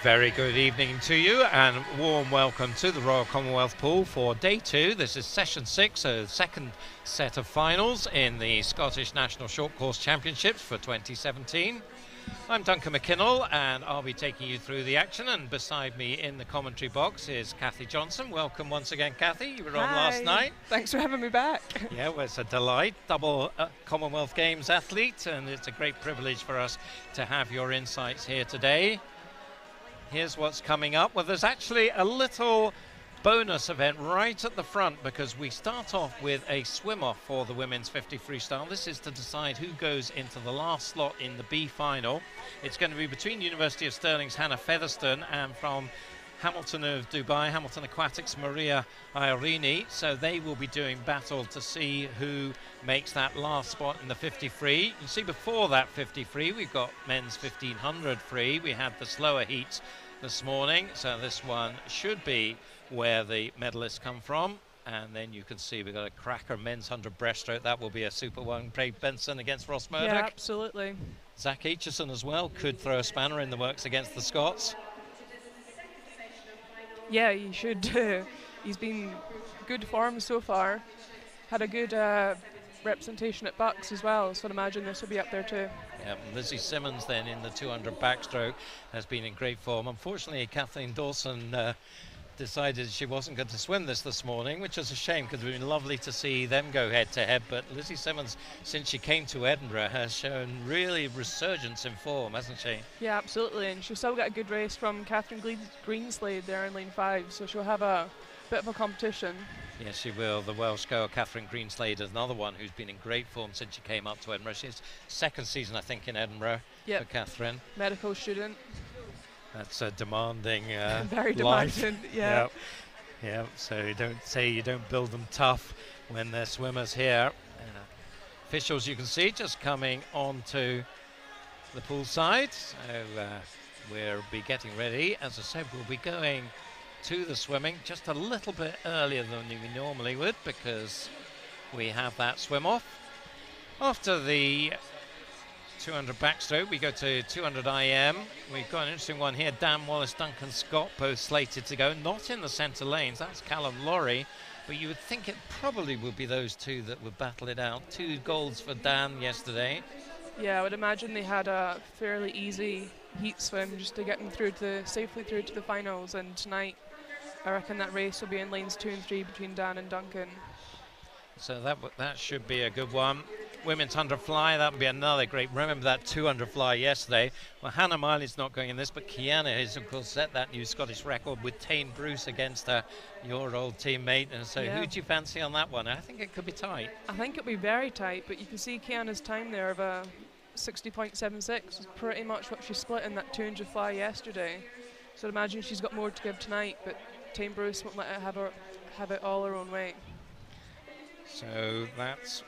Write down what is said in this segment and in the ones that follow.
Very good evening to you and warm welcome to the Royal Commonwealth Pool for day 2. This is session 6, so second set of finals in the Scottish National Short Course Championships for 2017. I'm Duncan McKinnell and I'll be taking you through the action, and beside me in the commentary box is Kathy Johnson. Welcome once again, Kathy. You were on last night. Thanks for having me back. Yeah, well, it's a delight. Double Commonwealth Games athlete, and it's a great privilege for us to have your insights here today. Here's what's coming up. Well, there's actually a little bonus event right at the front because we start off with a swim-off for the women's 50 freestyle. This is to decide who goes into the last slot in the B final. It's going to be between University of Stirling's Hannah Featherstone and from Hamilton of Dubai, Hamilton Aquatics, Maria Iorini. So they will be doing battle to see who makes that last spot in the 50 free. You see, before that 50 free, we've got men's 1500 free. We had the slower heats this morning, so this one should be where the medalists come from. And then you can see we've got a cracker men's 100 breaststroke. That will be a super one. Craig Benson against Ross Murdoch. Yeah, absolutely. Zach Aitchison as well could throw a spanner in the works against the Scots. Yeah, he should. He's been good form so far. Had a good representation at Bucks as well, so I'd imagine this will be up there too. Yeah, Lizzie Simmons then in the 200 backstroke has been in great form. Unfortunately, Kathleen Dawson decided she wasn't going to swim this morning, which is a shame because it would have been lovely to see them go head to head. But Lizzie Simmons, since she came to Edinburgh, has shown really resurgence in form, hasn't she? Yeah, absolutely, and she'll still get a good race from Catherine Greenslade there in lane 5, so she'll have a bit of a competition. Yes, she will. The Welsh girl, Catherine Greenslade, is another one who's been in great form since she came up to Edinburgh. She's second season, I think, in Edinburgh for Catherine. Medical student. That's a demanding very life. demanding, yeah. Yeah, so you don't build them tough when they're swimmers here. Officials, you can see, just coming onto the pool side. So we'll be getting ready. As I said, we'll be going to the swimming just a little bit earlier than we normally would because we have that swim off. After the 200 backstroke, we go to 200 IM. We've got an interesting one here. Dan Wallace, Duncan Scott, both slated to go. Not in the centre lanes. That's Callum Laurie. But you would think it probably would be those two that would battle it out. 2 golds for Dan yesterday. Yeah, I would imagine they had a fairly easy heat swim just to get them safely through to the finals. And tonight, I reckon that race will be in lanes 2 and 3 between Dan and Duncan. So that should be a good one. Women's 100 fly, that would be another great. Remember that 200 fly yesterday. Well, Hannah Miley's not going in this, but Kiana has, of course, set that new Scottish record with Tane Bruce against your old teammate. And so who do you fancy on that one? I think it could be tight. I think it'll be very tight, but you can see Kiana's time there of a 60.76 was pretty much what she split in that 200 fly yesterday. So I'd imagine she's got more to give tonight, but Tane Bruce won't let her have it all her own way. So that's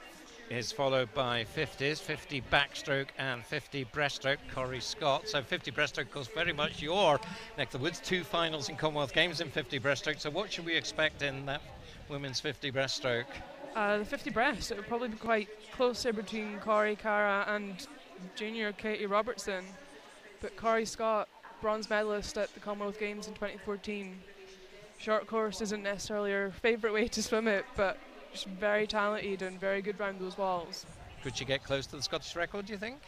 is followed by 50s, 50 backstroke and 50 breaststroke, Corrie Scott. So 50 breaststroke, of course, very much your neck of the woods. 2 finals in Commonwealth Games in 50 breaststroke. So what should we expect in that women's 50 breaststroke? The 50 breast, it would probably be quite close there between Corrie, Cara and junior Katie Robertson. But Corrie Scott, bronze medalist at the Commonwealth Games in 2014. Short course isn't necessarily her favourite way to swim it, but she's very talented and very good round those walls. Could she get close to the Scottish record, do you think?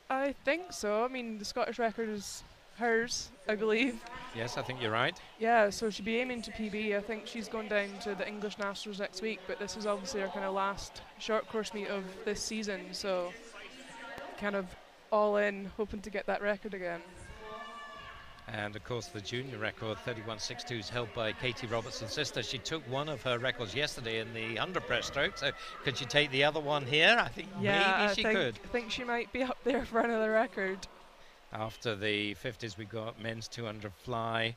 I think so. I mean, the Scottish record is hers, I believe. Yes, I think you're right. Yeah, so she'll be aiming to PB. I think she's going down to the English Nationals next week, but this is obviously her kind of last short course meet of this season, so kind of all in, hoping to get that record again. And of course the junior record, 31.62, is held by Katie Robertson's sister. She took one of her records yesterday in the 100 breaststroke, so could she take the other one here? I think maybe she could. I think she might be up there for another record. After the 50s, we've got men's 200 fly,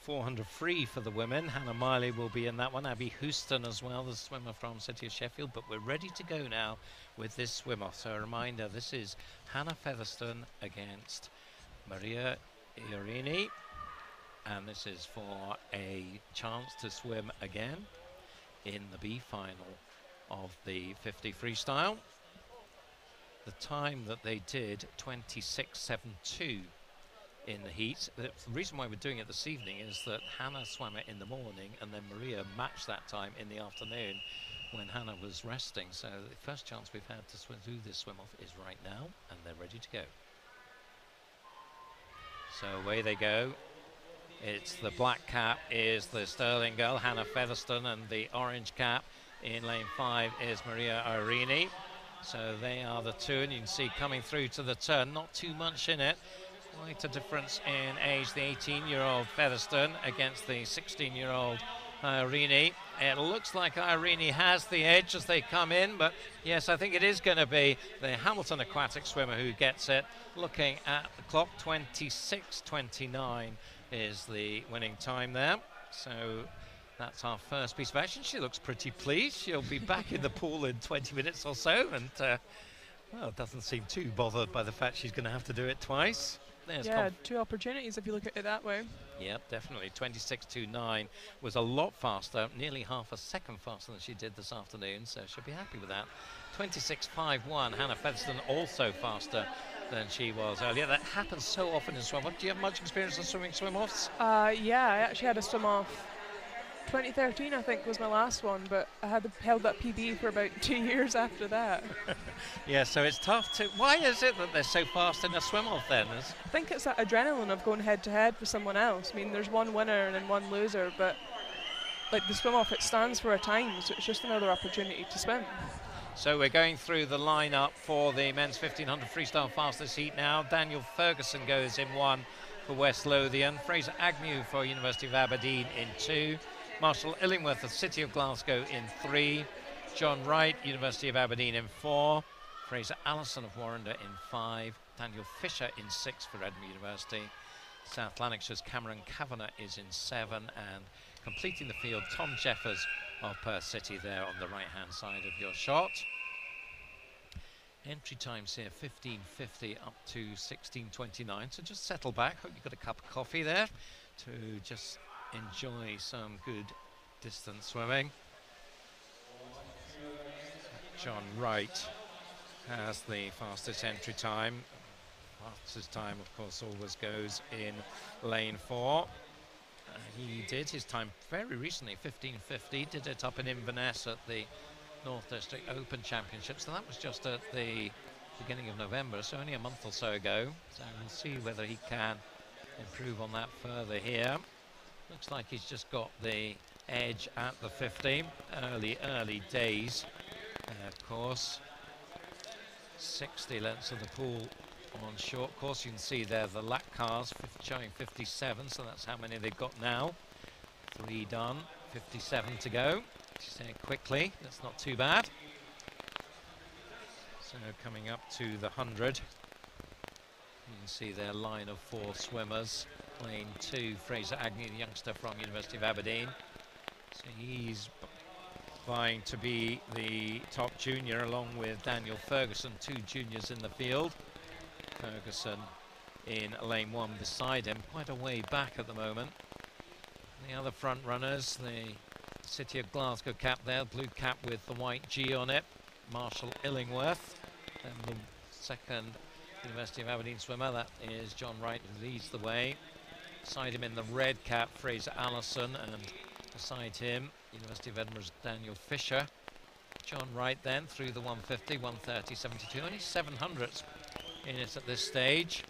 400 free for the women. Hannah Miley will be in that one. Abby Houston as well, the swimmer from City of Sheffield. But we're ready to go now with this swim-off. So a reminder, this is Hannah Featherstone against Maria Iorini, and this is for a chance to swim again in the B final of the 50 freestyle. The time that they did, 26.72, in the heat. The reason why we're doing it this evening is that Hannah swam it in the morning, and then Maria matched that time in the afternoon when Hannah was resting. So the first chance we've had to do this swim off is right now, and they're ready to go. So away they go. It's the black cap is the Sterling girl, Hannah Featherstone, and the orange cap in lane 5 is Maria Irini. So they are the two, and you can see coming through to the turn, not too much in it. Quite a difference in age, the 18-year-old Featherstone against the 16-year-old Irini. It looks like Irini has the edge as they come in, but yes, I think it is going to be the Hamilton aquatic swimmer who gets it. Looking at the clock, 26:29 is the winning time there. So that's our first piece of action. She looks pretty pleased. She'll be back in the pool in 20 minutes or so, and well, doesn't seem too bothered by the fact she's going to have to do it twice. Yeah, 2 opportunities if you look at it that way. Yep, definitely. 26:29 was a lot faster, nearly half a second faster than she did this afternoon, so she'll be happy with that. 26:51, Hannah Featherstone also faster than she was earlier. That happens so often in swim-off. Do you have much experience in swimming swim-offs? Yeah, I actually had a swim-off. 2013, I think, was my last one, but I had held that PB for about 2 years after that. Yeah, so it's tough to... Why is it that they're so fast in a swim-off then? I think it's that adrenaline of going head-to-head with someone else. I mean, there's one winner and then one loser, but like the swim-off, it stands for a time, so it's just another opportunity to swim. So we're going through the lineup for the men's 1500 freestyle fastest heat now. Daniel Ferguson goes in 1 for West Lothian. Fraser Agnew for University of Aberdeen in 2. Marshall Illingworth of City of Glasgow in 3. John Wright, University of Aberdeen in 4. Fraser Allison of Warrender in 5. Daniel Fisher in 6 for Edinburgh University. South Lanarkshire's Cameron Kavanagh is in 7. And completing the field, Tom Jeffers of Perth City there on the right-hand side of your shot. Entry times here, 15:50 up to 16:29. So just settle back. Hope you've got a cup of coffee there to just enjoy some good distance swimming. John Wright has the fastest entry time. Fastest time, of course, always goes in lane 4. He did his time very recently, 15:50. Did it up in Inverness at the North District Open Championship. So that was just at the beginning of November, so only a month or so ago. So we'll see whether he can improve on that further here. Looks like he's just got the edge at the 50. Early days, of course. 60 lengths of the pool on short course. You can see there the lap cars showing 57, so that's how many they've got now. 3 done, 57 to go. She's saying quickly, that's not too bad. So coming up to the 100. You can see their line of 4 swimmers. Lane 2, Fraser Agnew, the youngster from University of Aberdeen. So he's vying to be the top junior along with Daniel Ferguson, 2 juniors in the field. Ferguson in lane 1 beside him, quite a way back at the moment. The other front runners, the City of Glasgow cap there, blue cap with the white G on it, Marshall Illingworth. And the second University of Aberdeen swimmer, that is John Wright, who leads the way. Beside him in the red cap, Fraser Allison, and beside him, University of Edinburgh's Daniel Fisher. John Wright then through the 150, 130, 72, only 700s in it at this stage.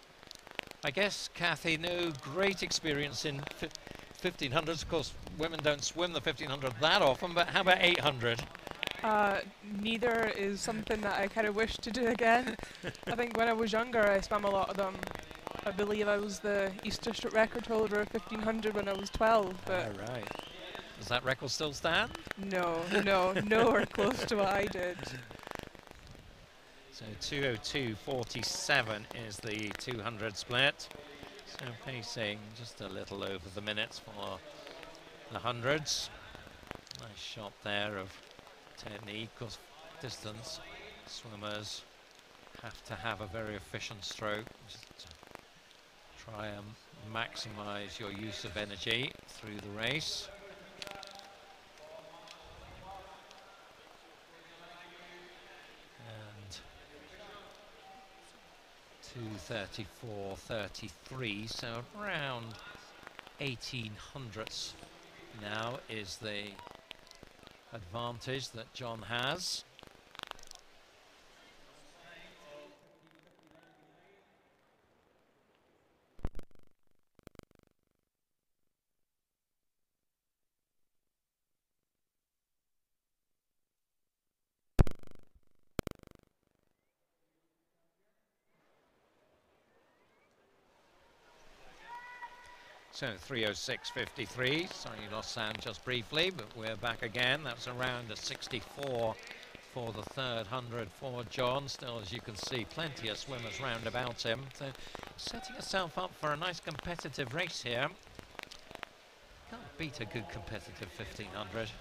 I guess, Kathy, no great experience in 1500s. Of course, women don't swim the 1500 that often, but how about 800? Neither is something that I kind of wish to do again. I think when I was younger, I swam a lot of them. I believe I was the East District record holder of 1500 when I was 12. But right. Does that record still stand? No, nowhere close to what I did. So 2:02.47 is the 200 split. So pacing just a little over the minutes for the hundreds. Nice shot there of technique, because distance swimmers have to have a very efficient stroke. Just try and maximize your use of energy through the race. And 2:34.33, so around 18 hundredths now is the advantage that John has. So 3:06.53, sorry you lost sound just briefly, but we're back again. That's around a 64 for the third 100 for John. Still, as you can see, plenty of swimmers round about him. So setting himself up for a nice competitive race here. Can't beat a good competitive 1500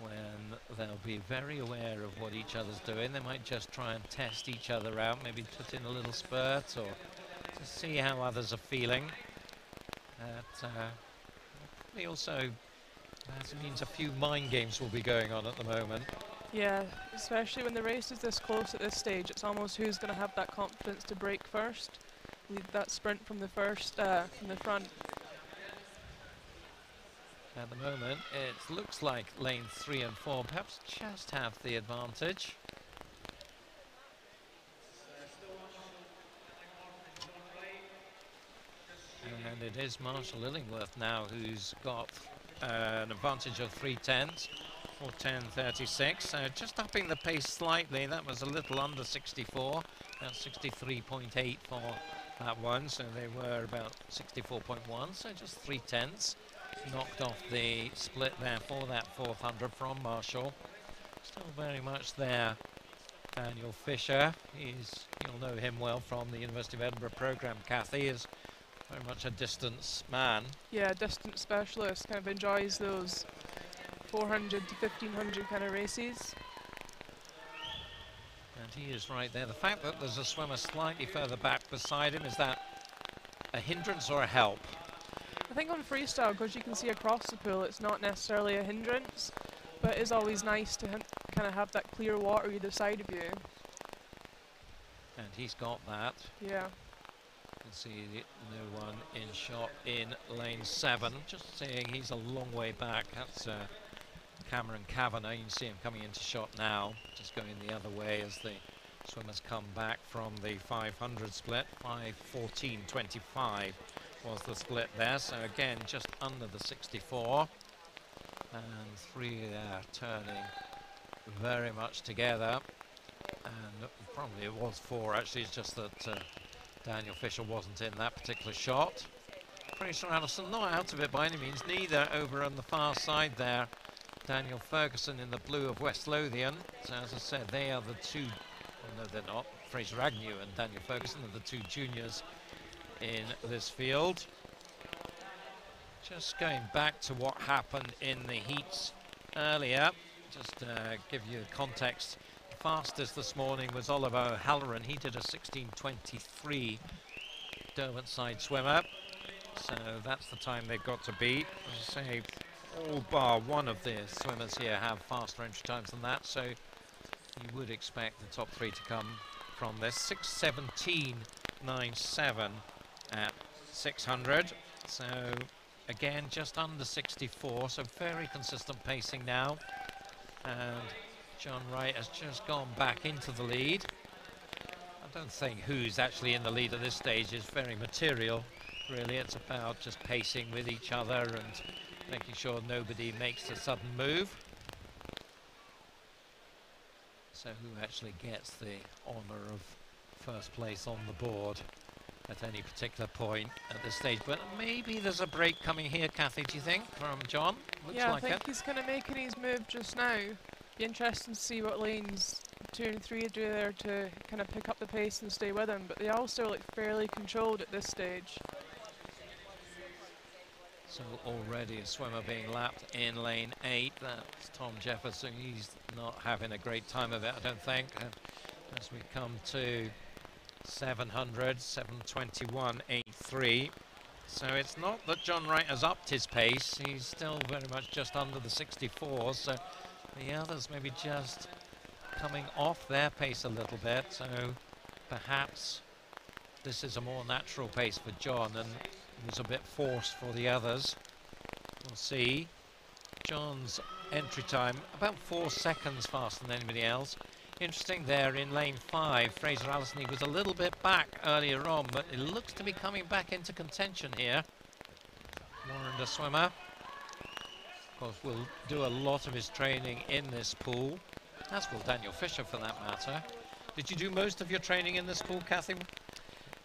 when they'll be very aware of what each other's doing. They might just try and test each other out, maybe put in a little spurt or to see how others are feeling. Probably also that means a few mind games will be going on at the moment. Yeah, especially when the race is this close at this stage, it's almost who's going to have that confidence to break first, lead that sprint from the first, from the front. At the moment, it looks like lane 3 and 4 perhaps just have the advantage. And it is Marshall Illingworth now who's got an advantage of 3/10, 4:10.36. So just upping the pace slightly. That was a little under 64. That's 63.8 for that one. So they were about 64.1. So just 3/10. Knocked off the split there for that 400 from Marshall. Still very much there. Daniel Fisher. You'll know him well from the University of Edinburgh programme. Kathy is very much a distance man. Yeah, distance specialist, kind of enjoys those 400 to 1500 kind of races. And he is right there. The fact that there's a swimmer slightly further back beside him, is that a hindrance or a help? I think on freestyle, because you can see across the pool, it's not necessarily a hindrance, but it is always nice to kind of have that clear water either side of you. And he's got that. Yeah. You can see no one in shot in lane 7. Just saying he's a long way back. That's Cameron Kavanagh. You can see him coming into shot now, just going the other way as the swimmers come back from the 500 split. 5:14.25 was the split there, so again just under the 64, and 3 there turning very much together, and probably it was 4 actually. It's just that Daniel Fisher wasn't in that particular shot. Fraser Allison not out of it by any means, neither over on the far side there. Daniel Ferguson in the blue of West Lothian. So as I said, they are the two, well, no they're not, Fraser Agnew and Daniel Ferguson are the two juniors in this field. Just going back to what happened in the heats earlier, just give you context. Fastest this morning was Oliver O'Halloran. He did a 16:23 Derwent-side swimmer, so that's the time they've got to beat. As I say, all bar one of the swimmers here have faster entry times than that, so you would expect the top 3 to come from this. 6:17.97 at 600, so again just under 64, so very consistent pacing now. And John Wright has just gone back into the lead. I don't think who's actually in the lead at this stage is very material, really. It's about just pacing with each other and making sure nobody makes a sudden move. So who actually gets the honour of first place on the board at any particular point at this stage? But maybe there's a break coming here, Kathy, do you think, from John? Looks yeah, like I think he's kind of making his move just now. Be interesting to see what lanes 2 and 3 do there to kind of pick up the pace and stay with him, but they also look fairly controlled at this stage. So already a swimmer being lapped in lane 8. That's Tom Jefferson. He's not having a great time of it, I don't think. As we come to 700, 7:21.83. So it's not that John Wright has upped his pace. He's still very much just under the 64. So the others maybe just coming off their pace a little bit. So perhaps this is a more natural pace for John, and it was a bit forced for the others. We'll see. John's entry time about 4 seconds faster than anybody else. Interesting there in lane 5, Fraser Allison, he was a little bit back earlier on, but it looks to be coming back into contention here. Warren, the swimmer. Of course, will do a lot of his training in this pool, as will Daniel Fisher for that matter. Did you do most of your training in this pool, Kathy?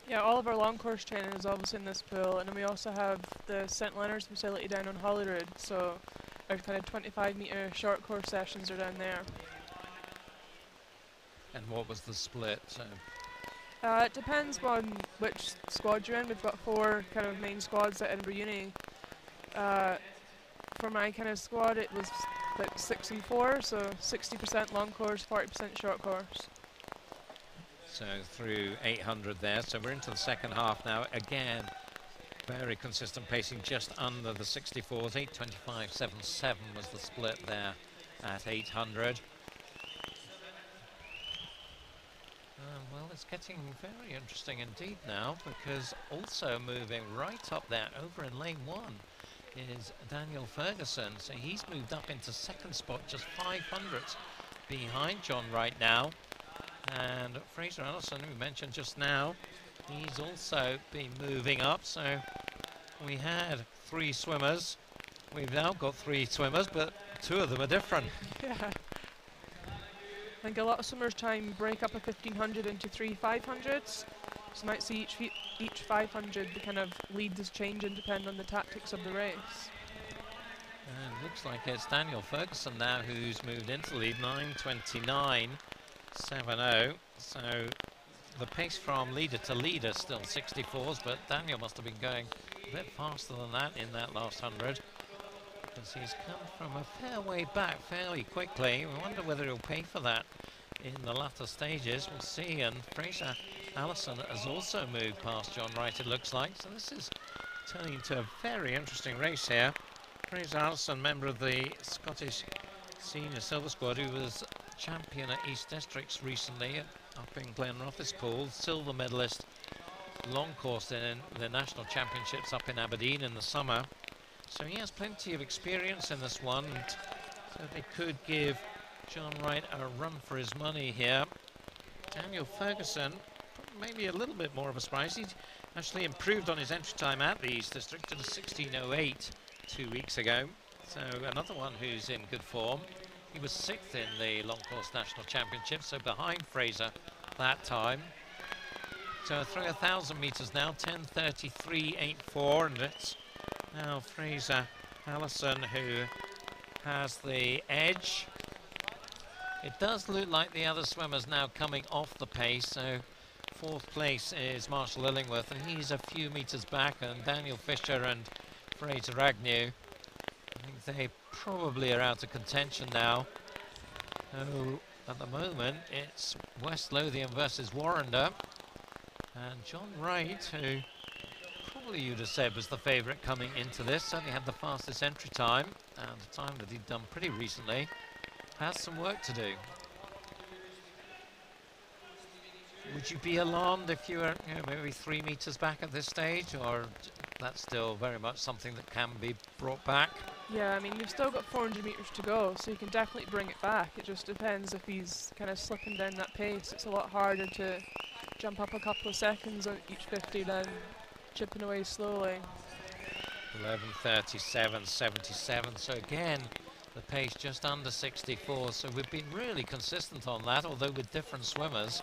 Yeah, all of our long course training is obviously in this pool, and then we also have the St Leonard's facility down on Holyrood, so our kind of 25-metre short course sessions are down there. And what was the split? So It depends on which squad you're in. We've got 4 kind of main squads at Edinburgh Uni. For my kind of squad, it was like 6 and 4, so 60% long course, 40% short course. So through 800 there. So we're into the second half now. Again, very consistent pacing, just under the 64s. 8:25.77 was the split there at 800. Well, it's getting very interesting indeed now, because also moving right up there over in lane 1 is Daniel Ferguson. So he's moved up into second spot, just 500 behind John Wright now. And Fraser Allison, who we mentioned just now, he's also been moving up. So we had 3 swimmers. We've now got 3 swimmers, but 2 of them are different. Yeah. I think a lot of swimmers try and break up a 1500 into 3 500s. So you might see each 500 the kind of lead is changing depending on the tactics of the race. And looks like it's Daniel Ferguson now who's moved into the lead, 9:29.70. So the pace from leader to leader still 64s, but Daniel must have been going a bit faster than that in that last 100, because he's come from a fair way back fairly quickly. We wonder whether he'll pay for that in the latter stages. We'll see. And Fraser Allison has also moved past John Wright, it looks like. So this is turning into a very interesting race here. Fraser Allison, member of the Scottish Senior Silver Squad, who was champion at East Districts recently up in Glenrothes Pool, silver medalist long course in the national championships up in Aberdeen in the summer. So he has plenty of experience in this one, and so they could give John Wright a run for his money here. Daniel Ferguson, maybe a little bit more of a surprise. He actually improved on his entry time at the East District to the 16:08 2 weeks ago. So another one who's in good form. He was 6th in the long course national championship, so behind Fraser that time. So through 1,000 metres now, 10:33.84, and it's now Fraser Allison who has the edge. It does look like the other swimmers now coming off the pace. So 4th place is Marshall Illingworth, and he's a few metres back, and Daniel Fisher and Fraser Agnew, I think they probably are out of contention now. So at the moment it's West Lothian versus Warrender, and John Wright, who probably you'd have said was the favourite coming into this, certainly had the fastest entry time, and a time that he'd done pretty recently, has some work to do. Would you be alarmed if you were, maybe 3 metres back at this stage, or that's still very much something that can be brought back? Yeah, I mean, you've still got 400 metres to go, so you can definitely bring it back. It just depends if he's kind of slipping down that pace. It's a lot harder to jump up a couple of seconds on each 50 than chipping away slowly. 11:37.77. So again, the pace just under 64. So we've been really consistent on that, although with different swimmers.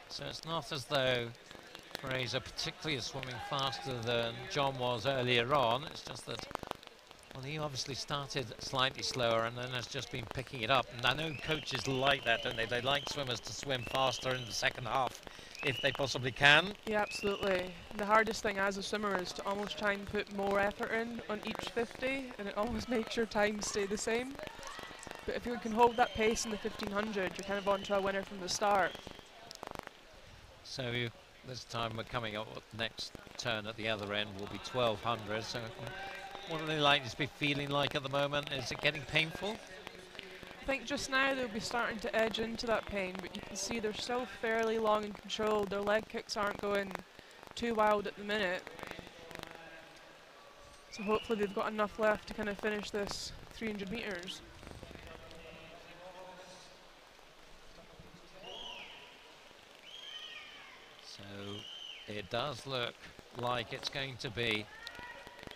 So it's not as though Fraser particularly is swimming faster than John was earlier on. It's just that, well, he obviously started slightly slower and then has just been picking it up. And I know coaches like that, don't they? They like swimmers to swim faster in the second half if they possibly can. Yeah, absolutely. The hardest thing as a swimmer is to almost try and put more effort in on each 50, and it always makes your time stay the same. But if you can hold that pace in the 1500, you're kind of on to a winner from the start. So this time we're coming up with the next turn at the other end will be 1200. So what are they likely to be feeling like at the moment? Is it getting painful? I think just now they'll be starting to edge into that pain, but you can see they're still fairly long in control. Their leg kicks aren't going too wild at the minute. So hopefully they've got enough left to kind of finish this 300 metres. So it does look like it's going to be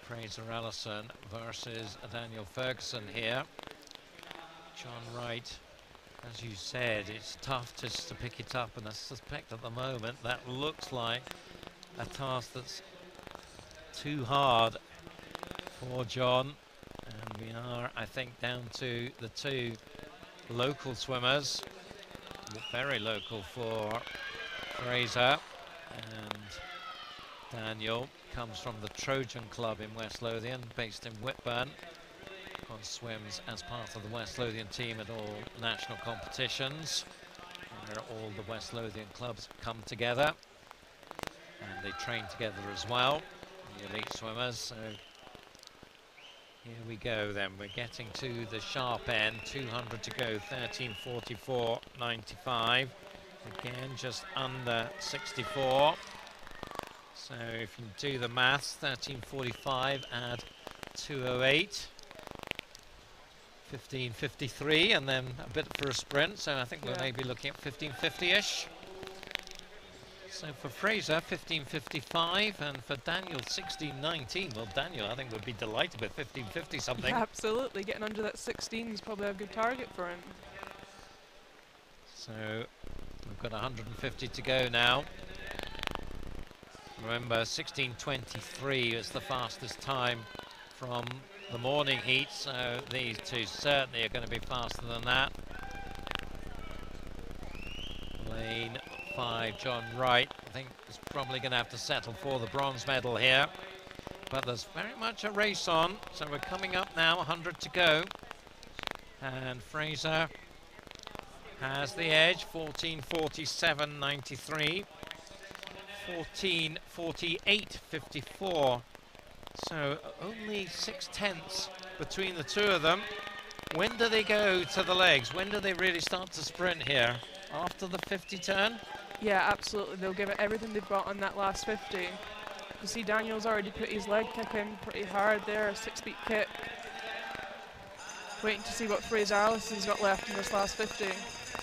Fraser Allison versus Daniel Ferguson here. John Wright, as you said, it's tough just to pick it up, and I suspect at the moment that looks like a task that's too hard for John. And we are, I think, down to the two local swimmers, very local for Fraser, and Daniel comes from the Trojan Club in West Lothian, based in Whitburn. Of course, swims as part of the West Lothian team at all national competitions, where all the West Lothian clubs come together, and they train together as well, the elite swimmers. So here we go then, we're getting to the sharp end, 200 to go, 13:44.95. Again, just under 64. So if you do the maths, 13:45 add 2:08, 15:53, and then a bit for a sprint. So I think we're maybe looking at 15:50-ish. So for Fraser, 15:55, and for Daniel, 16:19. Well, Daniel, I think, would be delighted with 15:50 something. Yeah, absolutely, getting under that 16 is probably a good target for him. So we've got 150 to go now. Remember, 16:23 is the fastest time from the morning heat, so these two certainly are going to be faster than that. Lane 5, John Wright, I think is probably going to have to settle for the bronze medal here. But there's very much a race on, so we're coming up now, 100 to go. And Fraser has the edge, 14:47.93. 14:48.54. So only 6/10 between the two of them. When do they go to the legs? When do they really start to sprint here? After the 50 turn? Yeah, absolutely. They'll give it everything they've got on that last 50. You see Daniel's already put his leg kick in pretty hard there, a 6-beat kick. Waiting to see what Fraser Allison's got left in this last 50.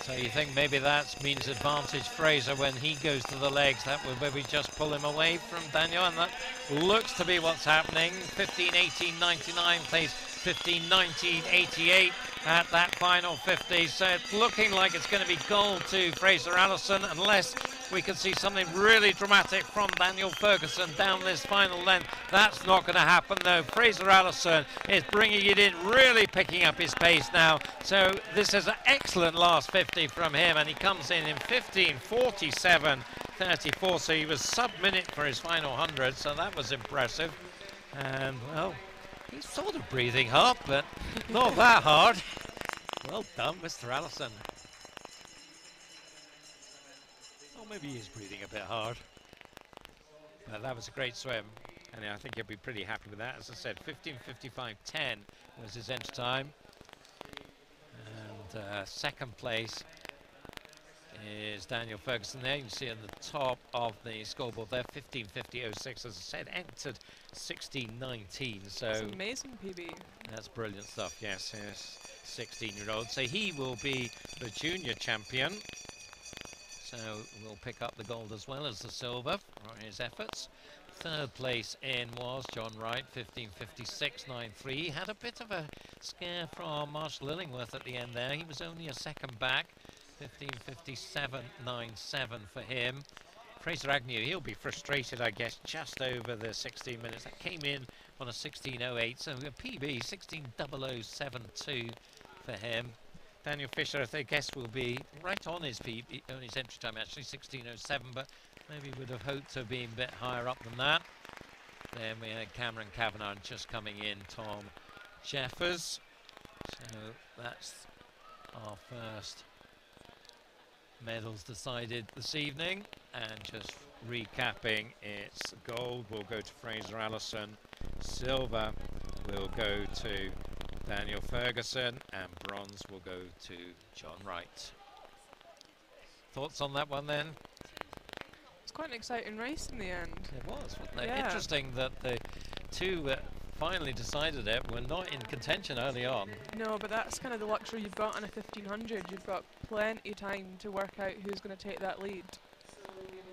So you think maybe that means advantage Fraser when he goes to the legs, that would maybe just pull him away from Daniel, and that looks to be what's happening. 15:18.99 plays 15:19.88 at that final 50. So it's looking like it's going to be gold to Fraser Allison, unless we can see something really dramatic from Daniel Ferguson down this final length. That's not going to happen though. Fraser Allison is bringing it in, really picking up his pace now. So this is an excellent last 50 from him, and he comes in 15:47.34. So he was sub-minute for his final 100, so that was impressive. And well, he's sort of breathing hard, but not that hard. Well done, Mr. Allison. Maybe he is breathing a bit hard. But that was a great swim, and I think he'll be pretty happy with that. As I said, 15:55.10 was his end time. And second place is Daniel Ferguson there. You can see at the top of the scoreboard there, 15:50.06. As I said, entered 16:19. So that's amazing PB. That's brilliant stuff, yes, yes. 16-year-old. So he will be the junior champion. So we'll pick up the gold as well as the silver for his efforts. Third place in was John Wright, 15:56.93. He had a bit of a scare from Marshall Illingworth at the end there. He was only a second back, 15:57.97 for him. Fraser Agnew, he'll be frustrated, I guess, just over the 16 minutes. That came in on a 16:08, so a PB, 16:00.72 for him. Daniel Fisher, I guess, will be right on his PB, on his entry time, actually, 16:07, but maybe would have hoped to be a bit higher up than that. Then we had Cameron Kavanagh just coming in, Tom Jeffers. So that's our first medals decided this evening. And just recapping, it's gold will go to Fraser Allison, silver will go to Daniel Ferguson, and bronze will go to John Wright. Thoughts on that one then? It's quite an exciting race in the end. It was, wasn't it? Yeah. Interesting that the two that finally decided it were not in contention early on. No, but that's kind of the luxury you've got on a 1500. You've got plenty of time to work out who's going to take that lead.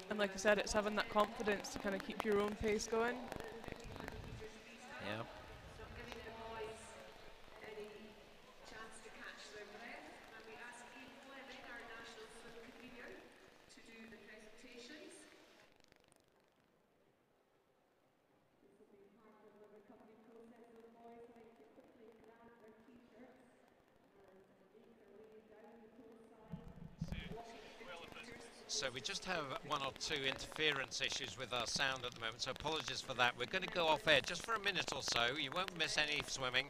And like I said, it's having that confidence to kind of keep your own pace going. Yeah. So we just have one or two interference issues with our sound at the moment, so apologies for that. We're going to go off air just for a minute or so. You won't miss any swimming,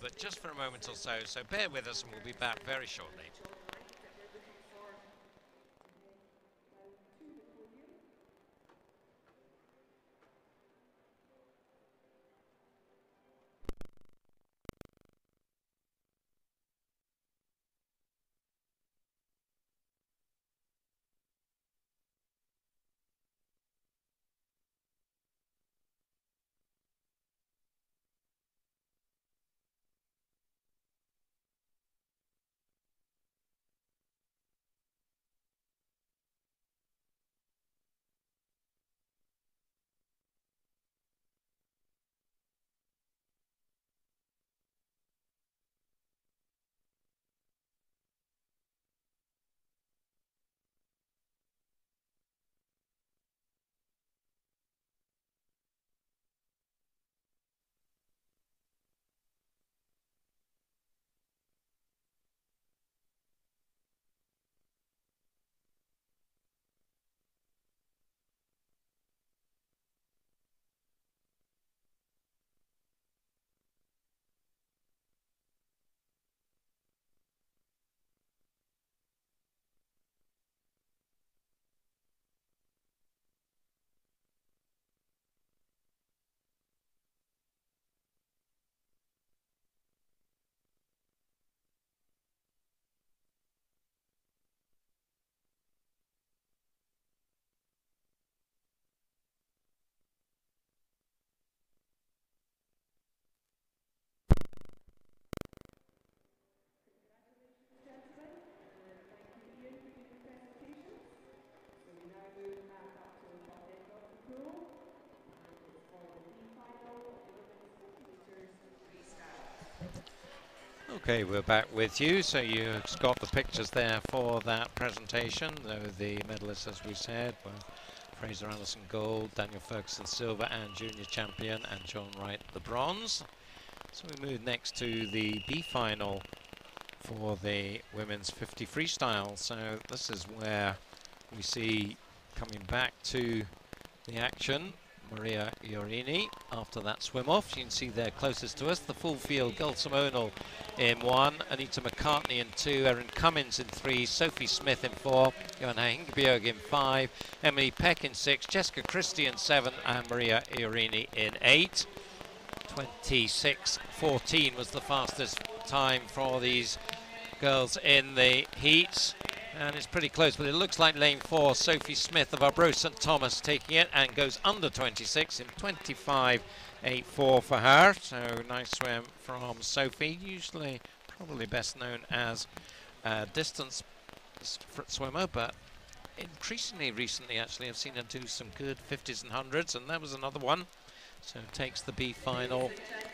but just for a moment or so. So bear with us and we'll be back very shortly. Okay, we're back with you. So you've got the pictures there for that presentation. The medalists, as we said, were Fraser Allison gold, Daniel Ferguson silver and junior champion, and John Wright the bronze. So we move next to the B final for the women's 50 freestyle. So this is where we see coming back to the action Maria Iorini after that swim off. You can see there closest to us the full field: Gulsamonal in 1, Anita McCartney in 2, Erin Cummins in 3, Sophie Smith in 4, Johanna Hingebjerg in 5, Emily Peck in 6, Jessica Christie in 7, and Maria Iorini in 8. 26:14 was the fastest time for these girls in the heats. And it's pretty close, but it looks like lane 4, Sophie Smith of Arbroath St Thomas taking it, and goes under 26 in 25:84 for her. So nice swim from Sophie, usually probably best known as a distance swimmer, but increasingly recently actually I've seen her do some good 50s and 100s, and that was another one. So takes the B final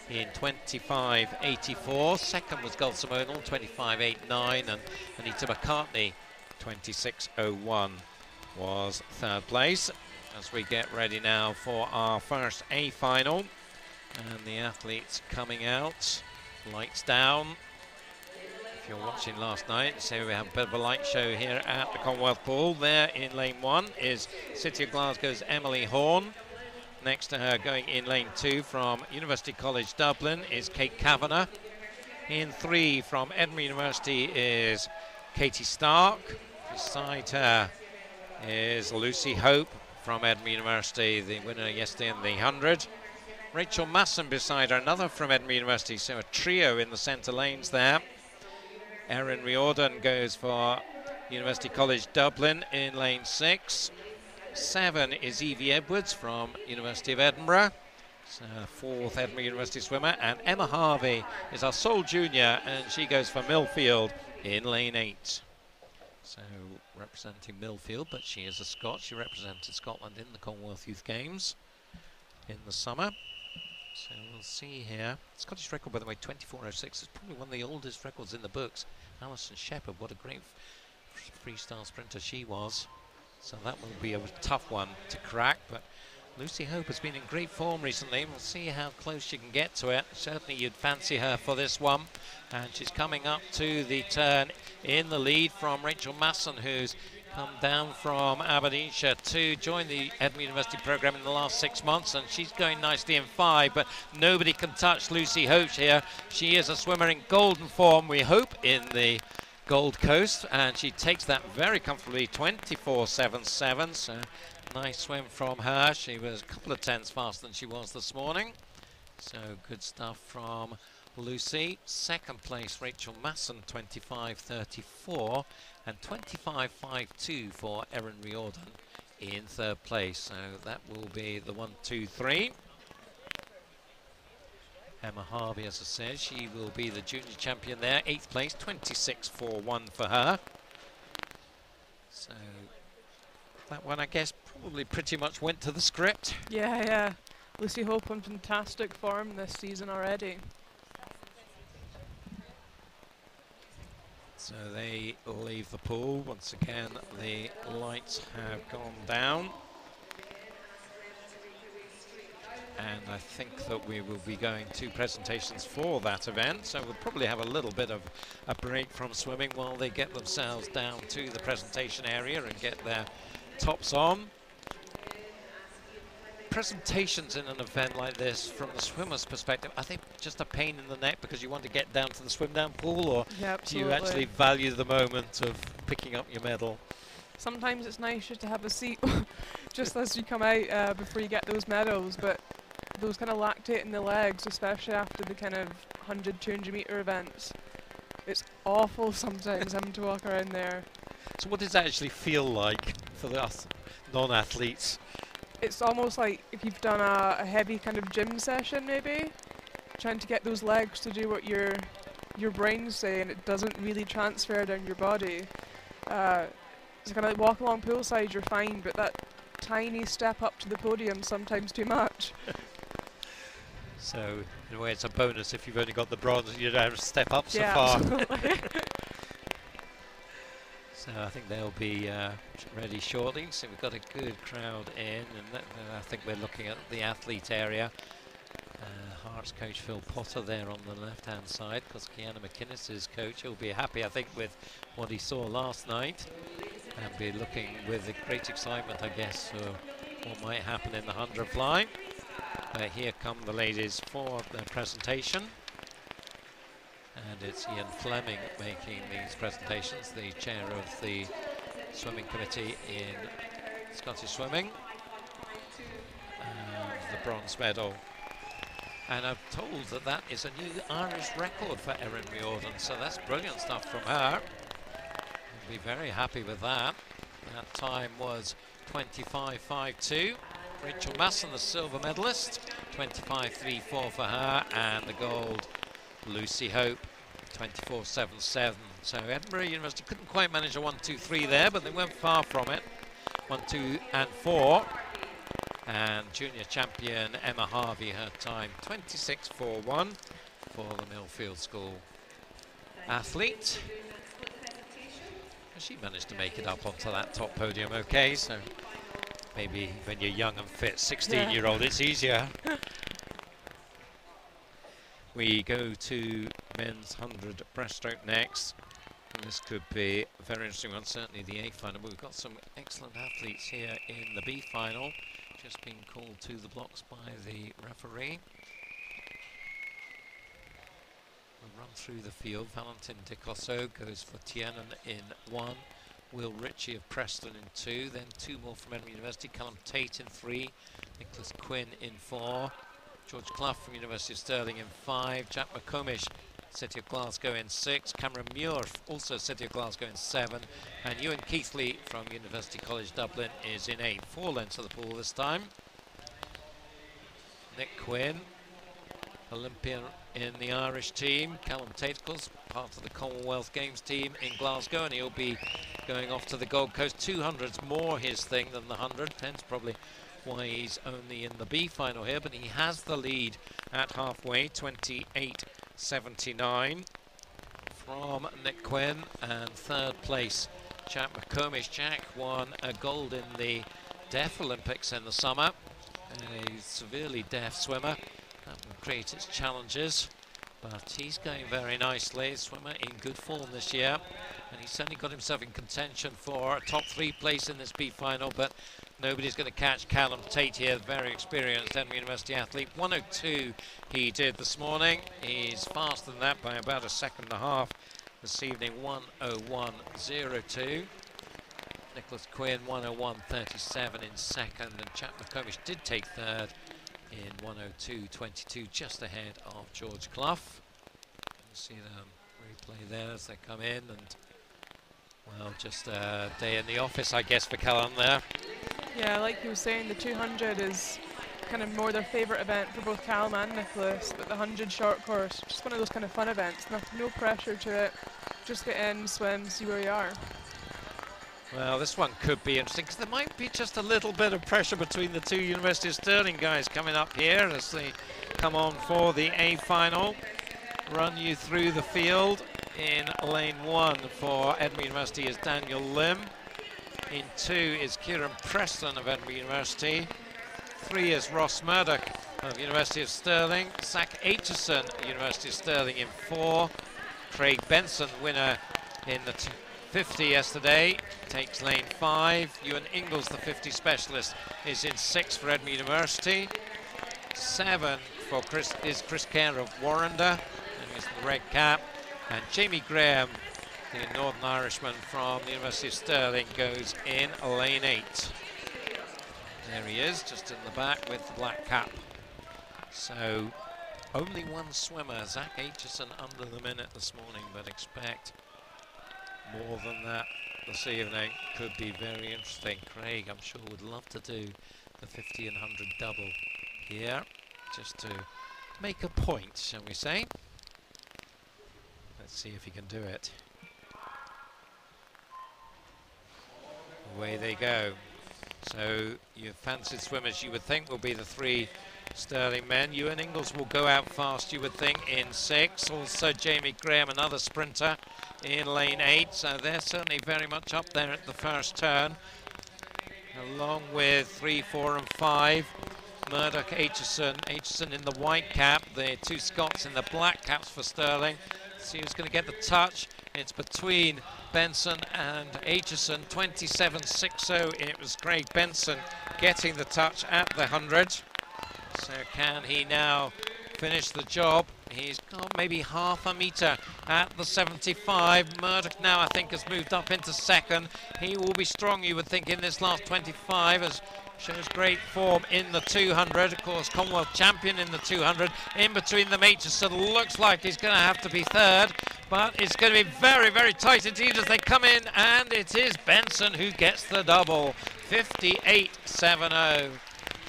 in 25:84. Second was Gulsamonal, 25:89, and Anita McCartney, 26:01 was third place. As we get ready now for our first A final, and the athletes coming out, lights down. If you're watching last night, so we have a bit of a light show here at the Commonwealth Pool. There in lane 1 is City of Glasgow's Emily Horn. Next to her, going in lane 2 from University College Dublin, is Kate Kavanagh. In 3 from Edinburgh University is Katie Stark. Beside her is Lucy Hope from Edinburgh University, the winner yesterday in the 100. Rachel Masson beside her, another from Edinburgh University, so a trio in the centre lanes there. Erin Riordan goes for University College Dublin in lane 6. 7 is Evie Edwards from University of Edinburgh. It's fourth Edinburgh University swimmer. And Emma Harvey is our sole junior, and she goes for Millfield in lane 8. So representing Millfield, but she is a Scot. She represented Scotland in the Commonwealth Youth Games in the summer. So we'll see here. Scottish record, by the way, 24:06. It's probably one of the oldest records in the books. Alison Shepherd, what a great freestyle sprinter she was. So that will be a tough one to crack, but Lucy Hope has been in great form recently. We'll see how close she can get to it. Certainly you'd fancy her for this one. And she's coming up to the turn in the lead from Rachel Masson, who's come down from Aberdeenshire to join the Edinburgh University programme in the last 6 months, and she's going nicely in 5, but nobody can touch Lucy Hope here. She is a swimmer in golden form, we hope, in the Gold Coast, and she takes that very comfortably, 24.77, so nice swim from her. She was a couple of tenths faster than she was this morning, so good stuff from Lucy. Second place, Rachel Masson, 25.34, and 25.52 for Erin Riordan in third place. So that will be the 1, 2, 3. Emma Harvey, as I said, she will be the junior champion there. 8th place, 26.41 for her. So that one, I guess, probably pretty much went to the script. Yeah. Lucy Hope in fantastic form this season already. So they leave the pool. Once again, the lights have gone down. And I think that we will be going to presentations for that event. So we'll probably have a little bit of a break from swimming while they get themselves down to the presentation area and get their tops on. Presentations in an event like this, from the swimmer's perspective, are they just a pain in the neck because you want to get down to the swim down pool, or do you actually value the moment of picking up your medal? Sometimes it's nice just to have a seat just as you come out before you get those medals, but those kind of lactate in the legs, especially after the kind of 100, 200 metre events, it's awful sometimes having to walk around there. So what does that actually feel like for us non-athletes? It's almost like if you've done a heavy kind of gym session, maybe, trying to get those legs to do what your brain's saying, it doesn't really transfer down your body. It's kind of like walk along poolside, you're fine, but that tiny step up to the podium, sometimes too much. So in a way it's a bonus if you've only got the bronze, you don't have to step up so yeah, far. Absolutely. So I think they'll be ready shortly. So we've got a good crowd in, and I think we're looking at the athlete area. Hearts coach Phil Potter there on the left-hand side, because Kiana McInnes is coach. He'll be happy, I think, with what he saw last night, and be looking with great excitement, I guess, for what might happen in the 100 fly. Here come the ladies for the presentation. And it's Ian Fleming making these presentations, the chair of the swimming committee in Scottish swimming. And the bronze medal. And I'm told that that is a new Irish record for Erin Riordan, so that's brilliant stuff from her. I'll be very happy with that. That time was 25.52. Rachel Masson, the silver medalist, 25.34 for her, and the gold, Lucy Hope, 24.77. So Edinburgh University couldn't quite manage a 1, 2, 3 there, but they weren't far from it. 1, 2, and 4. And junior champion Emma Harvey, her time 26.41 for the Millfield School athlete. She managed to make it up onto that top podium okay, so maybe when you're young and fit, 16-year-old, it's easier. We go to men's 100 breaststroke next. And this could be a very interesting one, certainly the A final, but we've got some excellent athletes here in the B final. Just being called to the blocks by the referee. We'll run through the field. Valentin Dicosso goes for Tiernan in 1. Will Ritchie of Preston in 2. Then 2 more from Edinburgh University. Callum Tate in 3. Nicholas Quinn in 4. George Clough from University of Stirling in 5. Jack McComish City of Glasgow in 6. Cameron Muir, also City of Glasgow in 7. And Ewan Keithley from University College Dublin is in 8. 4 lengths of the pool this time. Nick Quinn, Olympian in the Irish team. Callum Tate, of course, part of the Commonwealth Games team in Glasgow, and he'll be going off to the Gold Coast. 200's more his thing than the 100. Hence probably why he's only in the B final here, but he has the lead at halfway, 28.79 from Nick Quinn. And third place, Jack McComish. Jack won a gold in the Deaf Olympics in the summer. A severely deaf swimmer. That will create its challenges, but he's going very nicely. Swimmer in good form this year, and he's certainly got himself in contention for a top 3 place in this B final, but nobody's going to catch Callum Tate here, very experienced Edinburgh University athlete. 1:02 he did this morning. He's faster than that by about a second and a half this evening. 1:01.02. Nicholas Quinn 1:01.37 in second, and Chap McComish did take third in 1:02.22, just ahead of George Clough. You see the replay there as they come in, and well, just a day in the office, I guess, for Callum there. Yeah, like you were saying, the 200 is kind of more their favourite event for both Callum and Nicholas, but the 100 short course, just one of those kind of fun events. No pressure to it, just get in, swim, see where you are. Well, this one could be interesting because there might be just a little bit of pressure between the 2 University of Stirling guys coming up here as they come on for the A final. Run you through the field. In lane 1 for Edinburgh University is Daniel Lim. In 2 is Kieran Preston of Edinburgh University. 3 is Ross Murdoch of University of Stirling. Zach Aitchison, University of Stirling in 4. Craig Benson, winner in the 50 yesterday, takes lane 5. Ewan Ingalls, the 50 specialist, is in 6 for Edinburgh University. 7 for Chris Kerr of Warrender, and he's the red cap. And Jamie Graham, the Northern Irishman from the University of Stirling, goes in lane 8. There he is, just in the back with the black cap. So only one swimmer, Zach Aitchison, under the minute this morning, but expect more than that this evening. Could be very interesting. Craig, I'm sure, would love to do the 50 and 100 double here, just to make a point, shall we say. Let's see if he can do it. Away they go. So your fancied swimmers, you would think, will be the 3 Stirling men. Ewan Ingalls will go out fast, you would think, in 6. Also Jamie Graham, another sprinter, in lane 8. So they're certainly very much up there at the first turn, along with 3, 4 and 5. Murdoch, Aitchison in the white cap, the 2 Scots in the black caps for Stirling. See who's going to get the touch. It's between Benson and Aitchison. 27.60. It was Craig Benson getting the touch at the 100. So can he now finish the job? He's got maybe half a metre at the 75. Murdoch now, I think, has moved up into second. He will be strong, you would think, in this last 25, as shows great form in the 200. Of course, Commonwealth champion in the 200. In between them, Aitchison looks like he's going to have to be third, but it's going to be very, very tight indeed as they come in, and it is Benson who gets the double. 58.70.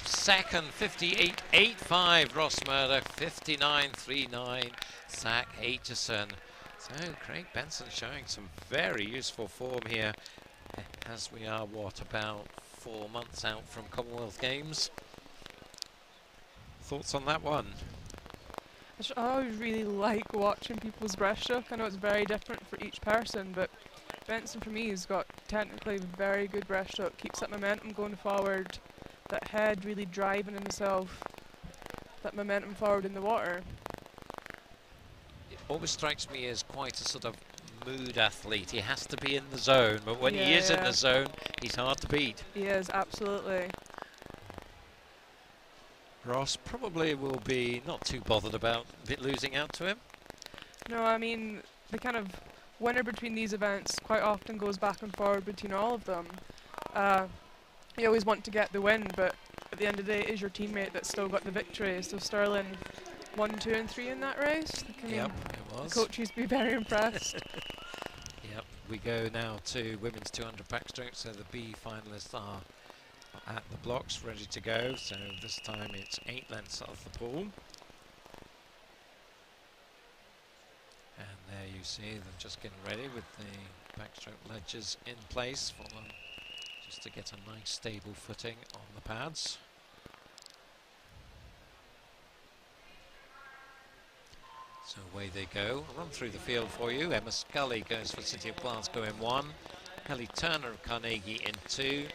Second, 58.85, Ross Murdoch. 59.39, Zach Aitchison. So Craig Benson showing some very useful form here, as we are, what, about 4 months out from Commonwealth Games. Thoughts on that one? I always really like watching people's breaststroke. I know it's very different for each person, but Benson for me has got technically very good breaststroke, keeps that momentum going forward, that head really driving in himself, that momentum forward in the water. It always strikes me as quite a sort of mood athlete. He has to be in the zone, but when he is in the zone, he's hard to beat. He is, absolutely. Ross probably will be not too bothered about losing out to him. No, I mean, the kind of winner between these events quite often goes back and forward between all of them. You always want to get the win, but at the end of the day, it is your teammate that's still got the victory. So Stirling 1, 2 and 3 in that race. I mean, Yep, it was. the coaches be very impressed. Yep, we go now to women's 200 backstroke, so the B finalists are at the blocks ready to go, so this time it's 8 lengths off the pool. And there you see them just getting ready with the backstroke ledges in place for them, just to get a nice stable footing on the pads. So away they go. I'll run through the field for you. Emma Scully goes for City of Glasgow in 1. Kelly Turner of Carnegie in 2.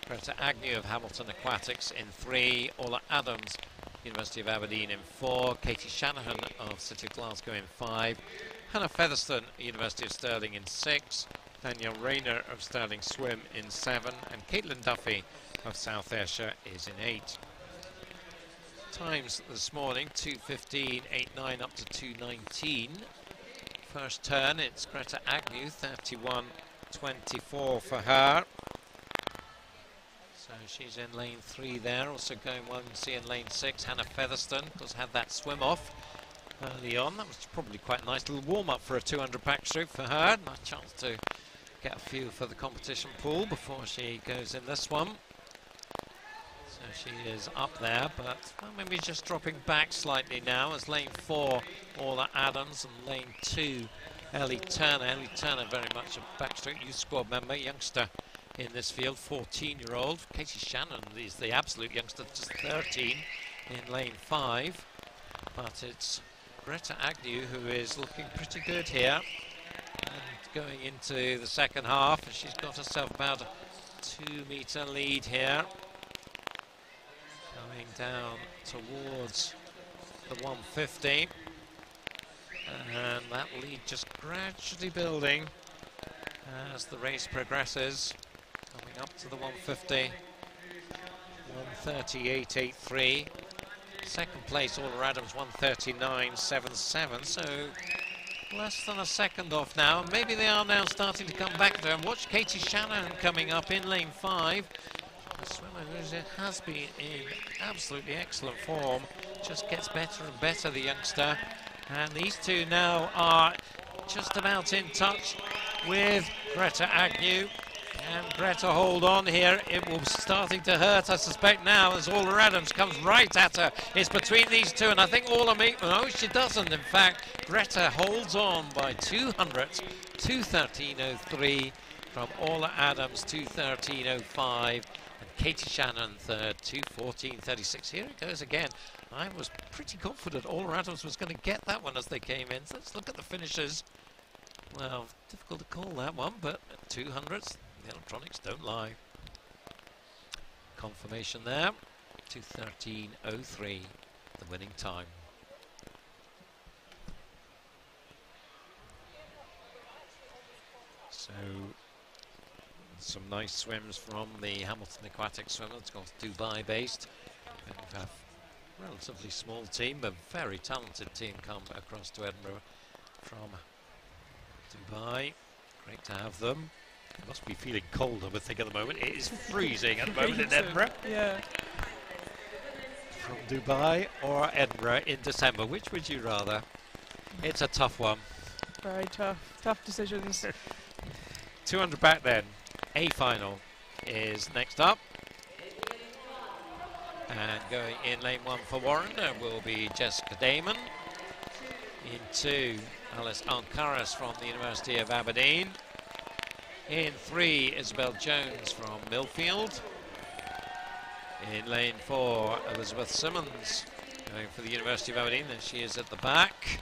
Greta Agnew of Hamilton Aquatics in 3. Orla Adams, University of Aberdeen in 4. Katie Shanahan of City of Glasgow in 5. Hannah Featherstone, University of Stirling in 6. Danielle Rayner of Stirling Swim in 7. And Caitlin Duffy of South Ayrshire is in 8. Times this morning, 2:15, 8:09 up to 2:19. First turn, it's Greta Agnew, 31.24 for her. So she's in lane 3 there, also going 1C in lane 6. Hannah Featherstone does have that swim off early on. That was probably quite a nice little warm-up for a 200 backstroke for her. Nice chance to get a feel for the competition pool before she goes in this one. So she is up there, but well, maybe just dropping back slightly now as lane 4, Orla Adams, and lane 2, Ellie Turner. Ellie Turner, very much a backstroke youth squad member, youngster in this field, 14-year-old. Katie Shannon is the absolute youngster, just 13 in lane 5. But it's Greta Agnew who is looking pretty good here. And going into the second half, and she's got herself about a 2-metre lead here. Going down towards the 150, and that lead just gradually building as the race progresses. Coming up to the 150, 138.83. Second place, Orla Adams, 139.77. So less than a second off now. Maybe they are now starting to come back to her. And watch Katie Shanahan coming up in lane 5. A swimmer who has been in absolutely excellent form, just gets better and better, the youngster. And these two now are just about in touch with Greta Agnew. And Greta, hold on here. It will be starting to hurt, I suspect, now as Orla Adams comes right at her. It's between these two, and I think Orla no, she doesn't. In fact, Greta holds on by 200s, 2:13.03 from Orla Adams, 2:13.05. Katie Shannon third, 2:14.36. Here it goes again. I was pretty confident Orla Adams was going to get that one as they came in. So let's look at the finishers. Well, difficult to call that one, but 200s, the electronics don't lie. Confirmation there, 2:13.03, the winning time. So some nice swims from the Hamilton Aquatic swimmer. It's got Dubai based. And we have a relatively small team, but very talented team come across to Edinburgh from Dubai. Great to have them. It must be feeling cold, I would think, at the moment. It is freezing at the moment in Edinburgh. Yeah. From Dubai or Edinburgh in December, which would you rather? It's a tough one. Very tough. Tough decisions. 200 back then. A final is next up, and going in lane 1 for Warren will be Jessica Damon. In 2, Alice Alcaraz from the University of Aberdeen. In 3, Isabel Jones from Millfield. In lane 4, Elizabeth Simmons going for the University of Aberdeen, and she is at the back,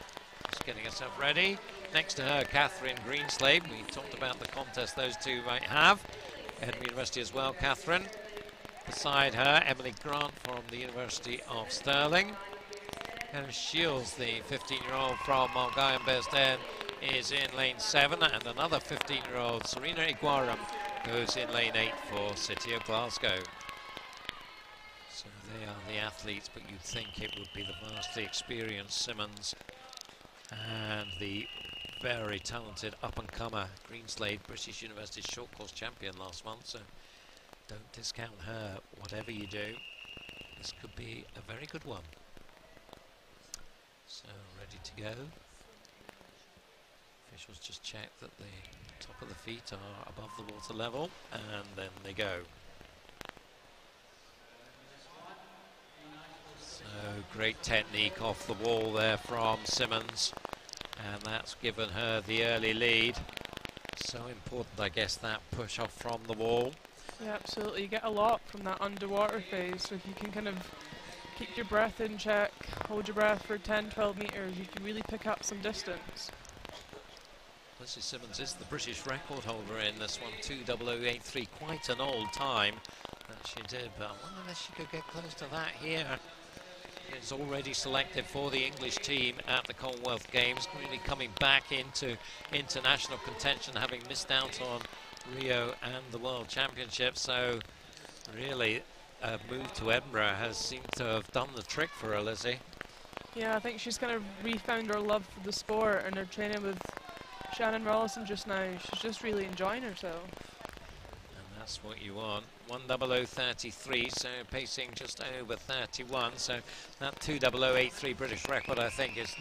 just getting herself ready. Next to her, Catherine Greenslade. We talked about the contest those two might have. Edinburgh University as well, Catherine. Beside her, Emily Grant from the University of Stirling. Hannah Shields, the 15-year-old from Mulgai and Best End, is in lane 7. And another 15-year-old, Serena Iguaram, goes in lane 8 for City of Glasgow. So they are the athletes, but you'd think it would be the vastly experienced Simmons and the very talented up-and-comer Greenslade, British University short course champion last month, so don't discount her, whatever you do. This could be a very good one. So ready to go. Officials just check that the top of the feet are above the water level, and then they go. So great technique off the wall there from Simmons, and that's given her the early lead. So important, I guess, that push off from the wall. Yeah, absolutely. You get a lot from that underwater phase, so if you can kind of keep your breath in check, hold your breath for 10-12 meters, you can really pick up some distance. Leslie Simmons is the British record holder in this one, 2:00.83, quite an old time that she did, but I wonder if she could get close to that here. Is already selected for the English team at the Commonwealth Games, really coming back into international contention, having missed out on Rio and the World Championship. So really a move to Edinburgh has seemed to have done the trick for her, Lizzie. Yeah, I think she's kind of refound her love for the sport, and her training with Shannon Rollison just now, she's just really enjoying herself. And that's what you want. 1:00.33, so pacing just over 31. So that 2:00.83 British record, I think, is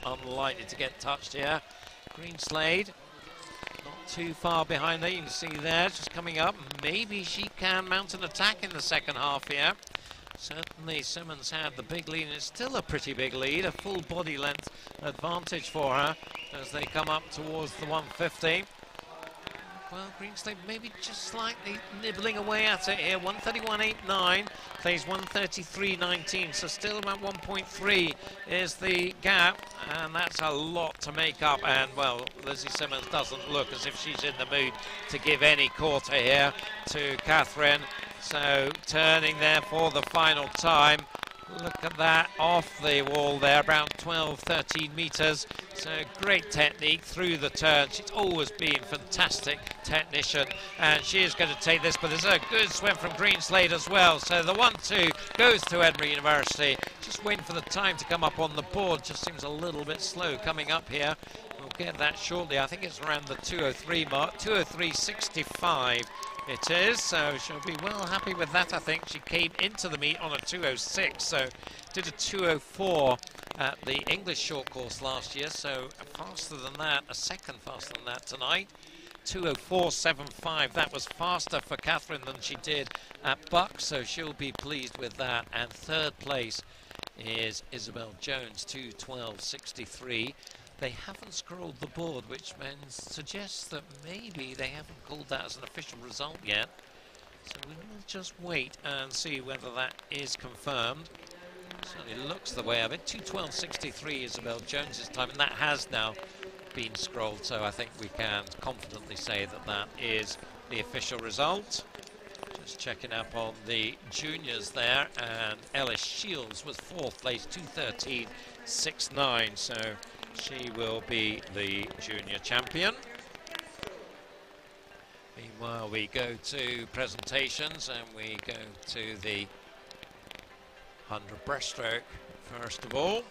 unlikely to get touched here. Greenslade, not too far behind there. You can see there, just coming up. Maybe she can mount an attack in the second half here. Certainly Simmons had the big lead, and it's still a pretty big lead, a full body length advantage for her as they come up towards the 150. Well, Greenslade maybe just slightly nibbling away at it here. 1:31.89, plays 1:33.19, so still about 1.3 is the gap, and that's a lot to make up. And, well, Lizzie Simmons doesn't look as if she's in the mood to give any quarter here to Catherine. So turning there for the final time. Look at that, off the wall there, about 12-13 meters. So great technique through the turn. She's always been a fantastic technician, and she is going to take this, but there's a good swim from Greenslade as well. So the 1-2 goes to Edinburgh University. Just waiting for the time to come up on the board. Just seems a little bit slow coming up here. We'll get that shortly. I think it's around the 2:03 mark, 2:03.65. It is, so she'll be well happy with that, I think. She came into the meet on a 2:06, so did a 2:04 at the English short course last year, so faster than that, a second faster than that tonight. 2:04.75, that was faster for Catherine than she did at Buck, so she'll be pleased with that. And third place is Isabel Jones, 2:12.63. They haven't scrolled the board, which suggests that maybe they haven't called that as an official result yet. So we will just wait and see whether that is confirmed. Certainly looks the way of it. 2:12.63 Isabel Jones's time, and that has now been scrolled, so I think we can confidently say that that is the official result. Just checking up on the juniors there, and Ellis Shields was fourth place, 2:13.69, so she will be the junior champion. Meanwhile, we go to presentations, and we go to the 100 breaststroke first of all.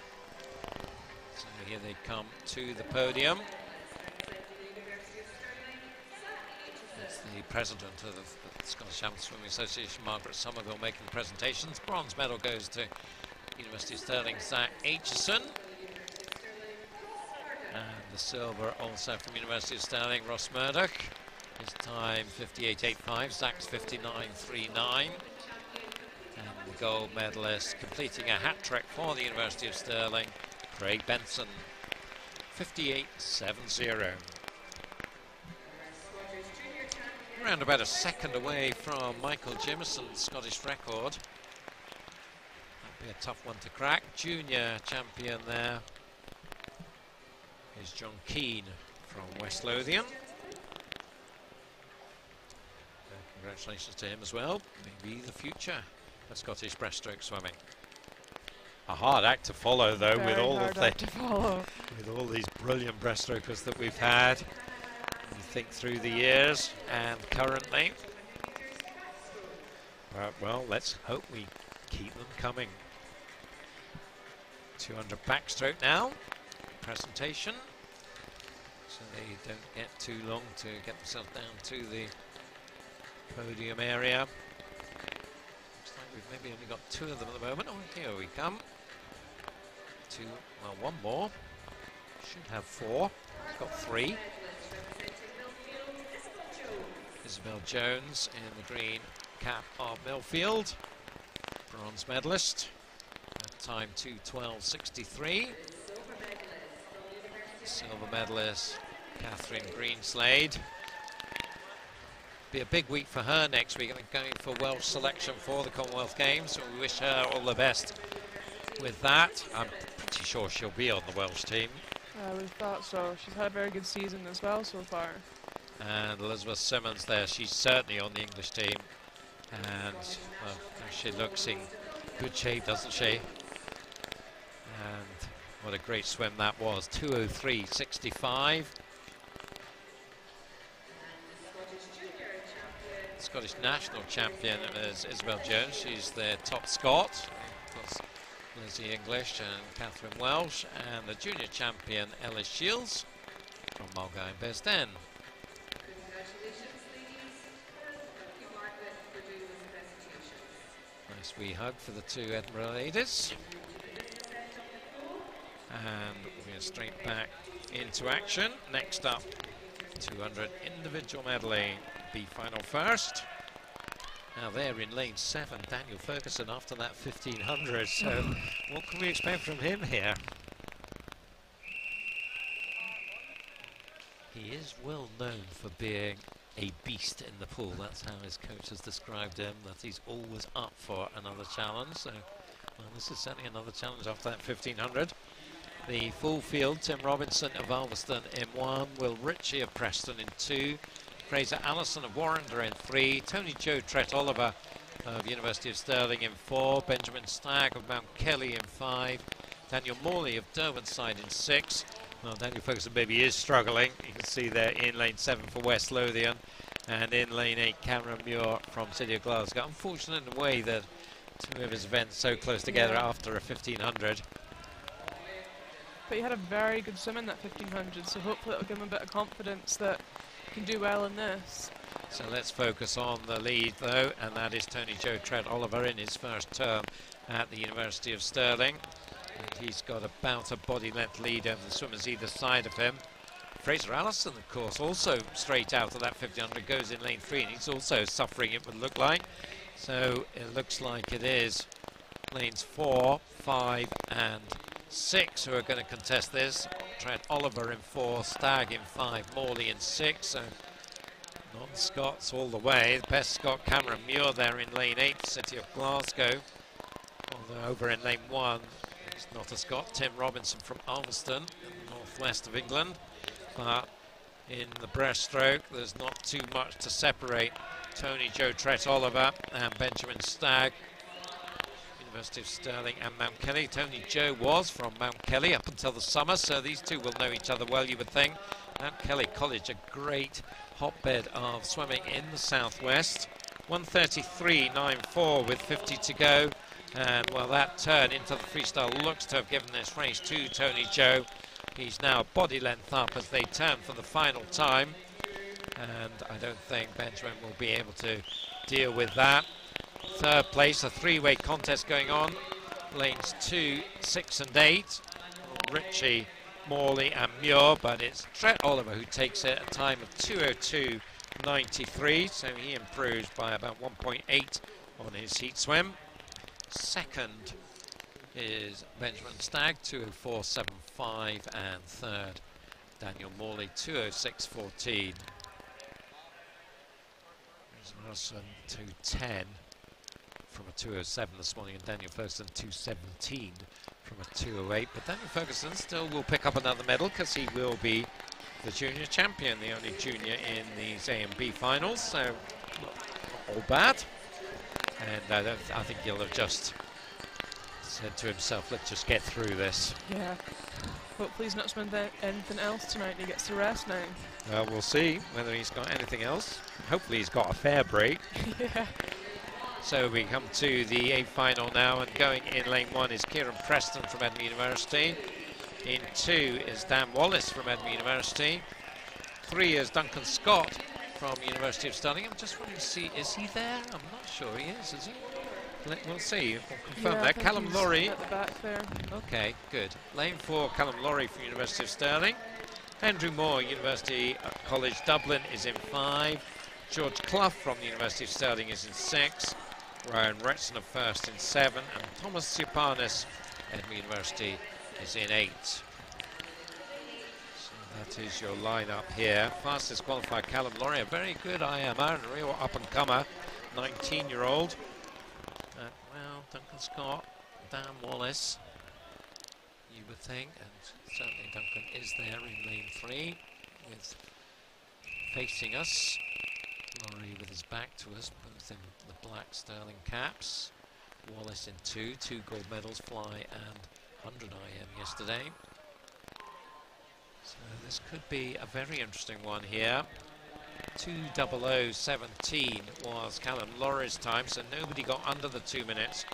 So here they come to the podium. It's the president of the Scottish Amateur Swimming Association, Margaret Somerville, making the presentations. Bronze medal goes to University of Stirling, Zach Aitchison. And the silver also from University of Stirling, Ross Murdoch. His time 58.85, Zach's 59.39. And the gold medalist completing a hat trick for the University of Stirling, Craig Benson, 58.70. Around about a second away from Michael Jimison's Scottish record. That'd be a tough one to crack. Junior champion there is John Keane from West Lothian. Congratulations to him as well. Maybe the future of Scottish breaststroke swimming. A hard act to follow, though, with all these brilliant breaststrokers that we've had. You think through the years and currently. Well, let's hope we keep them coming. 200 backstroke now. Presentation. So they don't get too long to get themselves down to the podium area. Looks like we've maybe only got two of them at the moment. Oh, here we come. two, well, one more. Should have four. He's got three. Isabel Jones in the green cap of Millfield, bronze medalist. At time 2:12.63. Silver medalist Catherine Greenslade. Be a big week for her next week. I think going for Welsh selection for the Commonwealth Games. So we wish her all the best with that. I'm pretty sure she'll be on the Welsh team. I would have thought so. She's had a very good season as well so far. And Elizabeth Simmons there, she's certainly on the English team. And well, she looks in good shape, doesn't she? And what a great swim that was, 2:03.65. Scottish national champion is Isabel Jones. She's their top Scot. Plus Lizzie English and Catherine Welsh. And the junior champion Ellis Shields from Mulgai and Best End. Nice wee hug for the two Edinburgh ladies. And we're straight back into action. Next up, 200 individual medley. B final first. Now they're in lane 7, Daniel Ferguson after that 1500. So what can we expect from him here? He is well known for being a beast in the pool. That's how his coach has described him, that he's always up for another challenge. So, well, this is certainly another challenge after that 1500. The full field, Tim Robinson of Alveston in 1, Will Ritchie of Preston in 2, Fraser Allison of Warrender in 3, Tony Joe Trett Oliver of University of Stirling in 4, Benjamin Stagg of Mount Kelly in 5, Daniel Morley of Derwentsside in 6. Well, Daniel Ferguson maybe is struggling. You can see there in lane 7 for West Lothian, and in lane 8 Cameron Muir from City of Glasgow. Unfortunate in a way that two of his events so close together after a 1500. But he had a very good swim in that 1500, so hopefully it'll give him a bit of confidence that he can do well in this. So let's focus on the lead though, and that is Tony Joe Trent Oliver in his first term at the University of Stirling. And he's got about a body length lead over the swimmers either side of him. Fraser Allison, of course, also straight out of that 1500, goes in lane 3, and he's also suffering, it would look like. So it looks like it is lanes 4, 5 and 6 who are going to contest this. Trent Oliver in 4, Stagg in 5, Morley in 6. So non-Scots all the way. The best Scot, Cameron Muir, there in lane 8, City of Glasgow. Although over in lane 1, it's not a Scot, Tim Robinson from Alveston, in the northwest of England. But in the breaststroke, there's not too much to separate Tony Joe Trett Oliver and Benjamin Stagg. University of Stirling and Mount Kelly. Tony Joe was from Mount Kelly up until the summer, so these two will know each other well, you would think. Mount Kelly College, a great hotbed of swimming in the southwest. 1:33.94 with 50 to go. And well, that turn into the freestyle looks to have given this race to Tony Joe. He's now body length up as they turn for the final time. And I don't think Benjamin will be able to deal with that. Third place, a three-way contest going on. Lanes 2, 6 and 8. Ritchie, Morley and Muir, but it's Trent Oliver who takes it at a time of 2:02.93, so he improves by about 1.8 on his heat swim. Second is Benjamin Stagg, 2:04.75, and third, Daniel Morley, 2:06.14. Russell 2:10 from a 2:07 this morning, and Daniel Ferguson 2:17 from a 2:08. But Daniel Ferguson still will pick up another medal because he will be the junior champion, the only junior in these A and B finals, so not all bad. And I think he'll have just said to himself, let's just get through this. Yeah. Hopefully he's not swimming anything else tonight and he gets to rest now. Well, we'll see whether he's got anything else. Hopefully he's got a fair break. Yeah. So we come to the A final now, and going in lane 1 is Kieran Preston from Edinburgh University. In 2 is Dan Wallace from Edinburgh University. 3 is Duncan Scott from University of Stirling. I'm just wanting to see, is he there? I'm not sure he is he? We'll see. We'll confirm Yeah, I that. think Callum he's Laurie. at the back there. Okay, good. Lane 4, Callum Laurie from University of Stirling. Andrew Moore, University College Dublin, is in 5. George Clough from the University of Stirling is in 6. Ryan Retson of First in 7. And Thomas Tsipanis, Edinburgh University, is in 8. So that is your lineup here. Fastest qualified Callum Laurie, a very good IMR and a real up-and-comer, 19-year-old. Well, Duncan Scott, Dan Wallace, you would think, and certainly Duncan is there in lane 3, with facing us. Laurie with his back to us, both in the black Sterling caps. Wallace in 2 gold medals, fly and 100 IM yesterday. So this could be a very interesting one here. 2:00:17 was Callum Laurie's time, so nobody got under the 2 minutes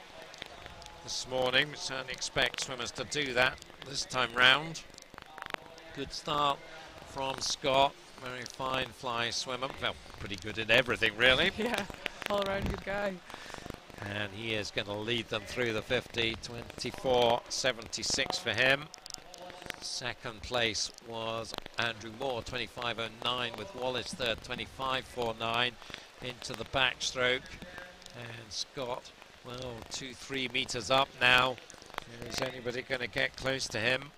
this morning. We certainly expect swimmers to do that this time round. Good start from Scott, very fine fly swimmer, well, pretty good in everything really. Yeah, all around good guy. And he is going to lead them through the 50, 24:76 for him. Second place was Andrew Moore, 25:09, with Wallace third, 25:49, into the backstroke. And Scott, well, 2-3 meters up now. Is anybody going to get close to him?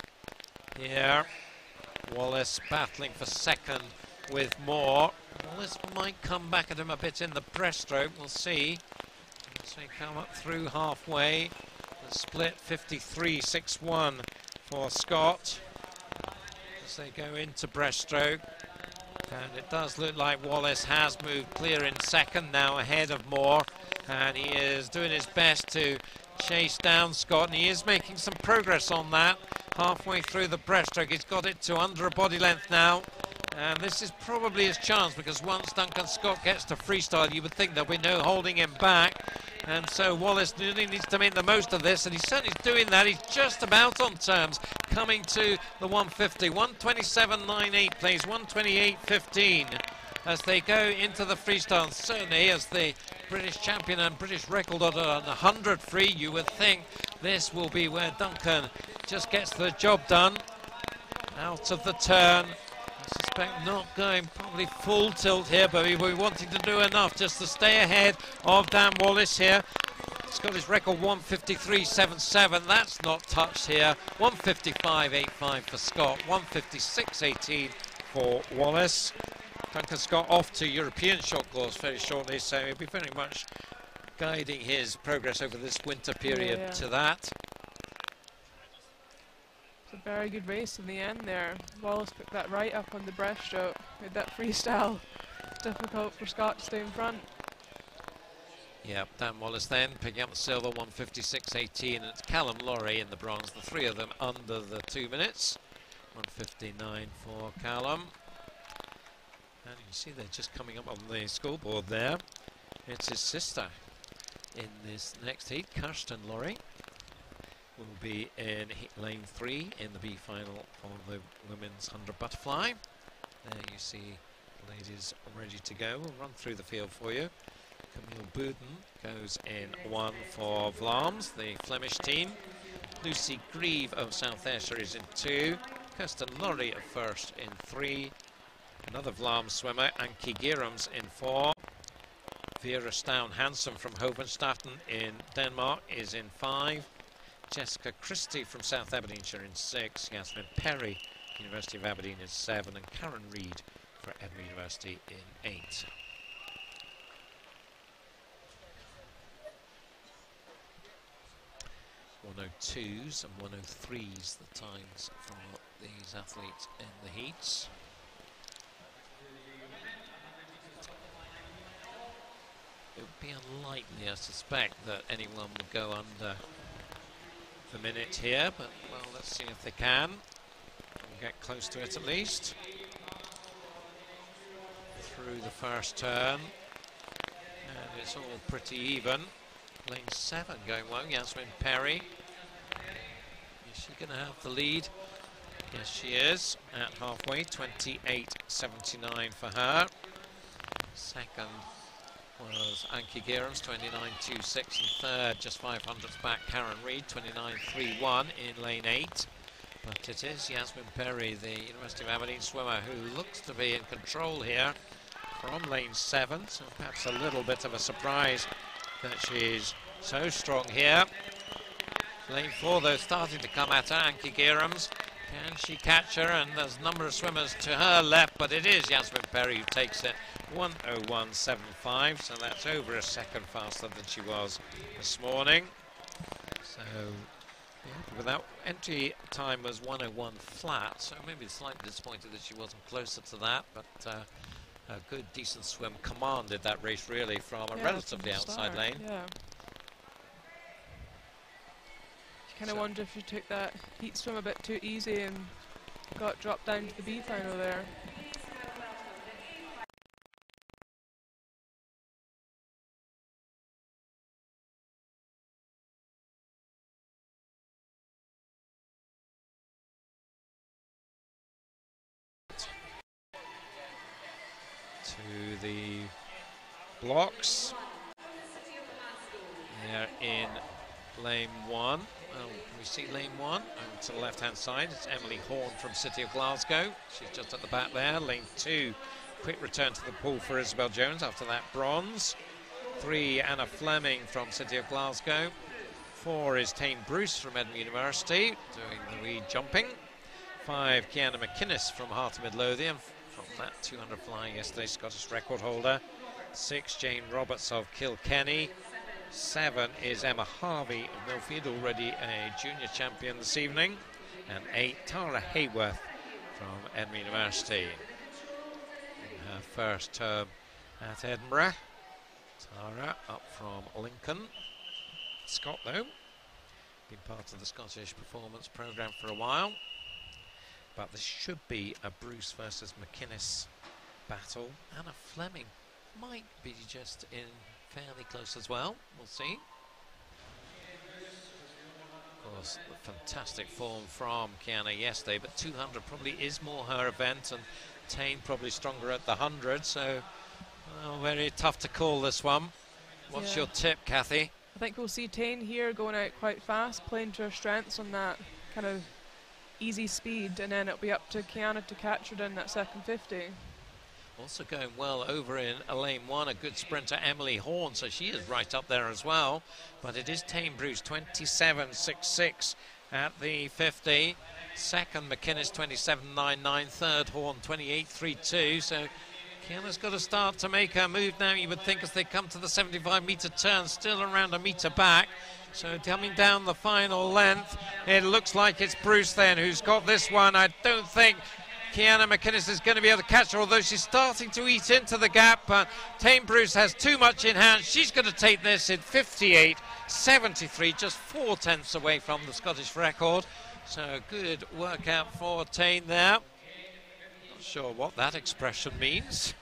Here, Wallace battling for second with Moore. Wallace might come back at him a bit in the breaststroke, we'll see. So he come up through halfway. The split 53.61 for Scott as they go into breaststroke. And it does look like Wallace has moved clear in second, now ahead of Moore. And he is doing his best to chase down Scott, and he is making some progress on that. Halfway through the breaststroke, he's got it to under a body length now. And this is probably his chance, because once Duncan Scott gets to freestyle, you would think there'll be no holding him back. And so Wallace really needs to make the most of this, and he's certainly doing that. He's just about on terms, coming to the 150. 127.98 plays 128.15 as they go into the freestyle. Certainly as the British champion and British record holder on 100 free, you would think this will be where Duncan just gets the job done. Out of the turn. I suspect not going probably full tilt here, but we'll be wanting to do enough just to stay ahead of Dan Wallace here. He's got his record 153.77. That's not touched here. 155.85 for Scott. 156.18 for Wallace. Duncan Scott off to European short course very shortly, so he'll be very much guiding his progress over this winter period to that. It's a very good race in the end there. Wallace picked that right up on the breaststroke, made that freestyle difficult for Scott to stay in front. Yeah, Dan Wallace then picking up the silver, 156.18, and it's Callum Laurie in the bronze, the three of them under the 2 minutes. 159 for Callum. And you can see they're just coming up on the scoreboard there. It's his sister in this next heat, Kirsten Laurie, will be in lane 3 in the B final of the women's 100 butterfly. There you see ladies ready to go. We'll run through the field for you. Camille Bouden goes in 1 for Vlaams, the Flemish team. Lucy Grieve of South Ayrshire is in 2. Kirsten Laurie of First in 3. Another Vlaams swimmer, Ankie Gerums, in 4. Vera Stown Hansen from Hovenstaden in Denmark is in 5. Jessica Christie from South Aberdeenshire in 6. Yasmin Perry, University of Aberdeen, in 7. And Karen Reid for Edinburgh University in 8. .102s and 103s the times for these athletes in the heats. It would be unlikely, I suspect, that anyone would go under the minute here, but well, let's see if they can. We'll get close to it at least. Through the first turn, and it's all pretty even. Lane 7 going well. Yasmin Perry. Is she going to have the lead? Yes, she is at halfway. 28.79 for her. Second was Anki Gearams, 29.26 and third, just 500ths back Karen Reid, 29.31 in lane 8. But it is Yasmin Perry, the University of Aberdeen swimmer, who looks to be in control here from lane 7, so perhaps a little bit of a surprise that she's so strong here. Lane 4 though starting to come at her, Anki Gearams. Can she catch her? And there's a number of swimmers to her left, but it is Yasmin Perry who takes it. 1:01.75, so that's over a second faster than she was this morning. So yeah, without entry time was 1:01 flat, so maybe slightly disappointed that she wasn't closer to that, but a good decent swim commanded that race really from a relatively outside lane. Yeah. You kind of wonder if she took that heat swim a bit too easy and got dropped down to the B final there. To the blocks. They're in lane 1. Well, can we see lane 1? And to the left-hand side, it's Emily Horn from City of Glasgow. She's just at the back there. Lane 2, quick return to the pool for Isabel Jones after that bronze. 3, Anna Fleming from City of Glasgow. 4 is Tane Bruce from Edinburgh University, doing the re-jumping. 5, Kiana McInnes from Heart of Midlothian, from that 200 flying yesterday, Scottish record holder. 6, Jane Roberts of Kilkenny. 7 is Emma Harvey of Milfield, already a junior champion this evening. And 8, Tara Hayworth from Edinburgh University. In her first term at Edinburgh. Tara up from Lincoln. Scott, though, been part of the Scottish performance programme for a while. But this should be a Bruce versus McInnes battle. Anna Fleming might be just in fairly close as well. We'll see. Of course, the fantastic form from Kiana yesterday, but 200 probably is more her event, and Tane probably stronger at the 100, so well, very tough to call this one. What's your tip, Kathy? I think we'll see Tane here going out quite fast, playing to her strengths on that kind of easy speed, and then it'll be up to Kiana to catch her down that second 50. Also going well over in lane 1, a good sprinter, Emily Horn, so she is right up there as well. But it is Tane Bruce, 27.66 at the 50. Second, McInnes, 27.99. Third, Horn, 28.32. So Kiana's got to start to make her move now, you would think, as they come to the 75-metre turn, still around a metre back. So coming down the final length, it looks like it's Bruce then who's got this one. I don't think Kiana McInnes is going to be able to catch her, although she's starting to eat into the gap, but Tane Bruce has too much in hand. She's going to take this in 58.73, just 4/10 away from the Scottish record. So good workout for Tane there. Not sure what that expression means.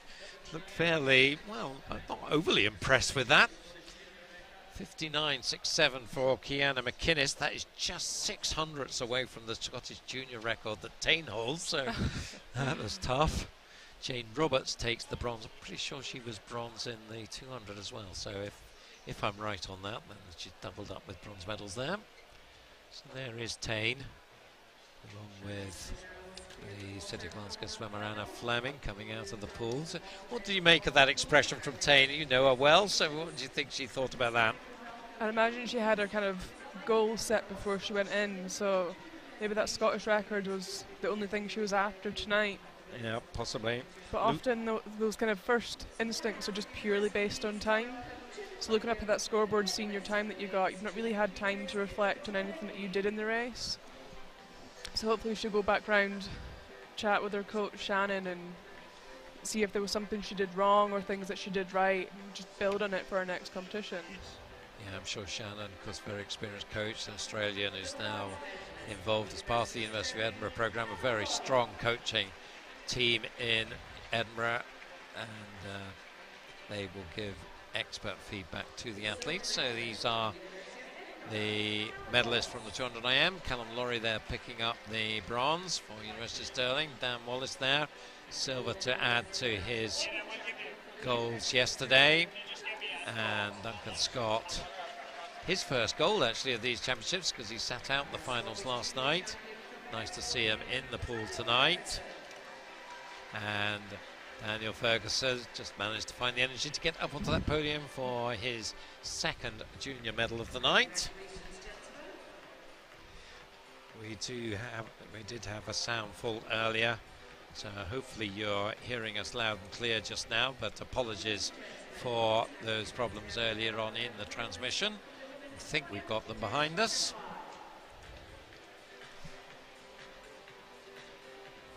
Looked fairly, well, I'm not overly impressed with that. 59.67 for Kiana McInnes. That is just 600ths away from the Scottish junior record that Tane holds, so that was tough. Jane Roberts takes the bronze. I'm pretty sure she was bronze in the 200 as well, so if I'm right on that, then she's doubled up with bronze medals there. So there is Tane, along with the City of Glasgow swimmer Anna Fleming coming out of the pool. So what do you make of that expression from Tane? You know her well, so what do you think she thought about that? I imagine she had her kind of goal set before she went in, so maybe that Scottish record was the only thing she was after tonight. Yeah, possibly. But often those kind of first instincts are just purely based on time. So looking up at that scoreboard, seeing your time that you got, you've not really had time to reflect on anything that you did in the race. So hopefully she'll go back round, chat with her coach Shannon, and see if there was something she did wrong or things that she did right, and just build on it for her next competition. Yeah, I'm sure Shannon, of course, very experienced coach, an Australian who's now involved as part of the University of Edinburgh programme, a very strong coaching team in Edinburgh, and they will give expert feedback to the athletes. So these are the medalists from the 200 IM. Callum Laurie there picking up the bronze for University of Stirling. Dan Wallace there, silver to add to his goals yesterday. And Duncan Scott, his first goal actually of these championships, because he sat out the finals last night. Nice to see him in the pool tonight. And Daniel Ferguson just managed to find the energy to get up onto that podium for his second junior medal of the night. We did have a sound fault earlier, so hopefully you're hearing us loud and clear just now, but apologies for those problems earlier on in the transmission. I think we've got them behind us.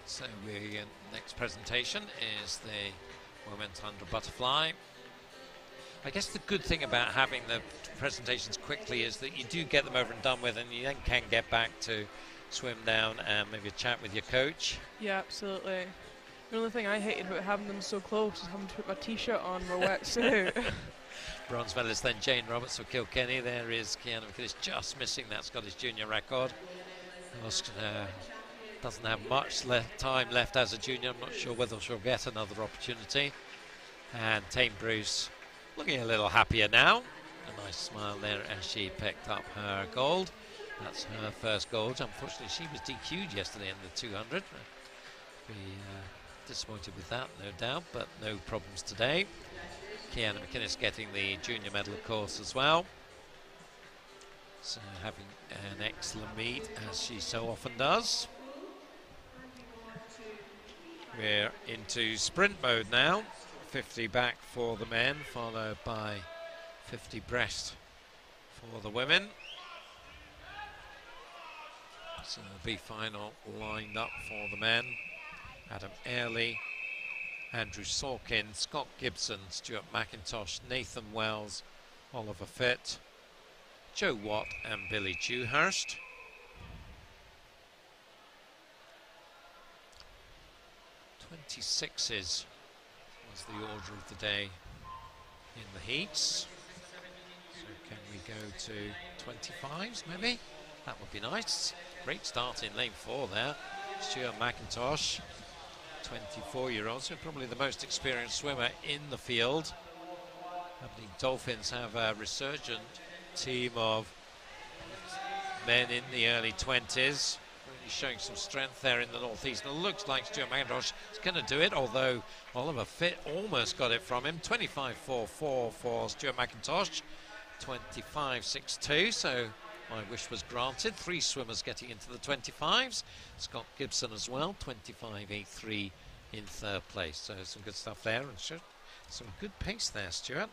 So the next presentation is the Women's 100 Butterfly. I guess the good thing about having the presentations quickly is that you do get them over and done with, and you then can get back to swim down and maybe chat with your coach. Yeah, absolutely. The only thing I hated about having them so close is having to put my t-shirt on my wet suit. Bronze medalist then Jane Roberts of Kilkenny. There is Kiana McInnes just missing that Scottish junior record. Doesn't have much time left as a junior. I'm not sure whether she'll get another opportunity. And Tame Bruce looking a little happier now. A nice smile there as she picked up her gold. That's her first gold. Unfortunately, she was DQ'd yesterday in the 200. Be disappointed with that, no doubt, but no problems today. Kiana McInnes getting the junior medal, of course, as well. So having an excellent meet, as she so often does. We're into sprint mode now. 50 back for the men, followed by 50 breast for the women. So the B final lined up for the men. Adam Airley, Andrew Sorkin, Scott Gibson, Stuart McIntosh, Nathan Wells, Oliver Fitt, Joe Watt and Billy Dewhurst. 26s was the order of the day in the heats. So can we go to 25s maybe? That would be nice. Great start in lane 4 there. Stuart McIntosh, 24-year-old, so probably the most experienced swimmer in the field. The Dolphins have a resurgent team of men in the early 20s. Really showing some strength there in the northeast. And it looks like Stuart McIntosh is going to do it, although Oliver Fitt almost got it from him. 25.44 for Stuart McIntosh, 25.62, so my wish was granted. 3 swimmers getting into the 25s. Scott Gibson as well, 25.83 in 3rd place. So some good stuff there, and some good pace there, Stuart.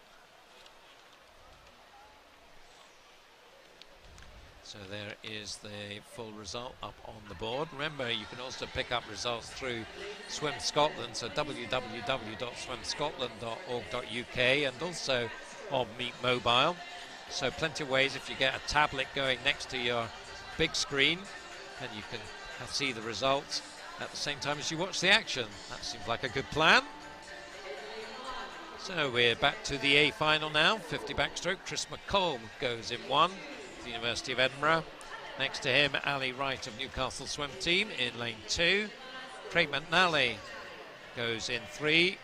So there is the full result up on the board. Remember, you can also pick up results through Swim Scotland, so www.swimscotland.org.uk, and also on Meet Mobile. So plenty of ways if you get a tablet going next to your big screen, and you can see the results at the same time as you watch the action. That seems like a good plan. So we're back to the A final now. 50 backstroke. Chris McColm goes in 1. The University of Edinburgh. Next to him, Ali Wright of Newcastle Swim Team in lane 2. Craig McNally goes in 3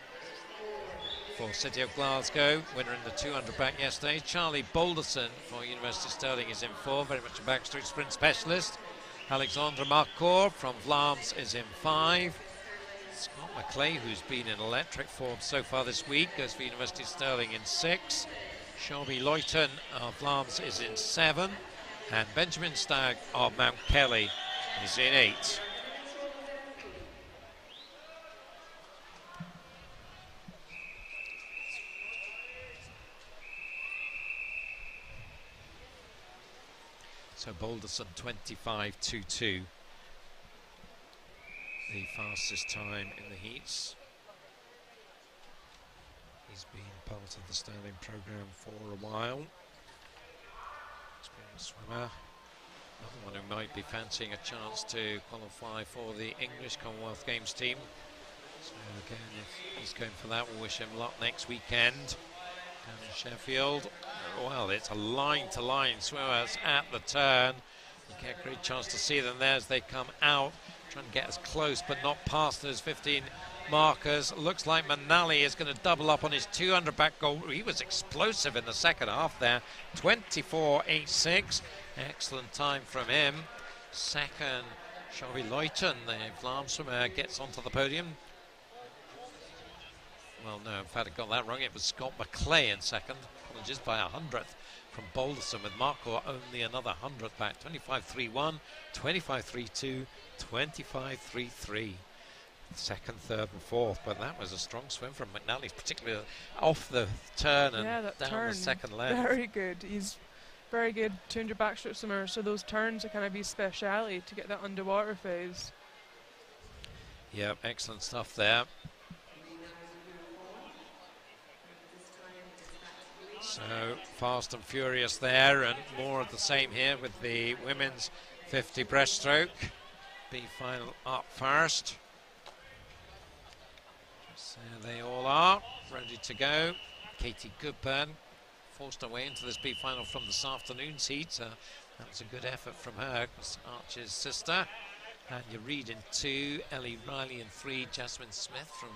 for City of Glasgow, winner in the 200 back yesterday. Charlie Balderson for University of Stirling is in 4, very much a backstroke sprint specialist. Alexandra Marcourt from Vlaams is in 5. Scott McClay, who's been in electric form so far this week, goes for University of Stirling in 6. Shelby Luyton of Vlaams is in 7, and Benjamin Stagg of Mount Kelly is in 8. So Balderson 25.22, the fastest time in the heats. He's been part of the Stirling programme for a while. Experienced swimmer. Another one who might be fancying a chance to qualify for the English Commonwealth Games team. So again, if he's going for that, we'll wish him luck next weekend down in Sheffield. Well, it's a line-to-line swimmers at the turn. You get a great chance to see them there as they come out trying to get as close but not past those 15 markers. Looks like Manali is going to double up on his 200 back goal. He was explosive in the second half there. 24.86. Excellent time from him. Second, Shelby Luyton, the Vlam swimmer, gets onto the podium. Well, no, in fact, I got that wrong. It was Scott McClay in second. Apologies, by 100th from Balderson, with Marco only another 100th back. 25.31, 25.32, 25.33. Second, third and fourth, but that was a strong swim from McNally, particularly off the turn and down turn, the second length. Very good. He's very good 200 backstroke swimmer, so those turns are kind of his speciality, to get that underwater phase. Yeah, excellent stuff there. So fast and furious there, and more of the same here with the women's 50 breaststroke. B final up first. So they all are ready to go. Katie Goodburn forced her way into this B final from this afternoon's heat. That was a good effort from her. It was Archie's sister. Anya Reid in 2, Ellie Riley in 3, Jasmine Smith from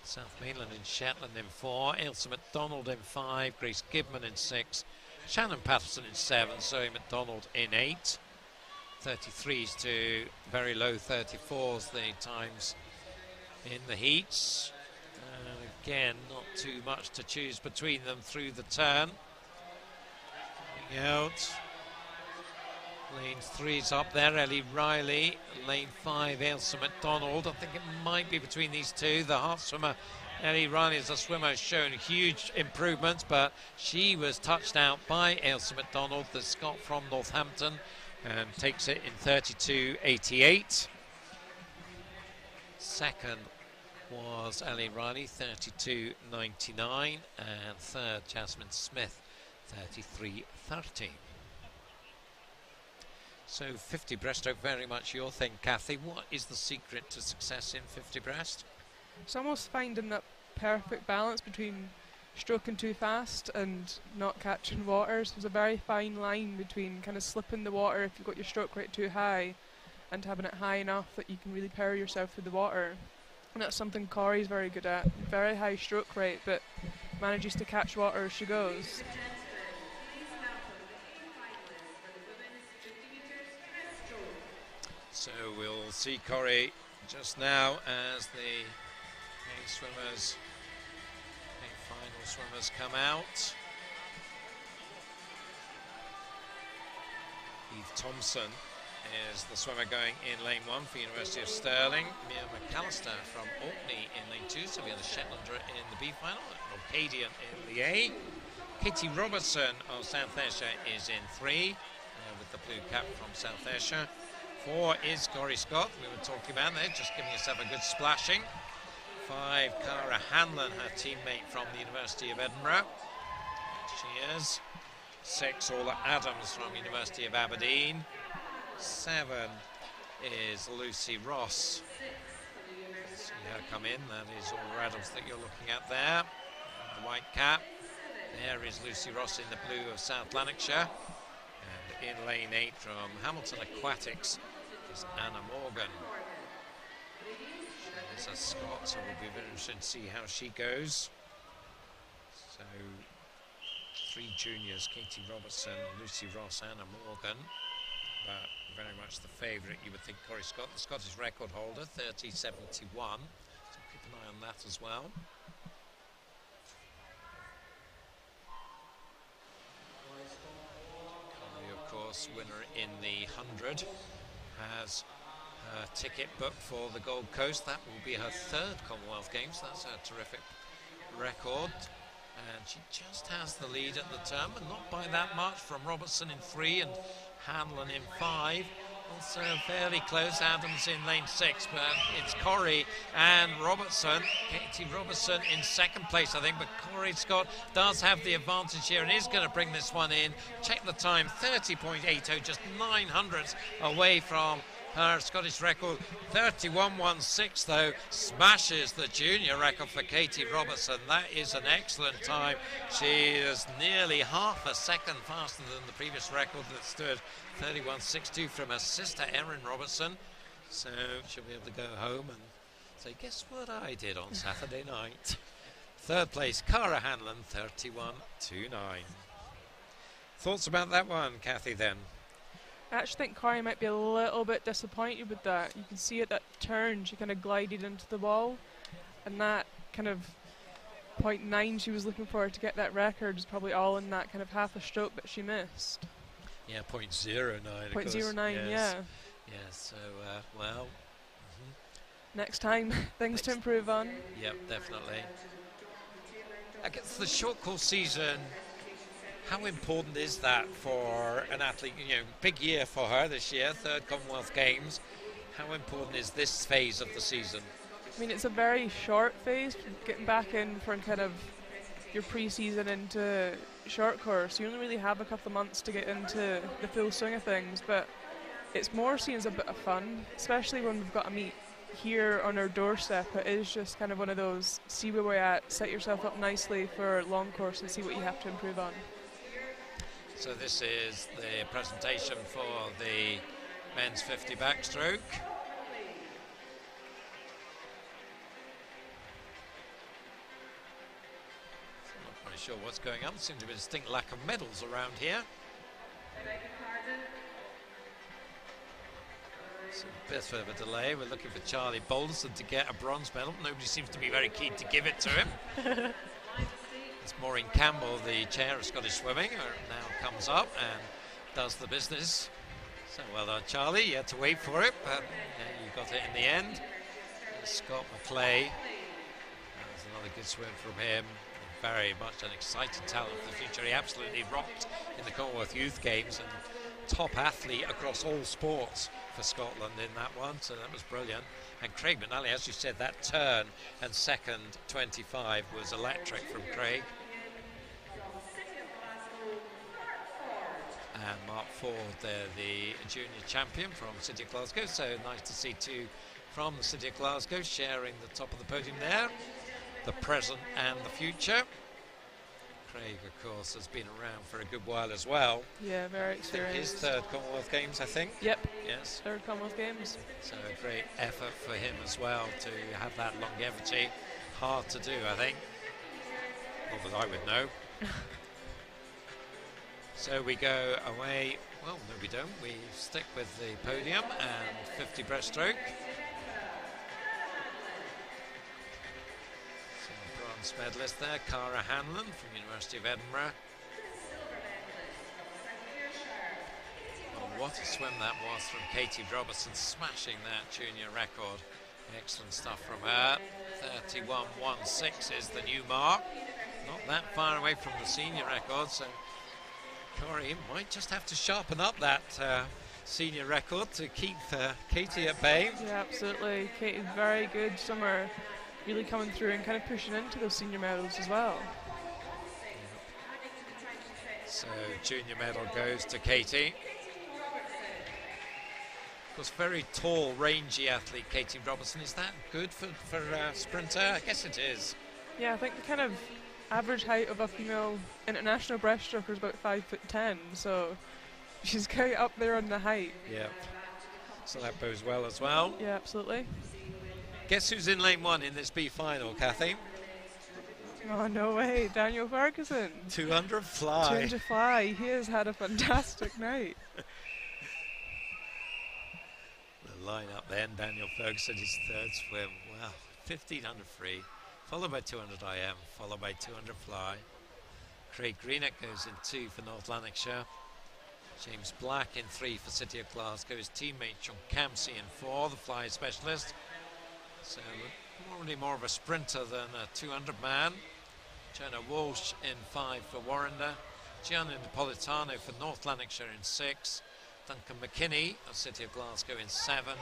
South Mainland in Shetland in 4, Ailsa McDonald in 5, Grace Gibman in 6, Shannon Patterson in 7, Zoe McDonald in 8. 33s to very low 34s, the times in the heats. Again, not too much to choose between them through the turn. Coming out. Lane 3's up there, Ellie Riley. Lane 5, Ailsa McDonald. I think it might be between these two. The half swimmer, Ellie Riley, as a swimmer, has shown huge improvements, but she was touched out by Ailsa McDonald, the Scot from Northampton, and takes it in 32.88. Second was Ellie Riley, 32.99, and third, Jasmine Smith, 33.30. So 50 breaststroke, very much your thing, Kathy. What is the secret to success in 50 breast? It's almost finding that perfect balance between stroking too fast and not catching water. So there's a very fine line between kind of slipping the water if you've got your stroke rate too high, and having it high enough that you can really power yourself through the water. And that's something Corey's very good at. Very high stroke rate, but manages to catch water as she goes. So we'll see Corey just now as the swimmers, final swimmers come out. Eve Thompson is the swimmer going in lane 1 for University of Stirling. Mia McAllister from Orkney in lane 2, so we have the Shetlander in the B final, and Orcadian in the A. Katie Robertson of South Ayrshire is in 3, with the blue cap from South Ayrshire. 4 is Corey Scott, we were talking about there, just giving herself a good splashing. 5, Cara Hanlon, her teammate from the University of Edinburgh. She is. 6, Orla Adams from University of Aberdeen. 7 is Lucy Ross. See her come in, that is Orla Adams that you're looking at there. The white cap. There is Lucy Ross in the blue of South Lanarkshire. And in lane 8 from Hamilton Aquatics is Anna Morgan. She's a Scot, so we'll be very interested to see how she goes. So 3 juniors, Katie Robertson, Lucy Ross, Anna Morgan. But very much the favourite, you would think, Corey Scott, the Scottish record holder, 30.71. So keep an eye on that as well. Corey, of course, winner in the 100, has her ticket booked for the Gold Coast. That will be her 3rd Commonwealth Games. That's a terrific record. And she just has the lead at the turn, but not by that much, from Robertson in 3 and Hanlon in 5. Also fairly close, Adams in lane 6, but it's Corey and Robertson. Katie Robertson in 2nd place, I think, but Corey Scott does have the advantage here and is going to bring this one in. Check the time, 30.80, just 900ths away from her Scottish record. 31.16 though, smashes the junior record for Katie Robertson. That is an excellent time. She is nearly half a second faster than the previous record that stood 31.62 from her sister Erin Robertson. So she'll be able to go home and say, guess what I did on Saturday night? Third place, Cara Hanlon, 31.29. Thoughts about that one, Kathy, then? I actually think Corey might be a little bit disappointed with that. You can see at that turn she kind of glided into the wall, and that kind of 0.9 she was looking for to get that record is probably all in that kind of half a stroke that she missed. Yeah, 0.09. 0.09, yes. yeah. Yes, so, well. Next time, things to improve on. Yep, definitely. I guess the short course season, how important is that for an athlete? You know, big year for her this year, third Commonwealth Games. How important is this phase of the season? I mean, it's a very short phase, getting back in for kind of your pre-season into short course. You only really have a couple of months to get into the full swing of things, but it's more seen as a bit of fun, especially when we've got a meet here on our doorstep. It is just kind of one of those, see where we're at, set yourself up nicely for long course and see what you have to improve on. So this is the presentation for the men's 50 backstroke. Not quite sure what's going on. Seems to be a distinct lack of medals around here. So a bit of a delay. We're looking for Charlie Balderson to get a bronze medal. Nobody seems to be very keen to give it to him. It's Maureen Campbell, the chair of Scottish Swimming, now comes up and does the business. So well done, Charlie. You had to wait for it, but you got it in the end. Scott McClay. There's another good swim from him. Very much an exciting talent for the future. He absolutely rocked in the Commonwealth Youth Games and top athlete across all sports for Scotland in that one, so that was brilliant. And Craig McNally, as you said, that turn and second 25 was electric from Craig. And Mark Ford, the junior champion from City of Glasgow, so nice to see two from the City of Glasgow sharing the top of the podium there, the present and the future. Craig, of course, has been around for a good while as well. Yeah, very experienced. His third Commonwealth Games, I think. Yep. Yes. Third Commonwealth Games. So a great effort for him as well to have that longevity. Hard to do, I think. Not that I would know. So we go away. Well, no, we don't. We stick with the podium and 50 breaststroke. Bronze medalist there, Cara Hanlon from University of Edinburgh. Oh, what a swim that was from Katie Robertson, smashing that junior record. Excellent stuff from her. 31.16 is the new mark. Not that far away from the senior record, so Corey might just have to sharpen up that senior record to keep Katie at bay. Yeah, absolutely. Katie's very good swimmer. Really coming through and kind of pushing into those senior medals as well. So junior medal goes to Katie. Of course, very tall, rangy athlete, Katie Robertson. Is that good for a sprinter? I guess it is. Yeah, I think the kind of average height of a female international breaststroker is about 5'10", so she's quite up there on the height. Yeah. So that bodes well as well. Yeah, absolutely. Guess who's in lane one in this B final, Kathy? Oh, no way. Daniel Ferguson. 200 fly. 200 fly. He has had a fantastic night. The line up then, Daniel Ferguson, his third swim. Wow, 1500 free, followed by 200 IM, followed by 200 fly. Craig Greenock goes in 2 for North Lanarkshire. James Black in 3 for City of Glasgow. His teammate John Campsey in 4, the fly specialist. So probably more of a sprinter than a 200 man. Jonah Walsh in 5 for Warrender. Gianni Napolitano for North Lanarkshire in 6. Duncan McKinney of City of Glasgow in 7.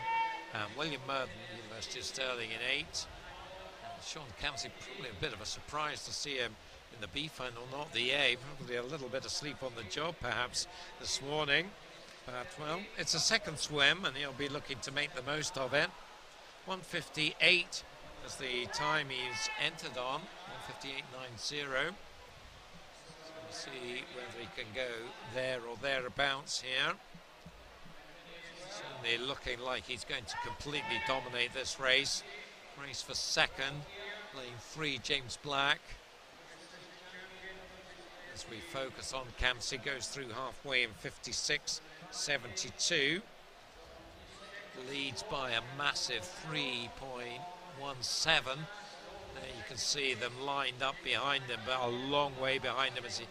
And William Murden, University of Stirling in 8. And Sean Campsey, probably a bit of a surprise to see him in the B final, not the A. Probably a little bit of sleep on the job perhaps this morning. But well, it's a second swim and he'll be looking to make the most of it. 1:58 is the time he's entered on, 1:58.90. So we'll see whether he can go there or thereabouts here. So Certainly looking like he's going to completely dominate this race. Race for second, lane 3, James Black. As we focus on Campsey, goes through halfway in 56.72. Leads by a massive 3.17. There you can see them lined up behind him, but a long way behind him as he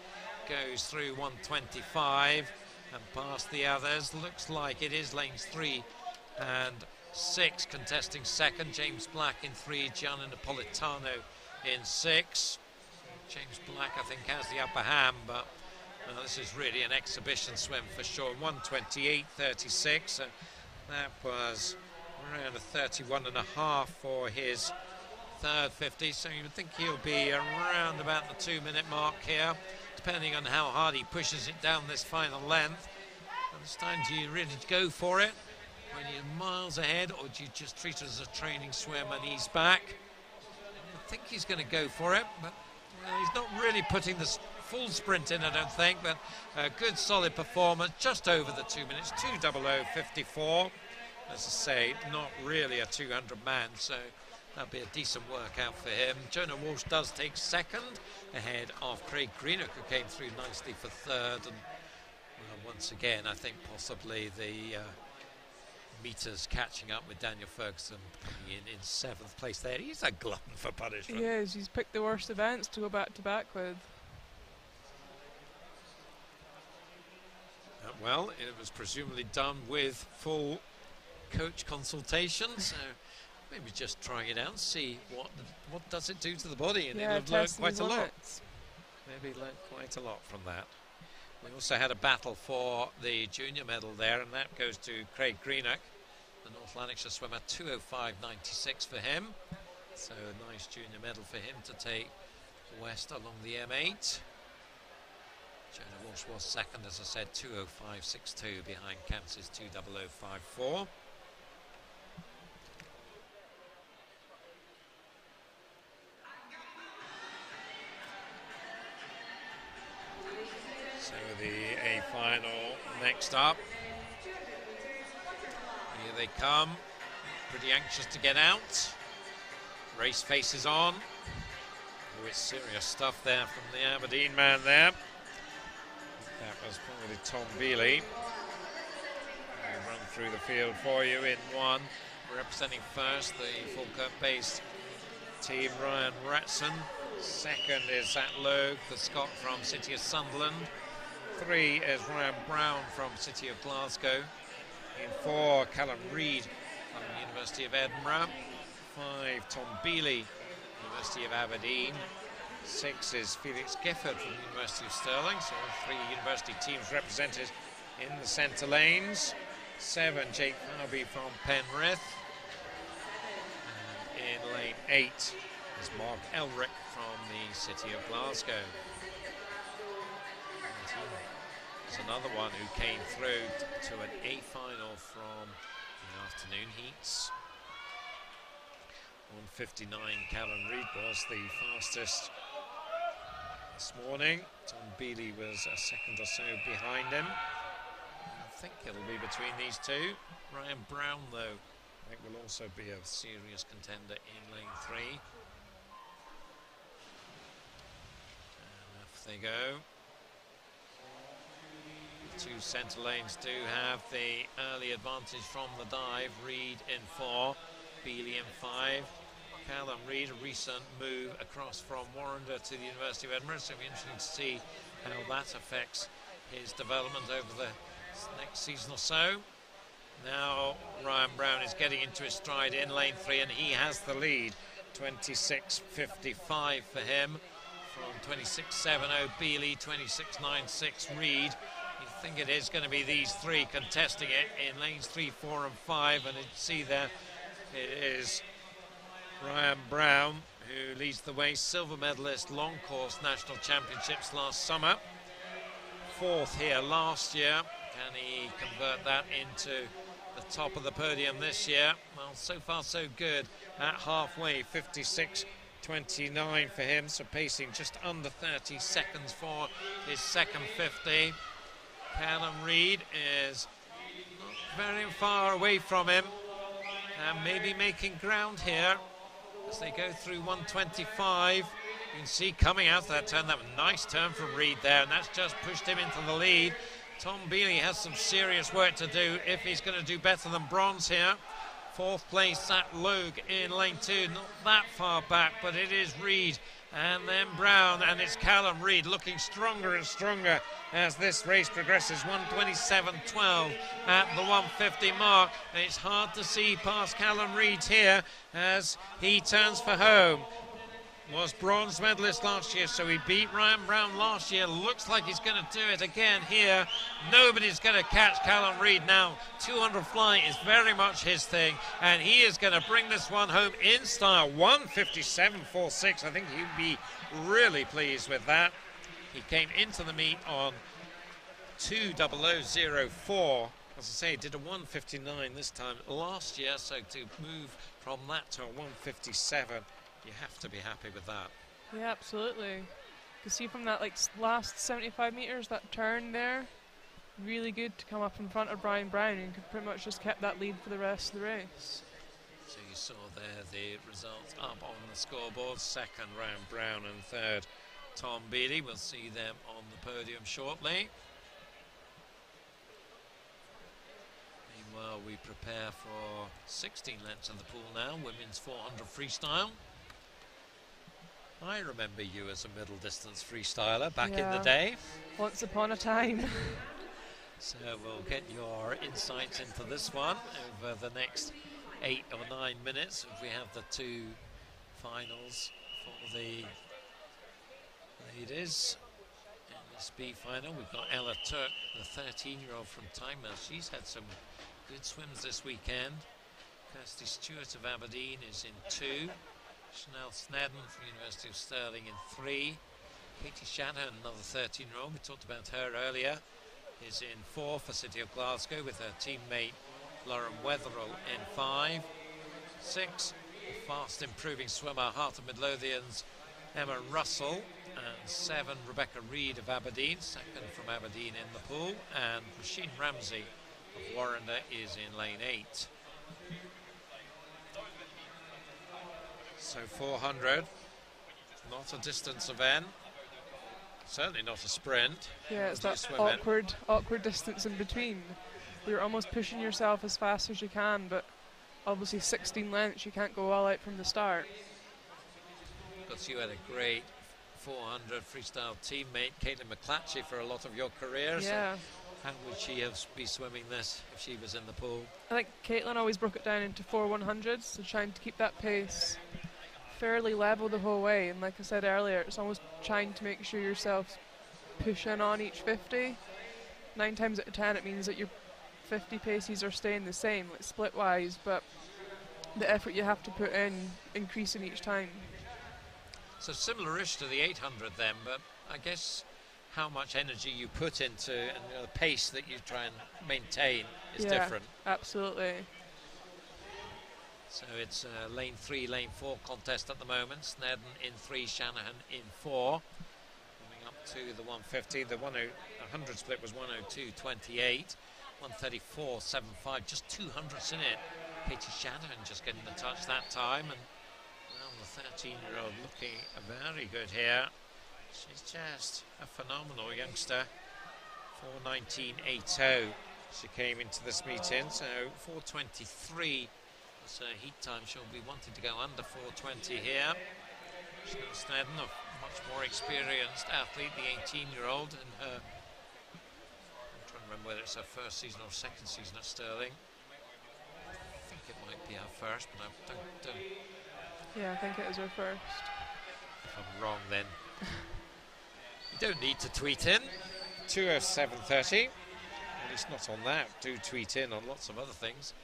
goes through 125 and past the others. Looks like it is lanes 3 and 6 contesting second. James Black in 3, Gianni Napolitano in 6. James Black, I think, has the upper hand, but this is really an exhibition swim for sure. 128.36. That was around a 31.5 for his third 50, so you would think he'll be around about the 2-minute mark here, depending on how hard he pushes it down this final length. And it's time, do you really go for it when you're miles ahead, or do you just treat it as a training swim and ease back? I think he's going to go for it, but he's not really putting the full sprint in, I don't think, but a good solid performance, just over the 2 minutes, 2:00.54. As I say, not really a 200 man, so that'll be a decent workout for him. Jonah Walsh does take second, ahead of Craig Greenock, who came through nicely for third. And once again, I think possibly the meters catching up with Daniel Ferguson in 7th place there. He's a glutton for punishment. He is. He's picked the worst events to go back-to-back with. Well, it was presumably done with full coach consultation, so maybe just trying it out, see what does it do to the body, and yeah, it'll have learned quite a lot. Limits. Maybe learned quite a lot from that. We also had a battle for the junior medal there, and that goes to Craig Greenock, the North Lanarkshire swimmer. 2:05.96 for him, so a nice junior medal for him to take west along the M8. Jonah Walsh was second, as I said, 2:05.62 behind Camps's 2:00.54. So the A final next up. Here they come, pretty anxious to get out. Race faces on. Oh, it's serious stuff there from the Aberdeen man there. That was probably Tom Bealey. I'll run through the field for you in 1. Representing first the Falkirk-based team, Ryan Ratson. Second is Zach Logue, the Scot from City of Sunderland. 3 is Ryan Brown from City of Glasgow. In 4, Callum Reid from the University of Edinburgh. 5, Tom Bealey, University of Aberdeen. 6 is Felix Gifford from the University of Stirling, so all 3 university teams represented in the centre lanes. 7, Jake Harvey from Penrith. And in lane 8 is Mark Elric from the City of Glasgow. There's another one who came through to an A final from the afternoon heats. 1:59, Callum Reid was the fastest this morning. Tom Bealey was a second or so behind him. I think it'll be between these two. Ryan Brown, though, I think will also be a serious contender in lane 3. And off they go. The 2 centre lanes do have the early advantage from the dive. Reid in 4, Bealey in 5. Callum Reid, a recent move across from Warrender to the University of Edinburgh, so it'll be interesting to see how that affects his development over the next season or so. Now Ryan Brown is getting into his stride in lane 3, and he has the lead. 26.55 for him from 26.70 Bealey, 26.96 Reid. You think it is going to be these 3 contesting it in lanes 3, 4 and 5, and you see there it is Ryan Brown who leads the way, silver medalist long course national championships last summer, 4th here last year. Can he convert that into the top of the podium this year? Well, so far so good at halfway. 56.29 for him, so pacing just under 30 seconds for his second 50. Callum Reid is not very far away from him, and maybe making ground here as they go through 125. You can see coming out of that turn, that was a nice turn from Reid there, and that's just pushed him into the lead. Tom Bealey has some serious work to do if he's going to do better than bronze here. Fourth place, Zach Logue in lane 2, not that far back, but it is Reid and then Brown, and it's Callum Reid looking stronger and stronger as this race progresses. 127.12 at the 150 mark, and it's hard to see past Callum Reid here as he turns for home. Was bronze medalist last year, so he beat Ryan Brown last year. Looks like he's going to do it again here. Nobody's going to catch Callum Reid now. 200 fly is very much his thing, and he is going to bring this one home in style. 157.46. I think he'd be really pleased with that. He came into the meet on 2:00.04. As I say, did a 159 this time last year, so to move from that to a 157. You have to be happy with that. Yeah, absolutely. You can see from that last 75 metres, that turn there, really good to come up in front of Brian Brown, and could pretty much just kept that lead for the rest of the race. So you saw there the results up on the scoreboard. Second, Ryan Brown, and third, Tom Bealey. We'll see them on the podium shortly. Meanwhile, we prepare for 16 lengths of the pool now, women's 400 freestyle. I remember you as a middle distance freestyler back in the day. Once upon a time. So we'll get your insights into this one over the next 8 or 9 minutes. We have the 2 finals for the ladies. In this B final, we've got Ella Turk, the 13-year-old from Tynemouth. She's had some good swims this weekend. Kirsty Stewart of Aberdeen is in 2. Chanel Snedden from the University of Stirling in 3. Katie Shanahan, another 13-year-old, we talked about her earlier, is in 4 for City of Glasgow with her teammate Lauren Wetherell in 5. 6, a fast improving swimmer, Heart of Midlothian's Emma Russell, and 7, Rebecca Reid of Aberdeen, second from Aberdeen in the pool, and Machine Ramsey of Warrender is in lane 8. So 400, not a distance event, certainly not a sprint. Yeah, it's that awkward distance in between. You're almost pushing yourself as fast as you can, but obviously 16 lengths, you can't go all out from the start. Because you had a great 400 freestyle teammate, Caitlin McClatchy, for a lot of your career. Yeah. So how would she be swimming this if she was in the pool? I think Caitlin always broke it down into 4 100s, so trying to keep that pace fairly level the whole way, and like I said earlier, it's almost trying to make sure yourself pushing on each 50. 9 times out of 10 it means that your 50 paces are staying the same, like split wise, but the effort you have to put in increasing each time. So similar-ish to the 800 then, but I guess how much energy you put into and the pace that you try and maintain is different. Absolutely. So it's a lane 3, lane 4 contest at the moment. Snedden in 3, Shanahan in 4. Coming up to the 150. The 100 split was 102.28. 134.75, just 200s in it. Katie Shanahan just getting the touch that time. And well, the 13-year-old looking very good here. She's just a phenomenal youngster. 4:19.80 she came into this meeting, so 4:23 was her heat time. She'll be wanting to go under 4:20 here. Chanel Snedden, a much more experienced athlete, the 18-year-old, and her, I'm trying to remember whether it's her first season or second season at Stirling. I think it might be her first, but I don't. Yeah, I think it is her first. If I'm wrong, then you don't need to tweet in. 2:07:30. At least not on that. Do tweet in on lots of other things.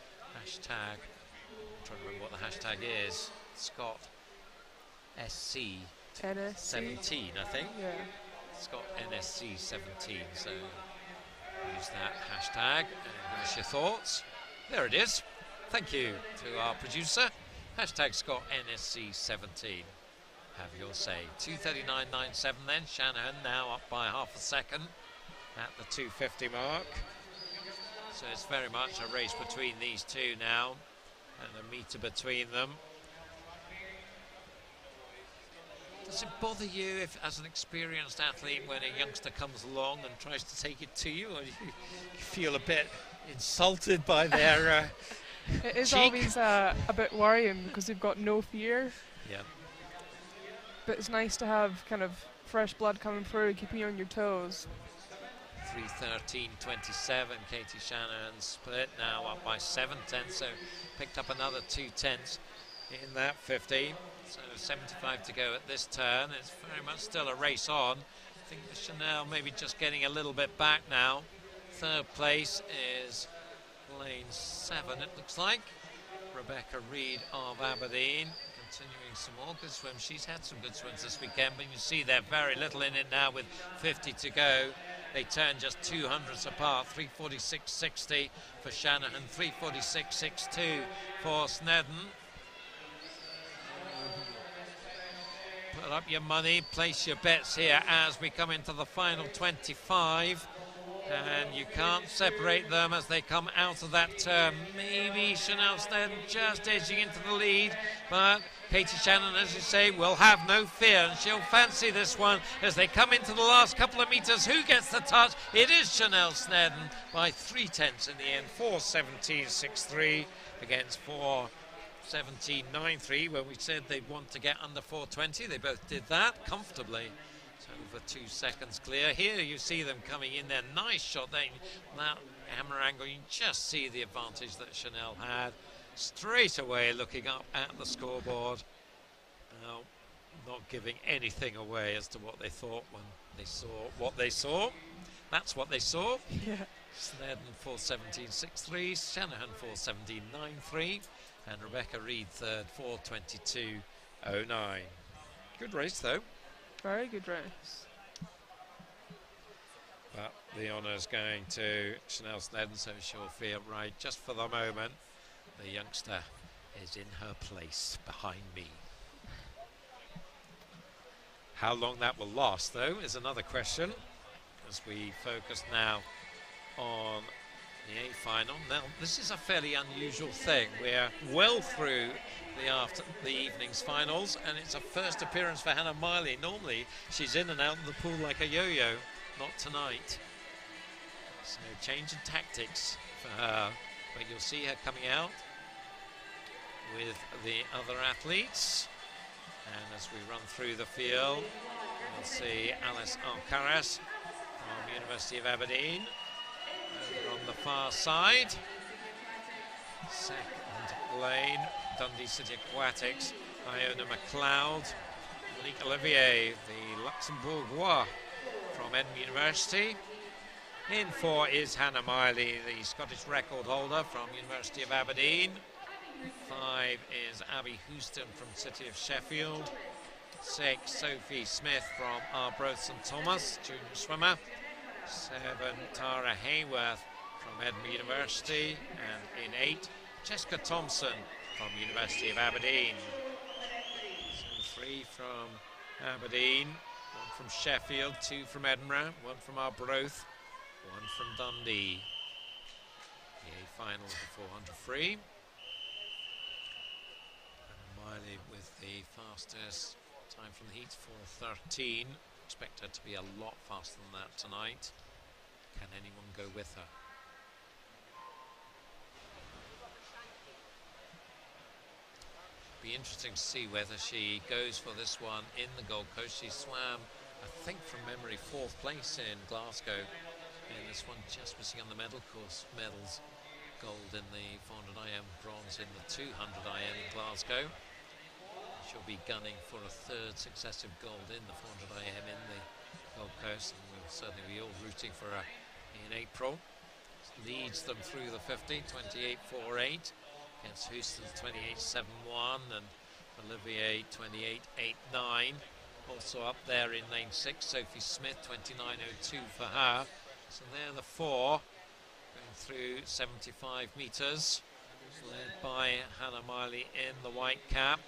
Hashtag. I'm trying to remember what the hashtag is. Scott SC NSC 17, I think. Yeah. Scott NSC 17. So use that hashtag and give us your thoughts. There it is. Thank you to our producer. Hashtag Scott NSC 17. Have your say. 2:39.97 then. Shanahan now up by half a second at the 2:50 mark. So it's very much a race between these two now, and a meter between them. Does it bother you if, as an experienced athlete, when a youngster comes along and tries to take it to you, or you feel a bit insulted by their It is cheek? always a bit worrying because you've got no fear. Yeah. But it's nice to have kind of fresh blood coming through, keeping you on your toes. 3:13.27, Katie Shanahan split now up by 7/10, so picked up another 2/10 in that 50. So 75 to go at this turn. It's very much still a race on. I think the Chanel maybe just getting a little bit back now. Third place is lane 7, it looks like. Rebecca Reid of Aberdeen, continuing some more good swims. She's had some good swims this weekend, but you see there's very little in it now with 50 to go. They turn just 200ths apart. 3:46.60 for Shanahan, 3:46.62 for Snedden. Put up your money, place your bets here as we come into the final 25. And you can't separate them as they come out of that turn. Maybe Chanel Snedden just edging into the lead, but Katie Shanahan, as you say, will have no fear, and she'll fancy this one as they come into the last couple of metres. Who gets the touch? It is Chanel Snedden by 3/10 in the end, 4:17.63 against 4:17.93, where we said they'd want to get under 4:20. They both did that comfortably. Over 2 seconds clear. Here you see them coming in there. Nice shot there. That hammer angle, you just see the advantage that Chanel had. Straight away looking up at the scoreboard. Now, not giving anything away as to what they thought when they saw what they saw. That's what they saw. Yeah. Snedden 4:17.63, Shanahan 4:17.93, and Rebecca Reid third, 4:22.09. Good race though. Very good race. But the honour's going to Chanel Snedden, so she'll feel right. Just for the moment, the youngster is in her place behind me. How long that will last, though, is another question, as we focus now on the A final. Now, this is a fairly unusual thing. We're well through the evening's finals, and it's a first appearance for Hannah Miley. Normally, she's in and out of the pool like a yo-yo. Not tonight. So, change in tactics for her. But you'll see her coming out with the other athletes. And as we run through the field, we'll see Alice Alcaraz from University of Aberdeen. Over on the far side. Second lane, Dundee City Aquatics, Iona McLeod, Monique Olivier, the Luxembourgeois from Edinburgh University. In 4 is Hannah Miley, the Scottish record holder from University of Aberdeen. 5 is Abby Houston from City of Sheffield. 6, Sophie Smith from Arbroath St Thomas, junior swimmer. 7, Tara Hayworth from Edinburgh University. And in 8, Jessica Thompson from University of Aberdeen. So 3 from Aberdeen, 1 from Sheffield, 2 from Edinburgh, 1 from Arbroath, 1 from Dundee. The A final of the 400 free. And Miley with the fastest time from the heat, 4:13. Expect her to be a lot faster than that tonight. Can anyone go with her? Be interesting to see whether she goes for this one in the Gold Coast. She swam, I think from memory, 4th place in Glasgow. And this one just missing on the medal course. Medals, gold in the 400 IM, bronze in the 200 IM in Glasgow. She'll be gunning for a 3rd successive gold in the 400 IM in the Gold Coast. And we'll certainly be all rooting for her in April. Leads them through the 50, 28.48. Against Houston's 28.71 and Olivier 28.89. Also up there in lane 6, Sophie Smith 29.02 for her. So they're the 4 going through 75 metres, led by Hannah Miley in the white cap.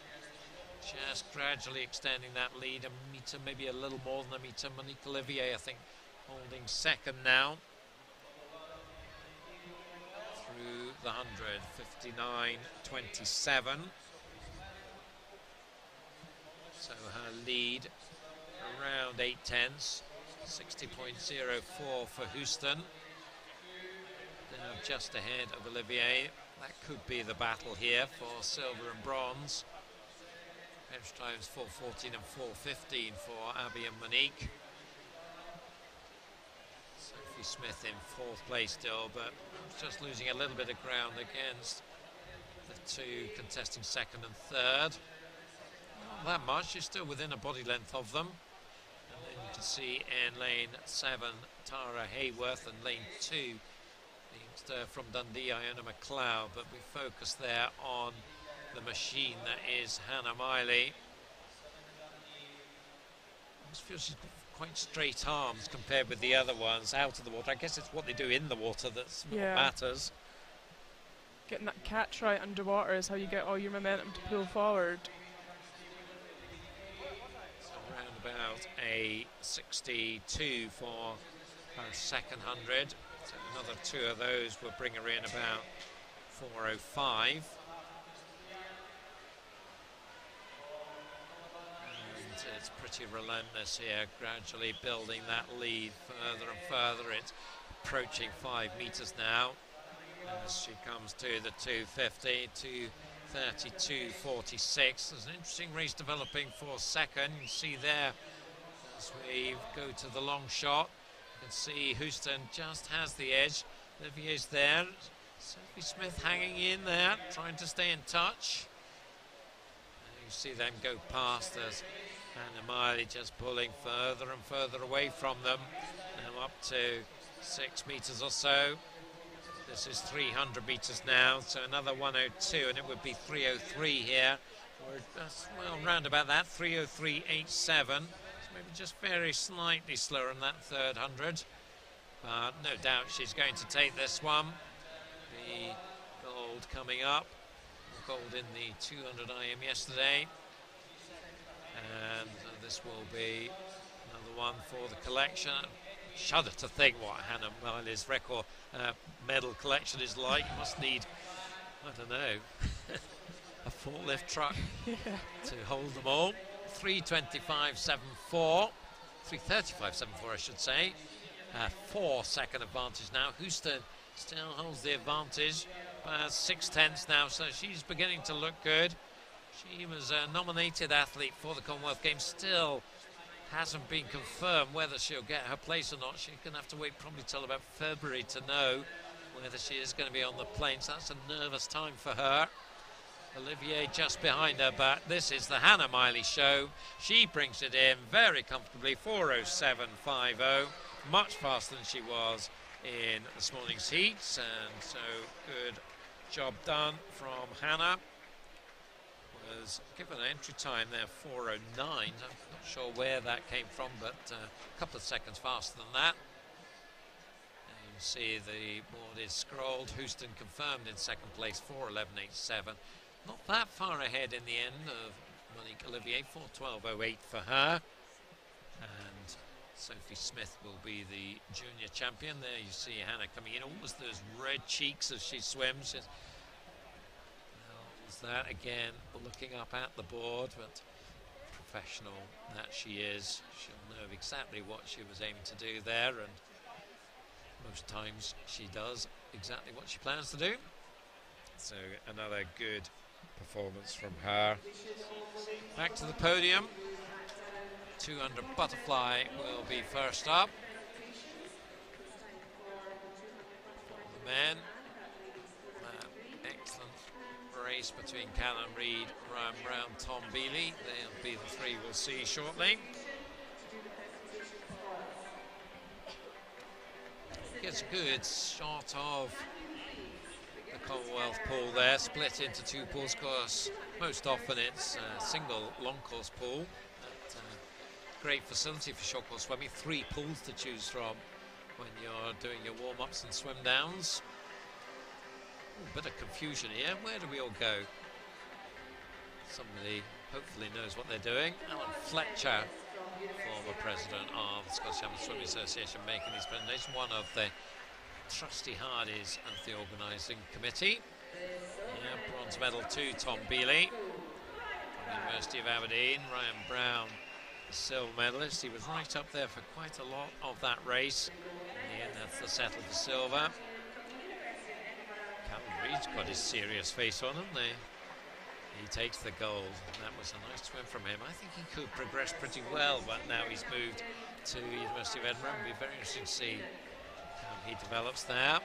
Just gradually extending that lead a metre, maybe a little more than a metre. Monique Olivier, I think, holding second now. through the 100, 59.27. So her lead around 8/10, 60.04 for Houston. Now just ahead of Olivier. That could be the battle here for silver and bronze. Bench times 4:14 and 4:15 for Abby and Monique. Sophie Smith in 4th place still, but just losing a little bit of ground against the two contesting 2nd and 3rd. Not that much, she's still within a body length of them. And then you can see in lane 7, Tara Hayworth, and lane 2, the youngster from Dundee, Iona McLeod, but we focus there on the machine that is Hannah Miley. I just feel she's got quite straight arms compared with the other ones out of the water. I guess it's what they do in the water that's what matters. Getting that catch right underwater is how you get all your momentum to pull forward. So around about a 62 for her 2nd 100. So another 2 of those will bring her in about 4:05. And it's pretty relentless here, gradually building that lead further and further. It's approaching 5 meters now as she comes to the 250, 2:32.46. There's an interesting race developing for 2nd. You can see there as we go to the long shot. You can see Houston just has the edge. Olivier's there. Sophie Smith hanging in there, trying to stay in touch. And you see them go past us. Hannah Miley just pulling further and further away from them. Now up to 6 meters or so. This is 300 meters now, so another 1:02, and it would be 3:03 here. Or well, round about that, 3:03.87. So maybe just very slightly slower in that 3rd 100. But no doubt she's going to take this one. The gold coming up. Gold in the 200 IM yesterday. And this will be another one for the collection. Shudder to think what Hannah Miley's record medal collection is like. You must need, I don't know, a forklift truck to hold them all. 3:25.74, 3:35.74 I should say. 4-second advantage now. Houston still holds the advantage by 6/10 now, so she's beginning to look good. She was a nominated athlete for the Commonwealth Games, still hasn't been confirmed whether she'll get her place or not. She's going to have to wait probably till about February to know whether she is going to be on the plane, so that's a nervous time for her. Olivier just behind her, but this is the Hannah Miley show. She brings it in very comfortably, 4:07.50, much faster than she was in this morning's heats, and so good job done from Hannah. Was given an entry time there, 4:09. I'm not sure where that came from, but a couple of seconds faster than that. And you can see the board is scrolled. Houston confirmed in 2nd place, 4:11.87. Not that far ahead in the end of Monique Olivier, 4:12.08 for her. And Sophie Smith will be the junior champion. There you see Hannah coming in, almost those red cheeks as she swims. That again, looking up at the board, but professional that she is, she'll know exactly what she was aiming to do there, and most times she does exactly what she plans to do. So another good performance from her. Back to the podium. 200 butterfly will be first up. For the men, excellent race between Callum Reid, Ryan Brown, Tom Bealey. They'll be the 3 we'll see shortly. Gets a good shot of the Commonwealth pool there, split into 2 pools. Of course, most often it's a single long course pool. But, great facility for short course swimming. 3 pools to choose from when you're doing your warm-ups and swim downs. A bit of confusion here. Where do we all go? Somebody hopefully knows what they're doing. Alan Fletcher, former president of the Scottish Amateur Swimming Association, making his presentation. One of the trusty Hardys of the organising committee. Yeah, bronze medal to Tom Bealey from the University of Aberdeen. Ryan Brown, the silver medalist. He was right up there for quite a lot of that race. In the end, that's the settle for silver. Callum Reed's got his serious face on him. He takes the gold. That was a nice swim from him. I think he could progress pretty well, but now he's moved to University of Edinburgh. It'll be very interesting to see how he develops there.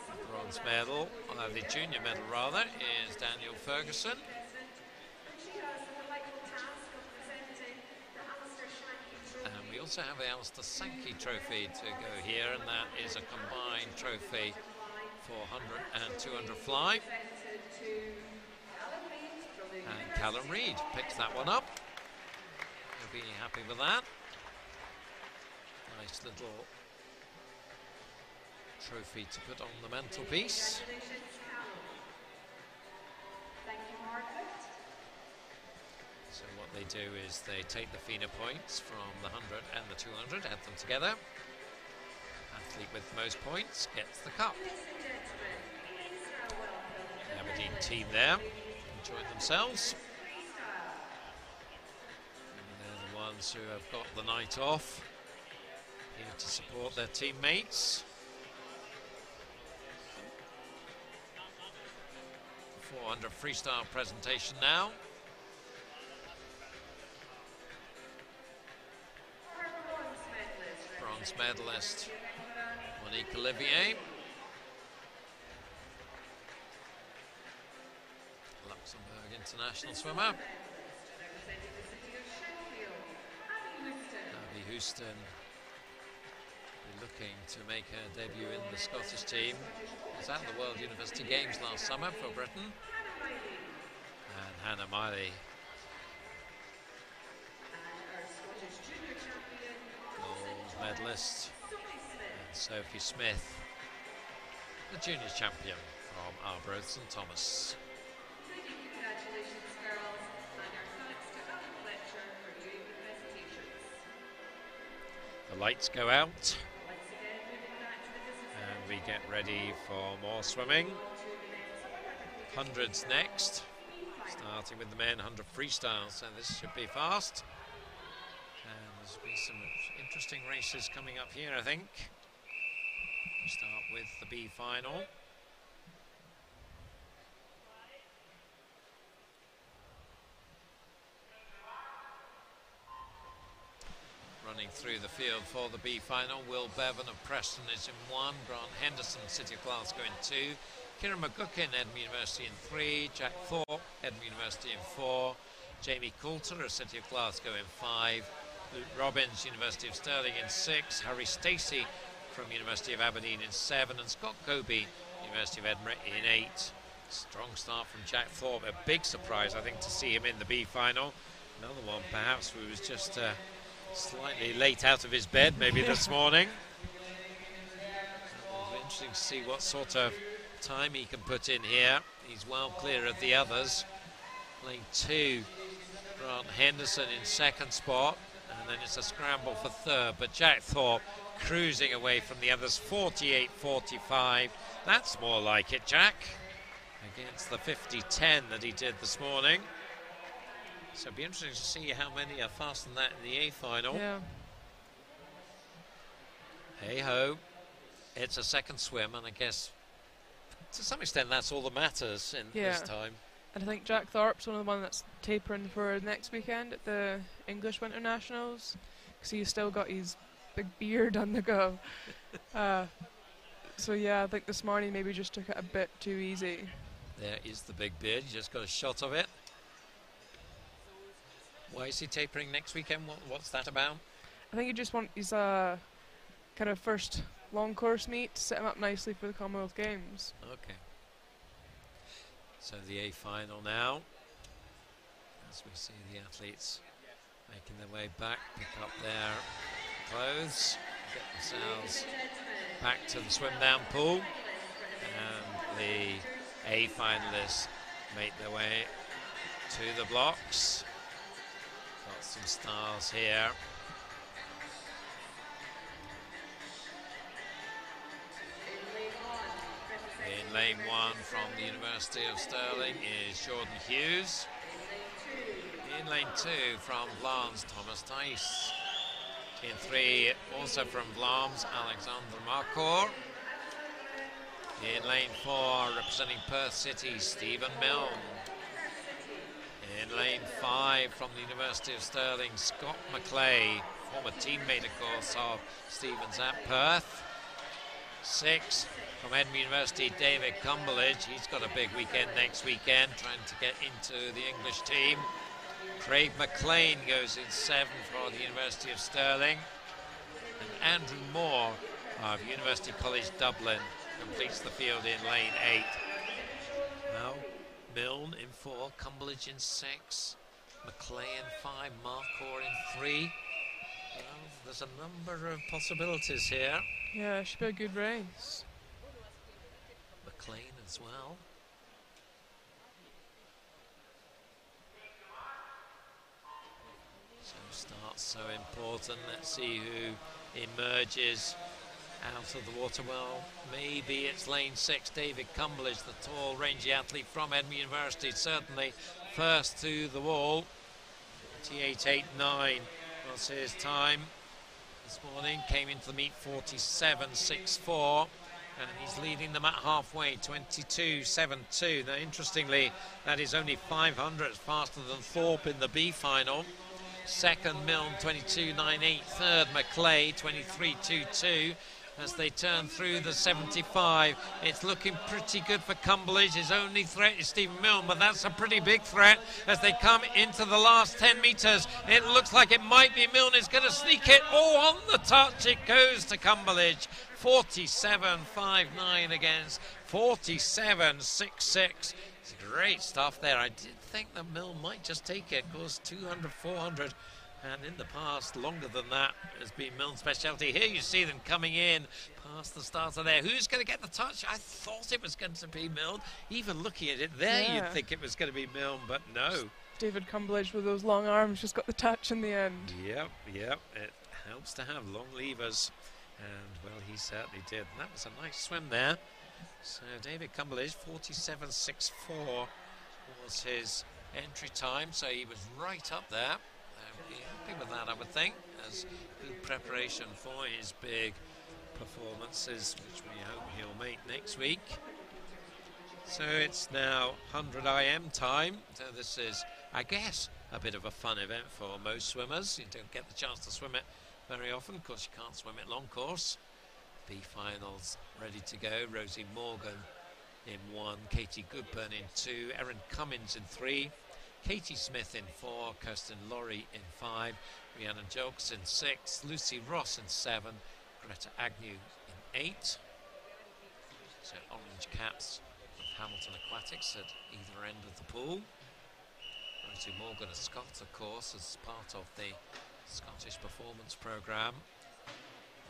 The bronze medal, the junior medal rather, is Daniel Ferguson. And we also have the Alistair Sankey trophy to go here, and that is a combined trophy for 100 and 200 fly. And Callum Reid picks that one up. He'll be happy with that. Nice little trophy to put on the mantelpiece. So what they do is they take the FINA points from the 100 and the 200, add them together. Athlete with the most points gets the cup. The Aberdeen team there enjoying themselves. And they're the ones who have got the night off, here to support their teammates. 400 freestyle presentation now. Bronze medalist Monique Olivier. Luxembourg international swimmer. Abby Houston looking to make her debut in the Scottish team. Was at the World University Games last summer for Britain. And Hannah Miley, gold medalist. And Sophie Smith, the juniors champion from Arbroath St Thomas. The lights go out. And we get ready for more swimming. Hundreds next, starting with the men 100 freestyle, so this should be fast. And there's been some interesting races coming up here, I think. We start with the B final. Running through the field for the B final, Will Bevan of Preston is in 1, Grant Henderson, City of Glasgow in 2, Kieran McGuckin, Edinburgh University in 3, Jack Thorpe, Edinburgh University in 4, Jamie Coulter of City of Glasgow in 5, Luke Robbins, University of Stirling in 6, Harry Stacey from University of Aberdeen in 7, and Scott Goby, University of Edinburgh in 8. Strong start from Jack Thorpe, a big surprise I think to see him in the B final. Another one perhaps who was just slightly late out of his bed maybe this morning. It'll be interesting to see what sort of time he can put in here. He's well clear of the others. Playing 2, Grant Henderson in 2nd spot, and then it's a scramble for 3rd, but Jack Thorpe cruising away from the others, 48.45. That's more like it, Jack, against the 50.10 that he did this morning. So it'll be interesting to see how many are faster than that in the A final. Yeah. Hey ho, it's a second swim, and I guess to some extent that's all that matters in this time. And I think Jack Thorpe's one of the ones that's tapering for next weekend at the English Winter Nationals, because he's still got his big beard on the go. So yeah, I think this morning maybe just took it a bit too easy. There is the big beard, you just got a shot of it. Why is he tapering next weekend? What's that about? I think he just wants his kind of first long course meet to set him up nicely for the Commonwealth Games. Okay. So the A final now, as we see the athletes making their way back, pick up their clothes, get themselves back to the swim down pool, and the A finalists make their way to the blocks. Got some stars here. In lane 1 from the University of Stirling is Jordan Hughes. In lane 2 from Vlaams, Thomas Thijs. In 3, also from Vlaams, Alexander Marcour. In lane 4, representing Perth City, Stephen Milne. In lane 5 from the University of Stirling, Scott McClay, former teammate, of course, of Stevens at Perth. 6 from Edinburgh University, David Cumberledge. He's got a big weekend next weekend, trying to get into the English team. Craig McLean goes in 7 for the University of Stirling. And Andrew Moore of University College Dublin completes the field in lane 8. Now, Milne in 4, Cumberledge in 6, McClay in 5, Marcour in 3. Well, there's a number of possibilities here. Yeah, it should be a good race. McLean as well. So start's so important. Let's see who emerges out of the water. Well, maybe it's lane 6, David Cumberledge, the tall, rangy athlete from Edinburgh University, certainly first to the wall. 28.89 was his time this morning. Came into the meet 47.64, and he's leading them at halfway, 22.72. Now, interestingly, that is only 500 faster than Thorpe in the B final. Second, Milne, 22.98. Third, McClay, 23.22. As they turn through the 75, it's looking pretty good for Cumberledge. His only threat is Stephen Milne, but that's a pretty big threat as they come into the last 10 metres. It looks like it might be Milne is going to sneak it. Oh, on the touch it goes to Cumberledge. 47.59 against 47.66. It's great stuff there. I did think that Milne might just take it. Of course, 200, 400. And in the past, longer than that has been Milne's specialty. Here you see them coming in past the starter there. Who's going to get the touch? I thought it was going to be Milne. Even looking at it there, Yeah. you'd think it was going to be Milne, but no. David Cumberledge with those long arms just got the touch in the end. Yep. It helps to have long levers. And, well, he certainly did. And that was a nice swim there. So David Cumberledge, 47.64 was his entry time. So he was right up there. Be happy with that, I would think, as good preparation for his big performances, which we hope he'll make next week. So it's now 100 IM time. So this is, I guess, a bit of a fun event for most swimmers. You don't get the chance to swim it very often. Of course, you can't swim it long course. B finals ready to go. Rosie Morgan in 1, Katie Goodburn in 2, Erin Cummins in 3. Katie Smith in 4, Kirsten Laurie in 5, Rhiannon Jokes in 6, Lucy Ross in 7, Greta Agnew in 8. So orange caps of Hamilton Aquatics at either end of the pool. Rosie Morgan, a Scot, of course, as part of the Scottish Performance Programme.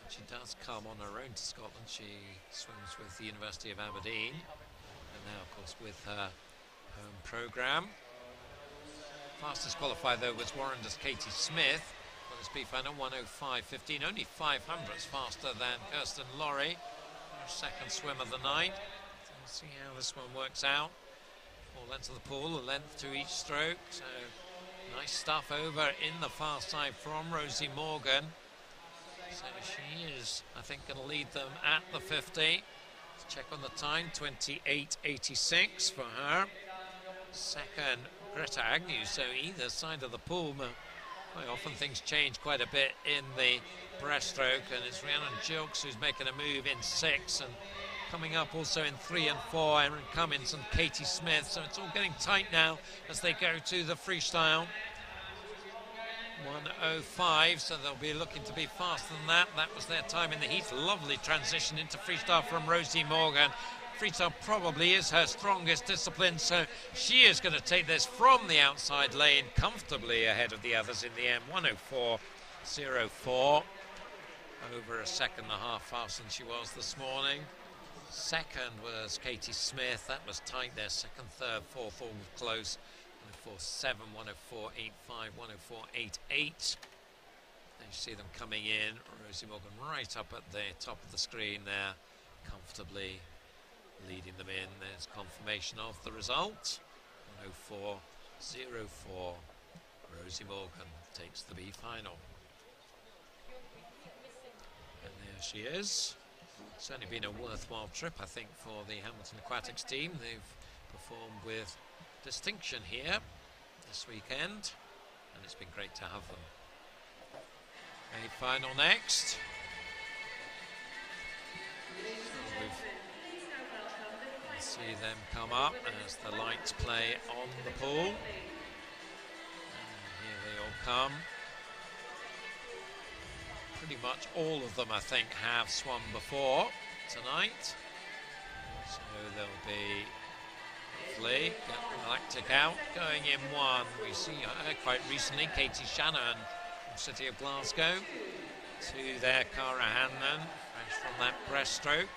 And she does come on her own to Scotland. She swims with the University of Aberdeen, and now, of course, with her home programme. Fastest qualifier, though, was Warrender's Katie Smith for this B final, 1:05.15, only 500ths faster than Kirsten Laurie, her second swim of the night. So we'll see how this one works out. 4 lengths of the pool, a length to each stroke. So nice stuff over in the far side from Rosie Morgan. So she is, I think, going to lead them at the 50. Let's check on the time, 28.86 for her. Second, Greta Agnew, so either side of the pool. Quite often things change quite a bit in the breaststroke, and it's Rhiannon Jilks who's making a move in 6, and coming up also in 3 and 4, Erin Cummins and Katie Smith. So it's all getting tight now as they go to the freestyle. 1:05, so they'll be looking to be faster than that. That was their time in the heat. Lovely transition into freestyle from Rosie Morgan. Freestyle probably is her strongest discipline, so she is going to take this from the outside lane comfortably ahead of the others in the end. 1:04.04, over a second and a half faster than she was this morning. Second was Katie Smith. That was tight there. Second, third, fourth, all close. 104.7, 104.85, 104.88. There you see them coming in. Rosie Morgan right up at the top of the screen there, comfortably leading them in. There's confirmation of the result. 104.04. Rosie Morgan takes the B final. And there she is. Certainly been a worthwhile trip, I think, for the Hamilton Aquatics team. They've performed with distinction here this weekend, and it's been great to have them. A final next. We'll see them come up as the lights play on the pool. And here they all come. Pretty much all of them, I think, have swum before tonight. So there'll be, hopefully, get Galactic out, going in one. We see her quite recently, Katie Shannon from City of Glasgow. Two there, Cara Hanlon, fresh from that breaststroke.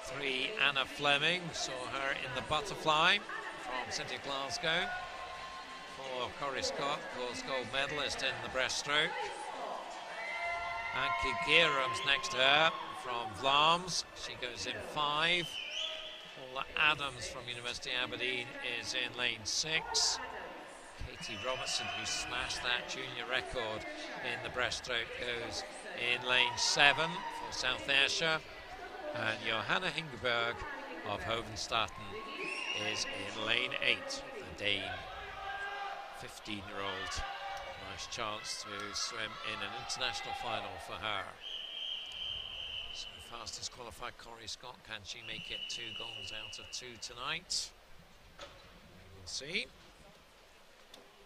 Three, Anna Fleming, saw her in the butterfly from City of Glasgow. Four, Corrie Scott, of course, gold medalist in the breaststroke. Anki Gearham's next to her from Vlaams. She goes in 5. Paula Adams from University of Aberdeen is in lane 6. Katie Robertson, who smashed that junior record in the breaststroke, goes in lane 7 for South Ayrshire. And Johanna Hingeberg of Hovenstaden is in lane 8, the Dane, 15-year-old. Nice chance to swim in an international final for her. So fastest qualified Corrie Scott, can she make it 2 goals out of 2 tonight? We'll see.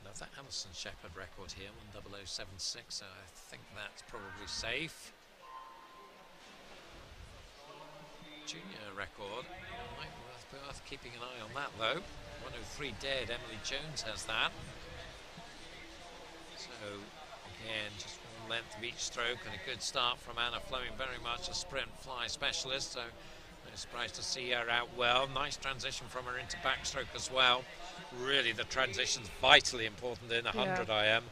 Love that Alison Shepherd record here, 100.76, so I think that's probably safe. Junior record, might be worth keeping an eye on that though. 103 dead, Emily Jones has that. So again, just 1 length of each stroke and a good start from Anna Fleming, very much a sprint fly specialist, so no surprise to see her out well. Nice transition from her into backstroke as well. Really the transition's vitally important in 100 IM.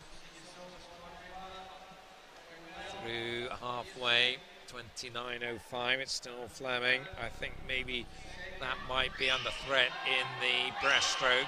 Through halfway, 29.05, it's still Fleming. I think maybe that might be under threat in the breaststroke.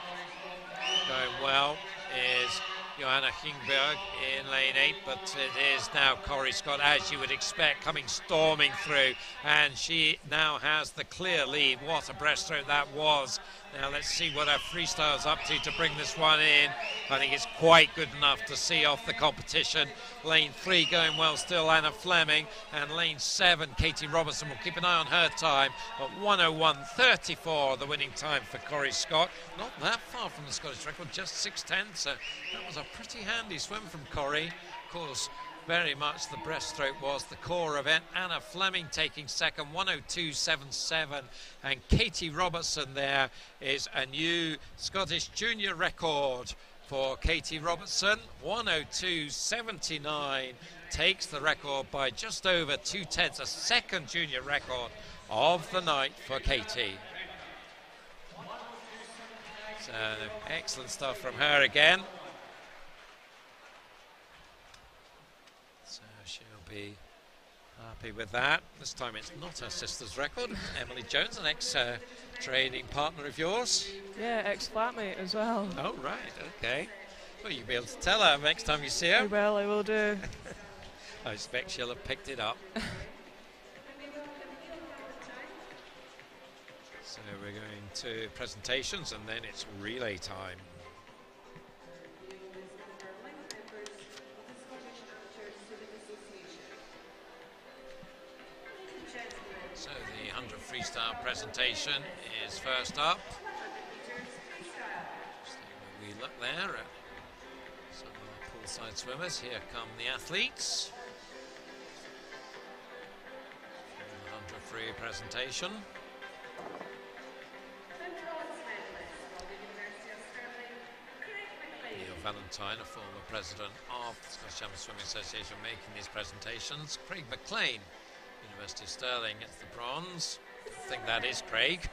Going well is Johanna Hingberg in lane 8, but it is now Corrie Scott, as you would expect, coming storming through, and she now has the clear lead. What a breaststroke that was. Now let's see what her freestyle's up to bring this one in. I think it's quite good enough to see off the competition. Lane 3 going well still, Anna Fleming, and lane 7, Katie Robertson. We'll keep an eye on her time, but 101.34 the winning time for Corrie Scott. Not that far from the Scottish record, just 6:10, so that was a pretty handy swim from Corrie. Of course, very much the breaststroke was the core of it. Anna Fleming taking second, 102.77, and Katie Robertson there is a new Scottish junior record for Katie Robertson. 102.79 takes the record by just over 2/10, a second junior record of the night for Katie. So excellent stuff from her again. She'll be happy with that. This time it's not her sister's record. Emily Jones, an ex-training partner of yours. Yeah, ex-flatmate as well. Oh, right, okay. Well, you'll be able to tell her next time you see her. I will do. I expect she'll have picked it up. So we're going to presentations and then it's relay time. So the 100 freestyle presentation is first up. Just we look there at some of our poolside swimmers. Here come the athletes. The 100 free presentation. Neil Valentine, a former president of the Scottish Amateur Swimming Association, making these presentations. Craig McLean, University of Stirling, gets the bronze. I think that is Craig.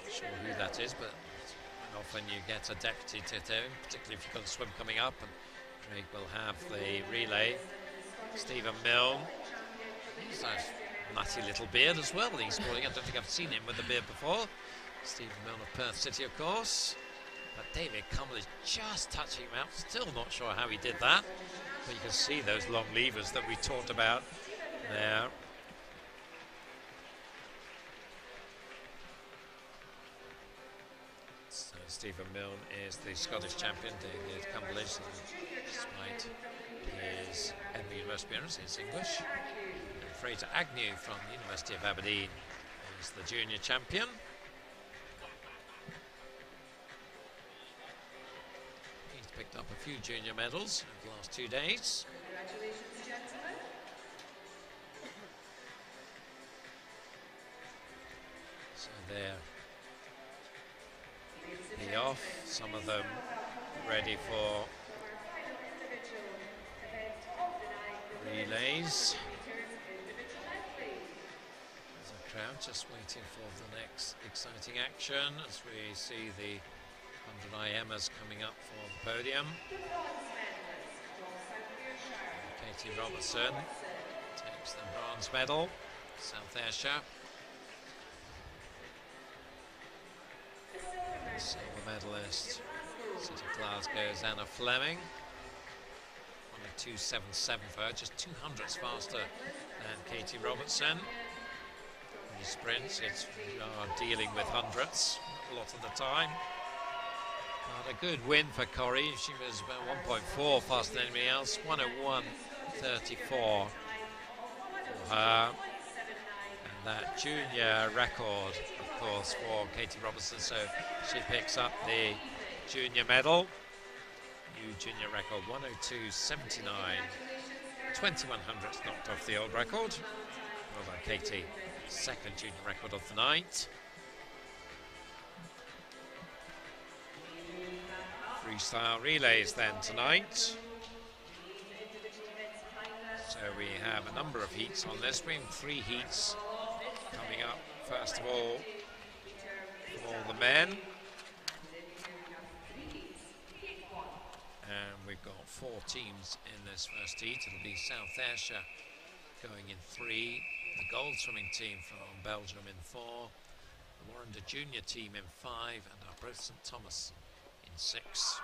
Not sure who that is, but Often you get a deputy to do, particularly if you've got a swim coming up, and Craig will have the relay. Stephen Milne, he's a nutty little beard as well he's sporting. I don't think I've seen him with a beard before. Stephen Milne of Perth City, of course. But David Cumble is just touching him out. Still not sure how he did that. But you can see those long levers that we talked about there. So Stephen Milne is the Scottish champion. David Cumble is, despite his Edinburgh University appearance, is English. And Fraser Agnew from the University of Aberdeen is the junior champion. Picked up a few junior medals over the last 2 days. So they're the off, some of them ready for relays. There's a crowd just waiting for the next exciting action as we see the 100 IMers coming up for the podium. Katie Robertson takes the bronze medal, South Ayrshire. Silver medalist, City of Glasgow's Anna Fleming. 2.77 for her, just 200ths faster than Katie Robertson. When you sprint, you are dealing with hundredths a lot of the time. But a good win for Corrie. She was about 1.4 faster than anybody else. 101.34 for her. And that junior record, of course, for Katie Robertson. So she picks up the junior medal. New junior record, 102.79. 21 hundredths knocked off the old record. Well done, Katie. Second junior record of the night. Freestyle relays then tonight. So we have a number of heats on this. We have 3 heats coming up. First of all, for all the men. And we've got 4 teams in this first heat. It'll be South Ayrshire going in 3. The gold swimming team from Belgium in 4. The Warrender junior team in 5. And our Arbroath St Thomas in 6.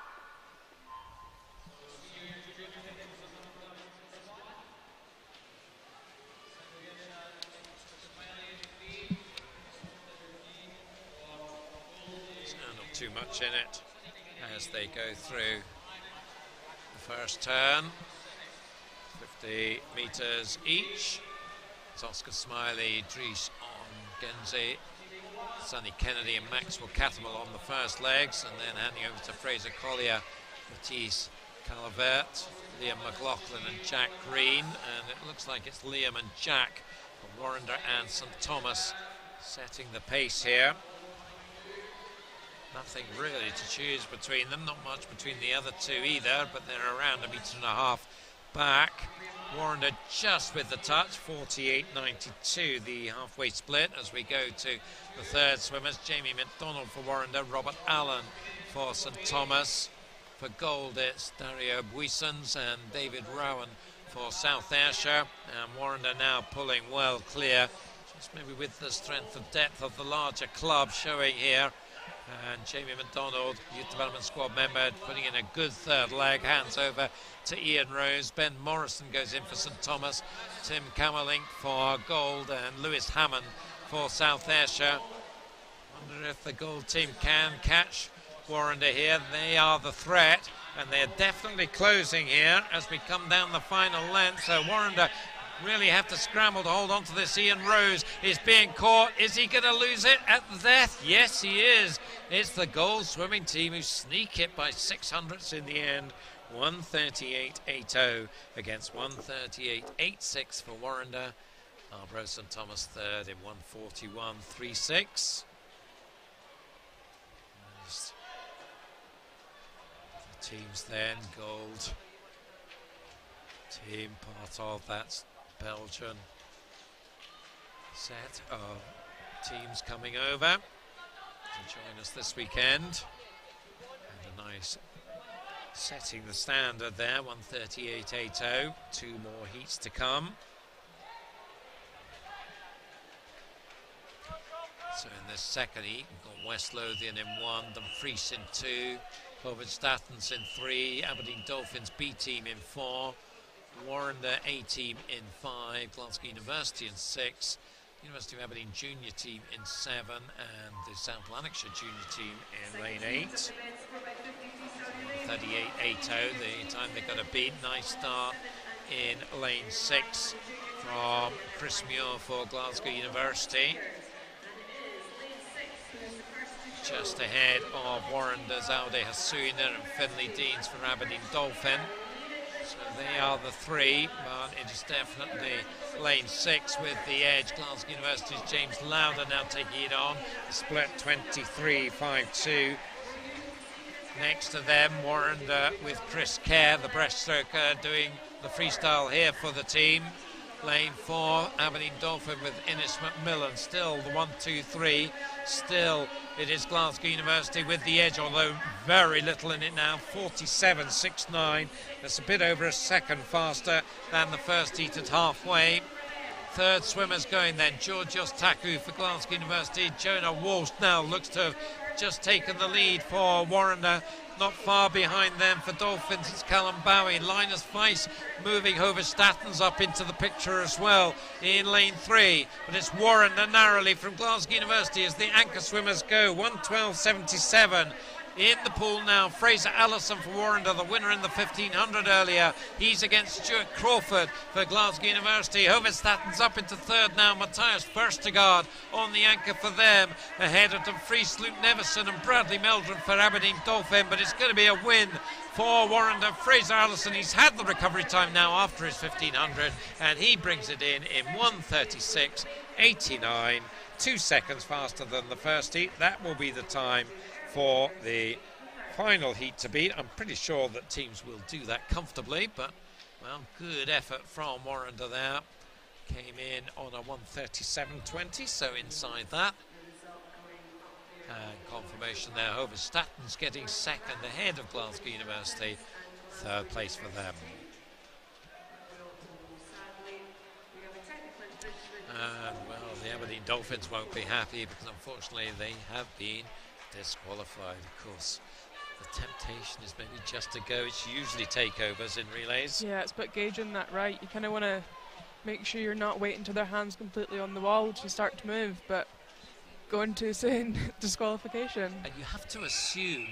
So not too much in it as they go through the first turn. 50 metres each. It's Oscar Smiley, Dries on Genzi, Sonny Kennedy and Maxwell Cattermole on the first legs, and then handing over to Fraser Collier, Matisse Calvert, Liam McLaughlin and Jack Green, and it looks like it's Liam and Jack from Warrender and St Thomas setting the pace here. Nothing really to choose between them, not much between the other 2 either, but they're around 1.5 metres back. Warrender just with the touch, 48.92, the halfway split as we go to the third swimmers. Jamie McDonald for Warrender, Robert Allen for St Thomas. For gold it's Dario Buissons and David Rowan for South Ayrshire. And Warrender now pulling well clear, just maybe with the strength and depth of the larger club showing here. And Jamie McDonald, Youth Development Squad member, putting in a good third leg. Hands over to Ian Rose. Ben Morrison goes in for St Thomas. Tim Camerlink for gold and Lewis Hammond for South Ayrshire. Wonder if the gold team can catch Warrender here. They are the threat and they're definitely closing here as we come down the final length. So Warrender really have to scramble to hold on to this. Ian Rose is being caught. Is he going to lose it at the death? Yes, he is. It's the gold swimming team who sneak it by 600ths in the end. 138.80 against 138.86 for Warrender. Arbroath St Thomas third in 141.36. The teams then, gold team, part of that Belgian set of teams coming over to join us this weekend. nice setting the standard there, 138.80. 2 more heats to come. So in this second heat, we've got West Lothian in 1, Dumfries in 2, Hovedstatens in 3, Aberdeen Dolphins B team in 4, Warrender A team in 5, Glasgow University in 6, University of Aberdeen junior team in 7, and the South Lanarkshire junior team in lane 8. 38.80, the time they got a beat. Nice start in lane 6 from Chris Muir for Glasgow University. Just ahead of Warrender's Aude Hasuna and Finlay Deans for Aberdeen Dolphin. So they are the 3, but it is definitely lane 6 with the edge. Glasgow University's James Lauder now taking it on. Split 23.52. Next to them, Warrender with Chris Kerr, the breaststroker, doing the freestyle here for the team. Lane 4, Aberdeen Dolphin with Innes McMillan. Still the 1, 2, 3. Still it is Glasgow University with the edge, although very little in it now. 47.69. That's a bit over a second faster than the first heat at halfway. Third swimmers going then. Georgios Taku for Glasgow University. Jonah Walsh now looks to have just taken the lead for Warrender. Not far behind them for Dolphins, it's Callum Bowie. Linus Weiss moving Hovedstatens up into the picture as well in lane 3. But it's Warrender narrowly from Glasgow University as the anchor swimmers go. 1:12.77. In the pool now, Fraser Allison for Warrender, the winner in the 1500 earlier. He's against Stuart Crawford for Glasgow University. Hovedstatens up into third now. Matthias Verstegard on the anchor for them. Ahead of Dumfries, Luke Nevison and Bradley Meldrum for Aberdeen Dolphin. But it's going to be a win for Warrender. Fraser Allison, he's had the recovery time now after his 1500, and he brings it in 1:36.89. 2 seconds faster than the first heat. That will be the time for the final heat to beat. I'm pretty sure that teams will do that comfortably, but well, good effort from Warrender there. Came in on a 1:37.20, so inside that. And confirmation there, Hovedstatens getting second ahead of Glasgow University. Third place for them. And well, the Aberdeen Dolphins won't be happy because unfortunately they have been disqualified. Of course, the temptation is maybe just to go. It's usually takeovers in relays. Yeah, it's about gauging that right. You kind of want to make sure you're not waiting till their hands completely on the wall to start to move, but going to saying disqualification. And you have to assume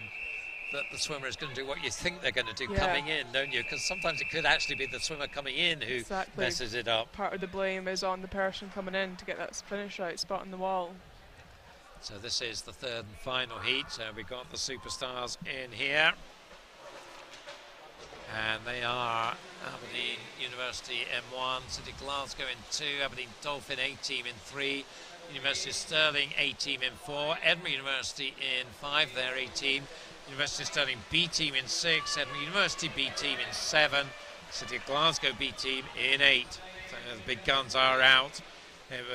that the swimmer is going to do what you think they're going to do coming in, don't you? Because sometimes it could actually be the swimmer coming in who messes it up. Part of the blame is on the person coming in to get that finish right spot on the wall. So this is the third and final heat. So we've got the superstars in here. And they are Aberdeen University M1, City Glasgow in 2, Aberdeen Dolphin A team in 3, University of Stirling A team in 4, Edinburgh University in 5, their A team, University of Stirling B team in 6, Edinburgh University B team in 7, City of Glasgow B team in 8. So the big guns are out.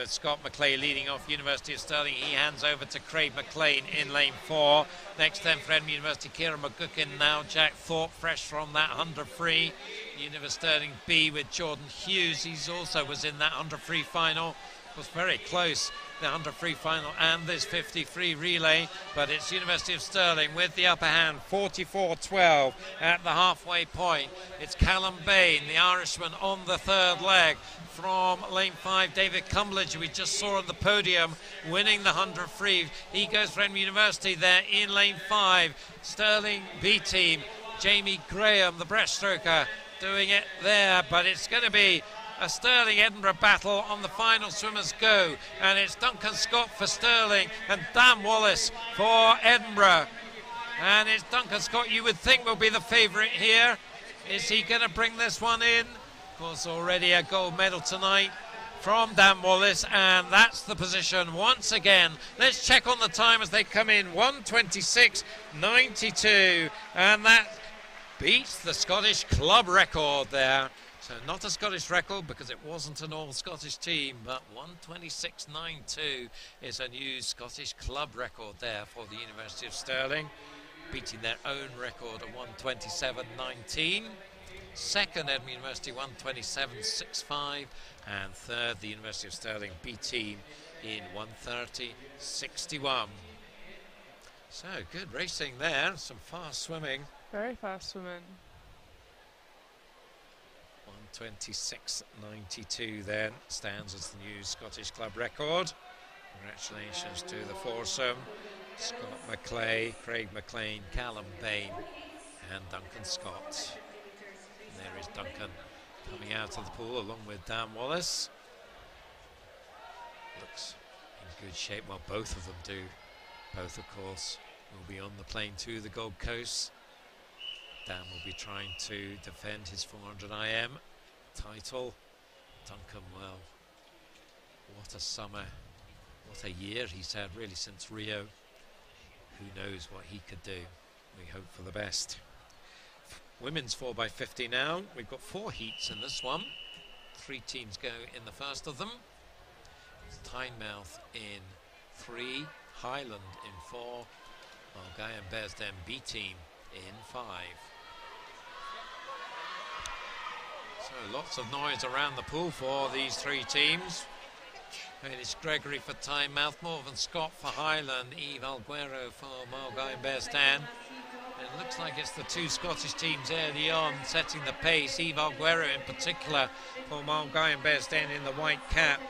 Scott McClay leading off University of Stirling. He hands over to Craig McLean in lane 4. Next then for Edinburgh University, Kieran McGuckin. Now Jack Thorpe fresh from that 100 free. University of Stirling B with Jordan Hughes. He's also was in that 100 free final. Was very close, the 100 free final and this 50 free relay, but it's University of Stirling with the upper hand, 44.12 at the halfway point. It's Callum Bain, the Irishman, on the third leg from lane 5. David Cumberledge, we just saw on the podium, winning the 100 free. He goes for Edinburgh University there in lane 5. Stirling B team, Jamie Graham, the breaststroker, doing it there, but it's going to be a Stirling-Edinburgh battle on the final swimmers go, and it's Duncan Scott for Stirling and Dan Wallace for Edinburgh. And it's Duncan Scott you would think will be the favourite here. Is he going to bring this one in? Of course, already a gold medal tonight from Dan Wallace, and that's the position once again. Let's check on the time as they come in, 1:26.92, and that beats the Scottish club record there. So not a Scottish record because it wasn't an all-Scottish team, but 1:26.92 is a new Scottish club record there for the University of Stirling. beating their own record of 1:27.19. Second, Edinburgh University 1:27.65, and third, the University of Stirling B team in 1:30.61. So good racing there, some fast swimming. Very fast swimming. 1:26.92 then stands as the new Scottish club record. Congratulations to the foursome: Scott McClay, Craig McLean, Callum Bain and Duncan Scott. And there is Duncan coming out of the pool along with Dan Wallace. Looks in good shape. Well, both of them do. Both, of course, will be on the plane to the Gold Coast. Dan will be trying to defend his 400 IM title. Duncan, well, what a summer, what a year he's had really since Rio. Who knows what he could do? We hope for the best. Women's 4x50 now. We've got 4 heats in this one. 3 teams go in the first of them. It's Tynemouth in 3, Highland in 4, Mulgai and Bearsden B team in 5. So lots of noise around the pool for these 3 teams. It's Gregory for Tynemouth, Morven Scott for Highland, Eve Alguero for Mulgai and Bearsden. And it looks like it's the 2 Scottish teams early on setting the pace. Eve Alguero in particular for Mulgai and Bearsden in the white cap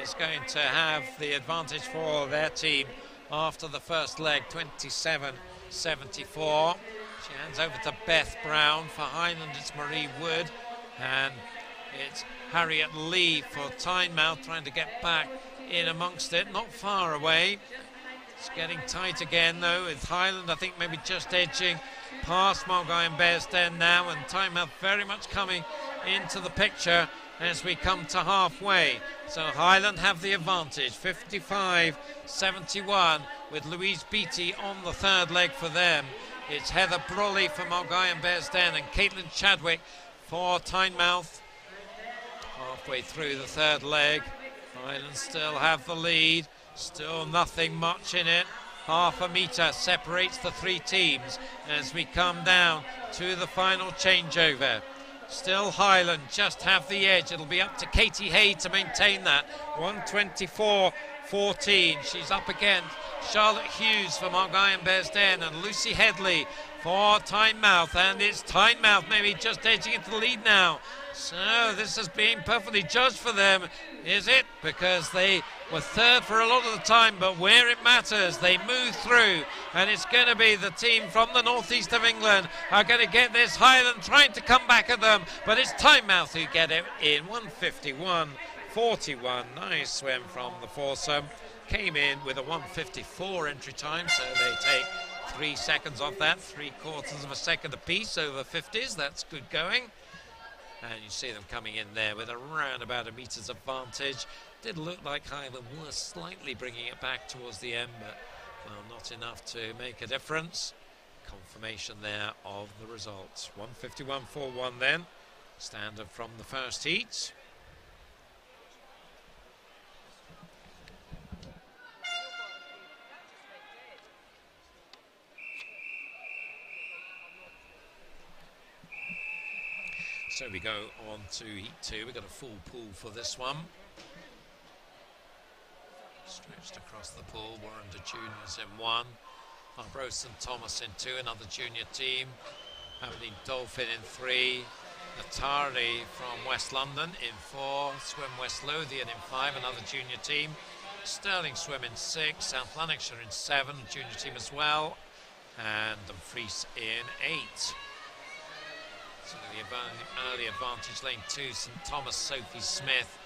is going to have the advantage for their team after the first leg, 27.74. She hands over to Beth Brown. For Highland, it's Marie Wood. And it's Harriet Lee for Tynemouth, trying to get back in amongst it. Not far away. It's getting tight again, though, with Highland, I think, maybe just edging past Mulgai and Bearsden now. And Tynemouth very much coming into the picture as we come to halfway. So Highland have the advantage, 55.71, with Louise Beattie on the third leg for them. It's Heather Brolly for Mulgai and Bearsden and Caitlin Chadwick for Tynemouth. Halfway through the third leg, Highland still have the lead, still nothing much in it. Half a metre separates the 3 teams as we come down to the final changeover. Still Highland just have the edge. It'll be up to Katie Hay to maintain that. 1:24.14. She's up against Charlotte Hughes for Mulgai and Bearsden and Lucy Headley for Tynemouth. And it's Tynemouth maybe just edging into the lead now. So this has been perfectly judged for them, is it? Because they were third for a lot of the time, but where it matters, they move through. And it's going to be the team from the northeast of England are going to get this. Highland trying to come back at them, but it's Tynemouth who get it in 1:51.41. Nice swim from the foursome. Came in with a 1:54 entry time, so they take 3 seconds off that, 3/4 of a second apiece over 50s. That's good going. And you see them coming in there with around about a metre's advantage. Did look like Highland was slightly bringing it back towards the end, but well, not enough to make a difference. Confirmation there of the results. 1:51.41 then, standard from the first heat. So we go on to heat 2. We've got a full pool for this one. Stretched across the pool. Warrender Juniors in 1. Arbroath St Thomas in 2, another junior team. Aberdeen Dolphin in 3. Natari from West London in 4. Swim West Lothian in 5, another junior team. Stirling Swim in 6. South Lanarkshire in 7, junior team as well. And Dumfries in 8. So the early advantage, lane 2, St Thomas, Sophie Smith,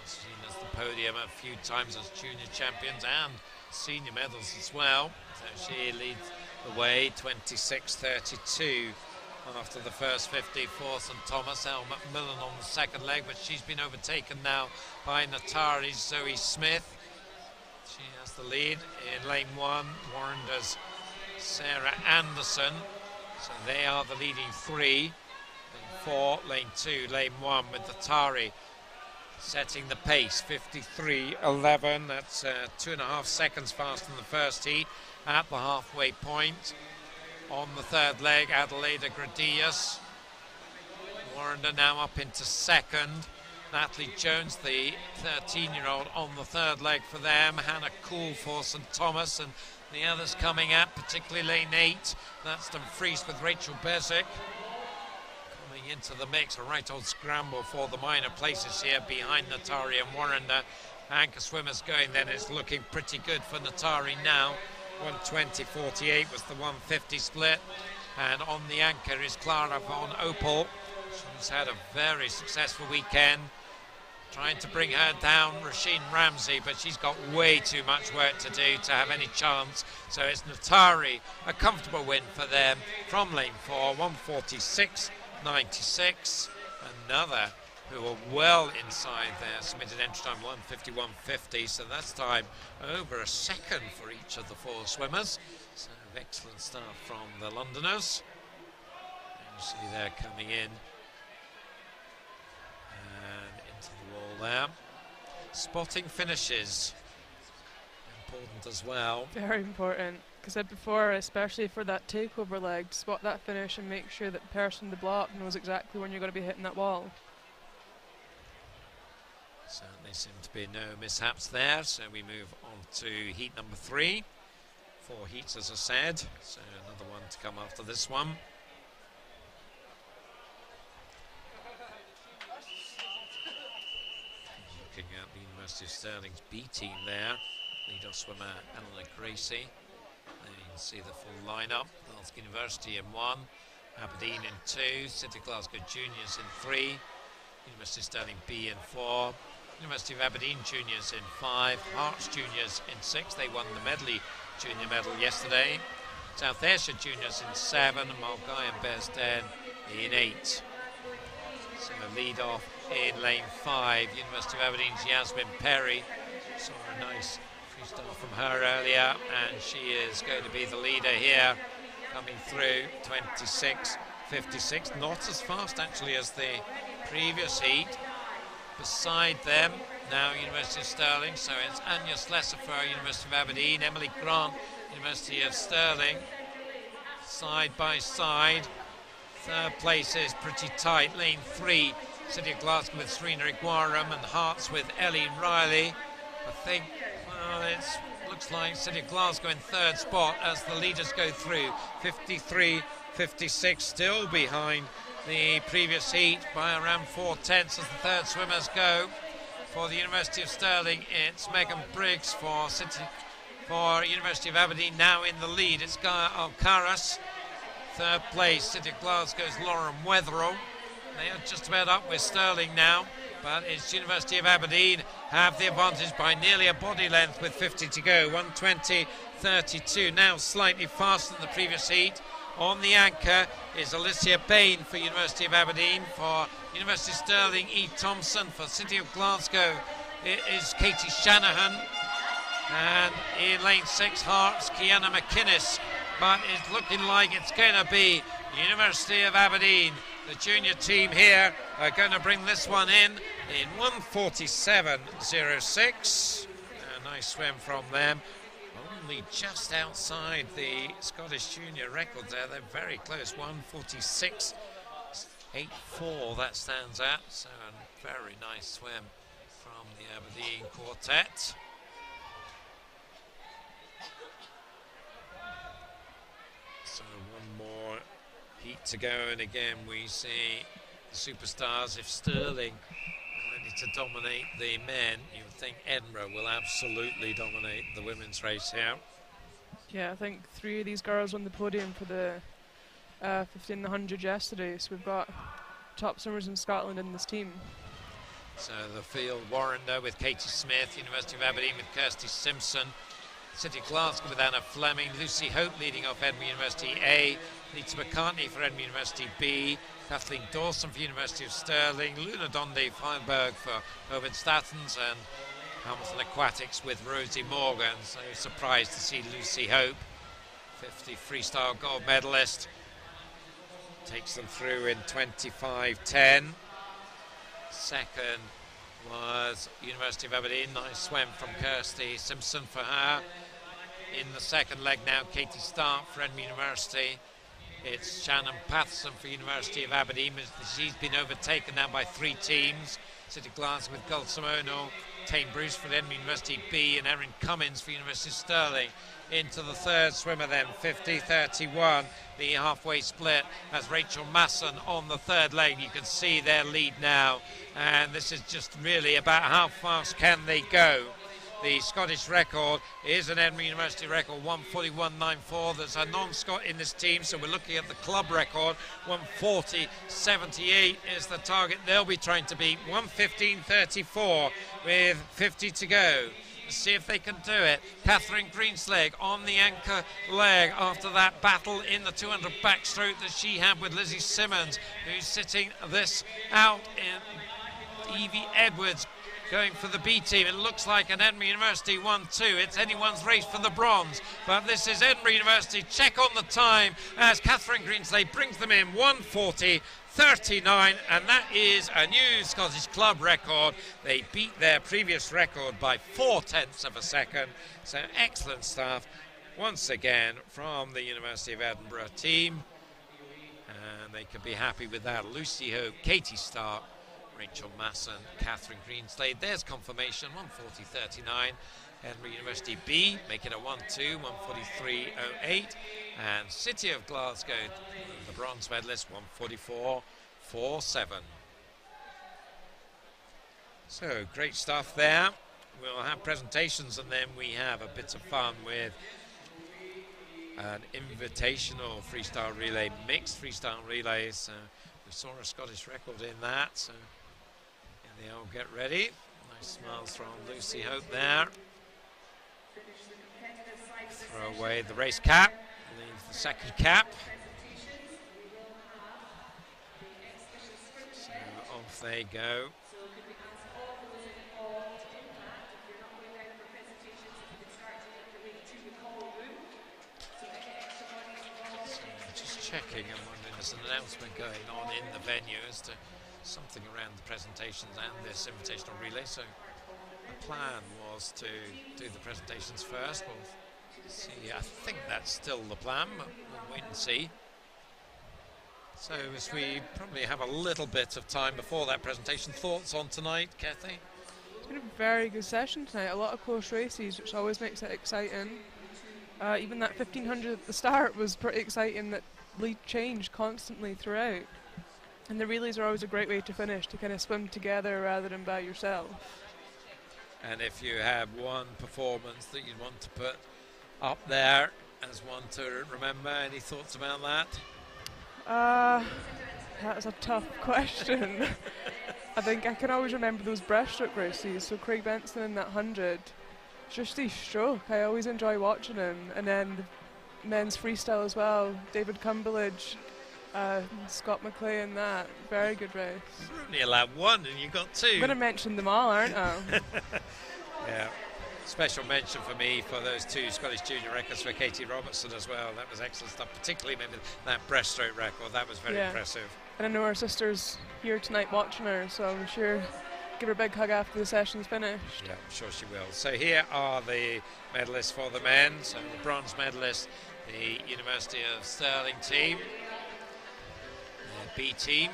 seen as the podium a few times as junior champions and senior medals as well. So she leads the way, 26.32 after the first 50 for St Thomas. Elle McMillan on the second leg, but she's been overtaken now by Natari Zoe Smith. She has the lead in lane 1, Warrender's Sarah Anderson. So they are the leading 3. Lane 4, lane 2, lane 1 with Natari setting the pace, 53.11. That's 2.5 seconds faster than the first heat at the halfway point. on the third leg, Adelaida Gradillas. Warrender now up into second. Natalie Jones, the 13-year-old, on the third leg for them. Hannah Cool for St Thomas, and the others coming up, particularly lane 8. That's Dumfries with Rachel Bezic. Coming into the mix, a right old scramble for the minor places here behind Natari and Warrender. Anchor swimmers going then, it's looking pretty good for Natari now. 120.48 was the 150 split. And on the anchor is Clara von Opel. She's had a very successful weekend. Trying to bring her down, Rasheen Ramsey, but she's got way too much work to do to have any chance. So it's Natari, a comfortable win for them from lane 4, 146.96. Another who are well inside their submitted entry time, 151.50. So that's time over a second for each of the 4 swimmers. So excellent start from the Londoners. And you see they're coming in. There. Spotting finishes, important as well. Very important, because I said before, especially for that takeover leg, to spot that finish and make sure that the person in the block knows exactly when you're going to be hitting that wall. Certainly seem to be no mishaps there, so we move on to heat number 3. 4 heats, as I said, so another one to come after this one. At the University of Stirling's B team there, leader swimmer Eleanor Gracie. There you can see the full lineup. Glasgow University in 1, Aberdeen in 2, City Glasgow Juniors in 3, University of Stirling B in 4, University of Aberdeen Juniors in 5, Hearts Juniors in 6. They won the medley junior medal yesterday. South Ayrshire Juniors in 7, Mulgai and Bearsden in 8. So lead off in lane 5, University of Aberdeen's Yasmin Perry. Saw a nice freestyle from her earlier, and she is going to be the leader here, coming through 26.56. Not as fast actually as the previous heat. Beside them now University of Stirling, so it's Anya Slesser for University of Aberdeen, Emily Grant, University of Stirling, side by side. Third place is pretty tight. Lane 3, City of Glasgow with Serena Iguaram, and Hearts with Ellie Riley. I think, well, it looks like City of Glasgow in third spot as the leaders go through. 53.56, still behind the previous heat by around 4/10 as the third swimmers go. For the University of Stirling, it's Megan Briggs for University of Aberdeen now in the lead. It's Gaia Alcaraz. Third place, City of Glasgow's Lauren Wetherill. They are just about up with Stirling now, but it's University of Aberdeen have the advantage by nearly a body length with 50 to go. 120.32, now slightly faster than the previous heat. On the anchor is Alicia Bain for University of Aberdeen. For University of Stirling, E. Thompson. For City of Glasgow, it is Katie Shanahan. And in lane 6, Hearts, Kiana McInnes. But it's looking like it's going to be University of Aberdeen. The junior team here are going to bring this one in 147.06. A nice swim from them. Only just outside the Scottish junior record there. They're very close. 146.84 that stands at. So a very nice swim from the Aberdeen quartet. So one more heat to go, and again we see the superstars. If Stirling are ready to dominate the men, you would think Edinburgh will absolutely dominate the women's race here. Yeah, I think 3 of these girls on the podium for the 1500 yesterday, so we've got top swimmers in Scotland in this team. So the field, Warrender with Katie Smith, University of Aberdeen with Kirsty Simpson, City of Glasgow with Anna Fleming, Lucy Hope leading off Edinburgh University A, Lita McCartney for Edinburgh University B, Kathleen Dawson for University of Stirling, Luna Donde Feinberg for Hovind Statens, and Hamilton Aquatics with Rosie Morgan. So surprised to see Lucy Hope, 50 freestyle gold medalist, takes them through in 25.10. Second was University of Aberdeen, nice swim from Kirsty Simpson for her. In the second leg now, Katie Stark for Edinburgh University, It's Shannon Patterson for University of Aberdeen. She's been overtaken now by 3 teams. City Glasgow with Gulsimono, Tane Bruce for Edinburgh University B, and Erin Cummins for University of Stirling. Into the third swimmer then, 50-31, the halfway split as Rachel Masson on the third leg. You can see their lead now, and this is just really about how fast can they go. The Scottish record is an Edinburgh University record, 1:41.94. There's a non-Scot in this team, so we're looking at the club record. 1:40.78 is the target they'll be trying to beat. 1:15.34 with 50 to go. Let's see if they can do it. Catherine Greensleg on the anchor leg after that battle in the 200 backstroke that she had with Lizzie Simmons, who's sitting this out in Evie Edwards. Going for the B team. It looks like an Edinburgh University 1-2. It's anyone's race for the bronze. But this is Edinburgh University. Check on the time as Catherine Greenslade brings them in 1:40.39. And that is a new Scottish club record. They beat their previous record by 0.4 of a second. So excellent stuff once again from the University of Edinburgh team. And they can be happy with that. Lucy Hope, Katie Stark, Rachel Masson, Catherine Greenslade. There's confirmation, 1:40.39. Edinburgh University B, make it a 1-2, 1:43.08. And City of Glasgow, the bronze medalist, 1:44.47. So, great stuff there. We'll have presentations and then we have a bit of fun with an invitational freestyle relay, mixed freestyle relays. We saw a Scottish record in that, so they all get ready. Nice smiles from Lucy Hope there. Throw away the race cap, leave the second cap. So off they go. So just checking, I'm wondering, there's an announcement going on in the venue as to something around the presentations and this invitational relay. So the plan was to do the presentations first. We'll see. I think that's still the plan, but we'll wait and see. So as we probably have a little bit of time before that presentation, thoughts on tonight, Kathy? It's been a very good session tonight. A lot of close races, which always makes it exciting. Even that 1500 at the start was pretty exciting. That lead changed constantly throughout. And the relays are always a great way to finish, to kind of swim together rather than by yourself. And if you have one performance that you'd want to put up there as one to remember, any thoughts about that? That's a tough question. I think I can always remember those breaststroke races. So Craig Benson in that 100, just his stroke. I always enjoy watching him. And then the men's freestyle as well. David Cumberledge, Scott McClay in that. Very good race. You're only allowed one and you got 2. I'm going to mention them all, aren't I? Yeah. Special mention for me for those 2 Scottish junior records for Katie Robertson as well. That was excellent stuff, particularly maybe that breaststroke record. That was very impressive. And I know our sister's here tonight watching her, so I'm sure give her a big hug after the session's finished. Yeah, I'm sure she will. So here are the medalists for the men. So the bronze medalist, the University of Stirling team. The B team.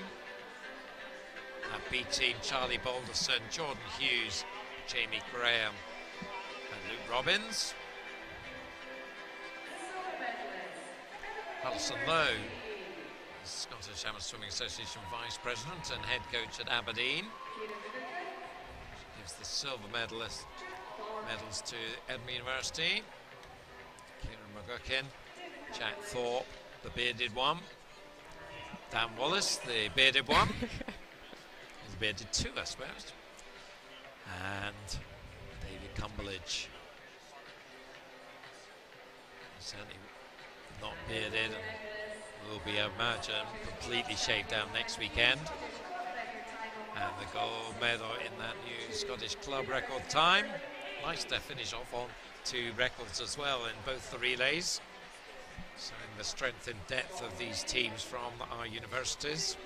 That B team, Charlie Balderson, Jordan Hughes, Jamie Graham, and Luke Robbins. Alison Lowe, Scottish Amateur Swimming Association Vice President and Head Coach at Aberdeen. Gives the silver medals to Edinburgh University. Kieran McGuckin, Jack Thorpe, the bearded one. Dan Wallace, the bearded one. He's bearded 2, I suppose. And David Cumberledge. He's certainly not bearded and will be, I imagine, completely shaved down next weekend. And the gold medal in that new Scottish club record time. Nice to finish off on 2 records as well in both the relays. So in the strength and depth of these teams from our universities.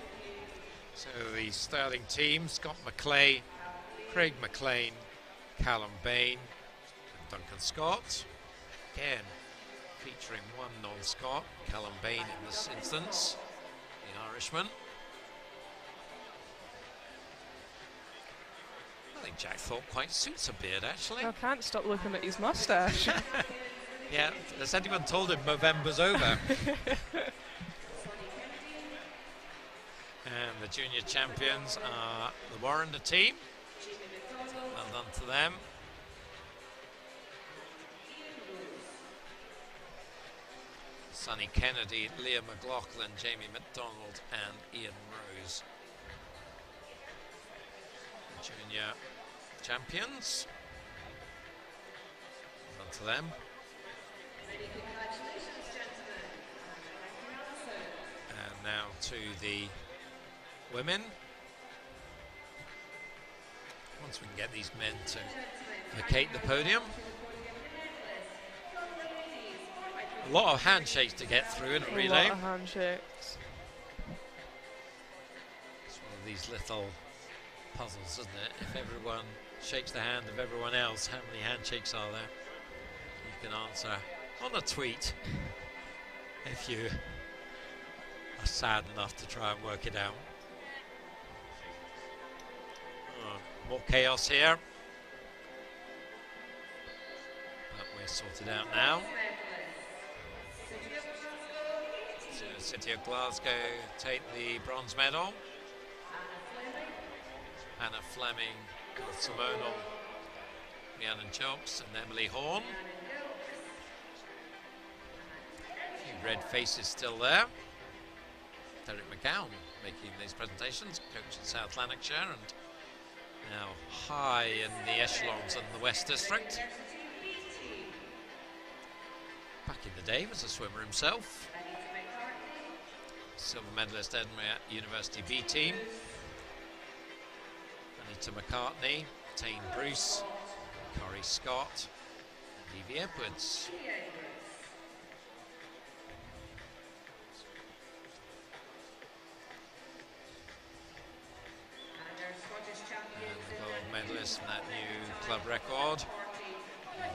So the Stirling team, Scott McClay, Craig McLean, Callum Bain, and Duncan Scott. Again, featuring one non-Scot, Callum Bain in this instance, the Irishman. I think Jack Thorpe quite suits a beard, actually. I can't stop looking at his moustache. Yeah, has anyone told him November's over? And the junior champions are the Warrender team. Well done to them. Sonny Kennedy, Leah McLaughlin, Jamie McDonald and Ian Rose. The junior champions. Well done to them. And now to the women. Once we can get these men to vacate the podium. A lot of handshakes to get through in a relay. A lot of handshakes. It's one of these little puzzles, isn't it? If everyone shakes the hand of everyone else, how many handshakes are there? You can answer on a tweet if you are sad enough to try and work it out. More chaos here. But we're sorted out now. So City of Glasgow take the bronze medal. Hannah Fleming, Simonal, Rhiannon Jokes and Emily Horn. A few red faces still there. Derek McGowan making these presentations, coach in South Lanarkshire and now high in the echelons in the West District. Back in the day was a swimmer himself. Silver medalist Edinburgh University B team. Anita McCartney, Tane Bruce, Corrie Scott, and Evie Edwards. Medalist in that new club record,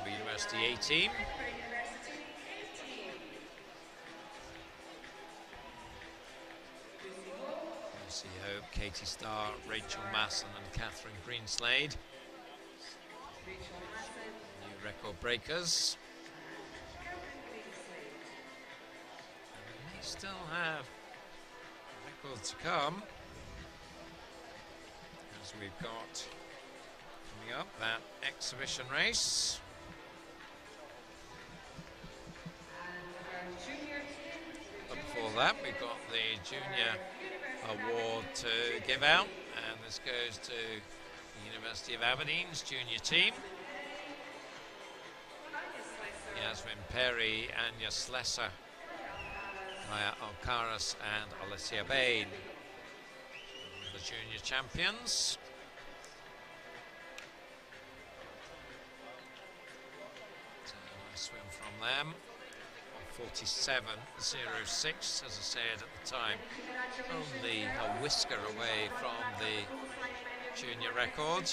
the University A team. Lucy Hope, Katie Starr, Rachel Masson and Catherine Greenslade. New record breakers. And we may still have records to come, as we've got coming up that exhibition race. But before that, we've got the junior award to give out, and this goes to the University of Aberdeen's junior team. Yasmin Perry, Anya Slesser, Maya Alcaraz and Alicia Bain, the junior champions. Swim from them. 47.06, as I said at the time, only a whisker away from the junior record.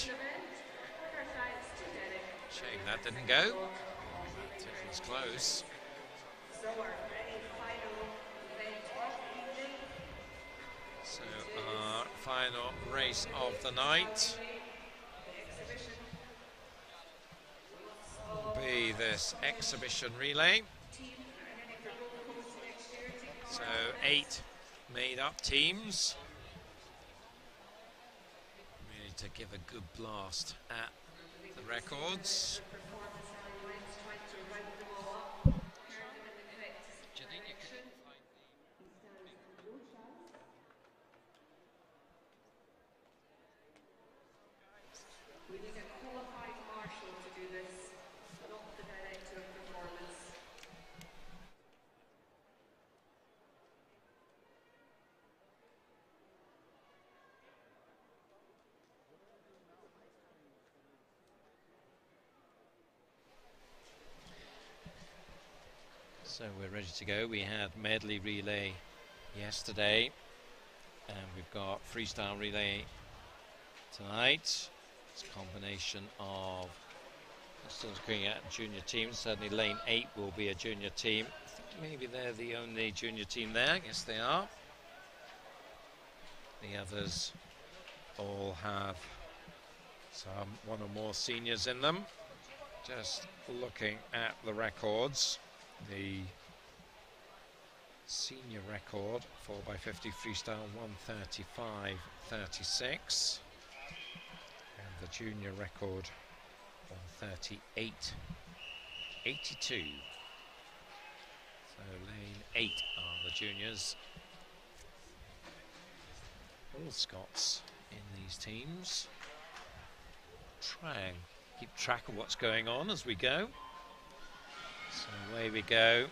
Shame that didn't go. It was close. So our final race of the night will be this exhibition relay. So 8 made up teams. Really to give a good blast at the records. So we're ready to go. We had medley relay yesterday, and we've got freestyle relay tonight. It's a combination of Still looking at junior teams. Certainly lane 8 will be a junior team. I think maybe they're the only junior team there. Yes, they are. The others all have one or more seniors in them. Just looking at the records, the senior record 4x50 freestyle 1:35.36, and the junior record 1:38.82. So lane 8 are the juniors. All Scots in these teams. Try and keep track of what's going on as we go. So away we go.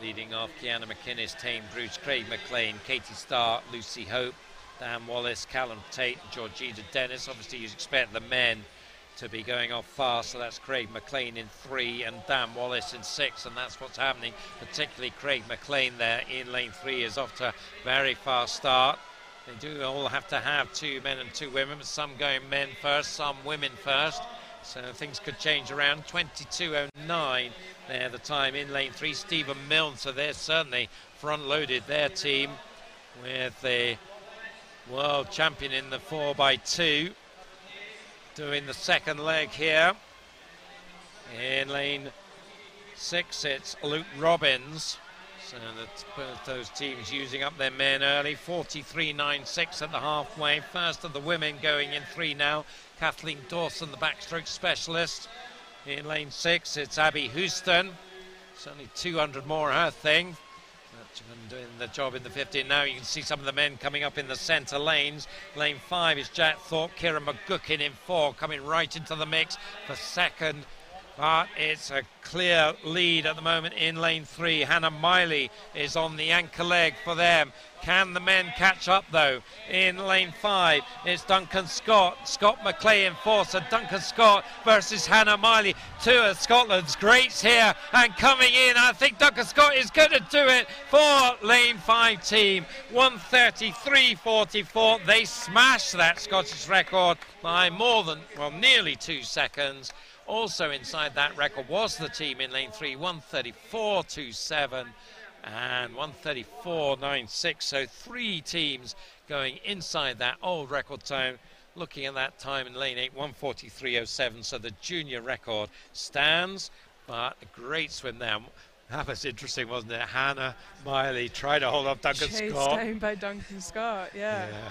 Leading off, Kiana McInnes, Tane Bruce, Craig McLean, Katie Starr, Lucy Hope, Dan Wallace, Callum Tate, Georgina Dennis. Obviously you'd expect the men to be going off fast, so that's Craig McLean in 3 and Dan Wallace in 6, and that's what's happening. Particularly Craig McLean there in lane 3 is off to a very fast start. They do all have to have 2 men and 2 women, but some going men first, some women first. So things could change around. 22.09 there the time in lane 3. Stephen Milne, so they're certainly front-loaded their team with the world champion in the 4x2. Doing the second leg here. In lane 6 it's Luke Robbins. So that's both those teams using up their men early. 43.96 at the halfway. First of the women going in 3 now. Kathleen Dawson, the backstroke specialist. In lane 6, it's Abby Houston. Certainly 200 more her thing. That's been doing the job in the 15. Now you can see some of the men coming up in the centre lanes. Lane 5 is Jack Thorpe. Kira McGuckin in 4, coming right into the mix for second. But it's a clear lead at the moment in lane 3. Hannah Miley is on the anchor leg for them. Can the men catch up though? In lane 5, it's Duncan Scott. Scott McClay in 4. So Duncan Scott versus Hannah Miley. 2 of Scotland's greats here. And coming in, I think Duncan Scott is going to do it for lane 5 team. 1:33.44. They smashed that Scottish record by more than, well, nearly 2 seconds. Also inside that record was the team in lane 3, 1:34.27 and 1:34.96. So 3 teams going inside that old record time. Looking at that time in lane 8, 1:43.07. So the junior record stands, but a great swim there. That was interesting, wasn't it? Hannah Miley tried to hold up Duncan Scott. Chased down by Duncan Scott, yeah.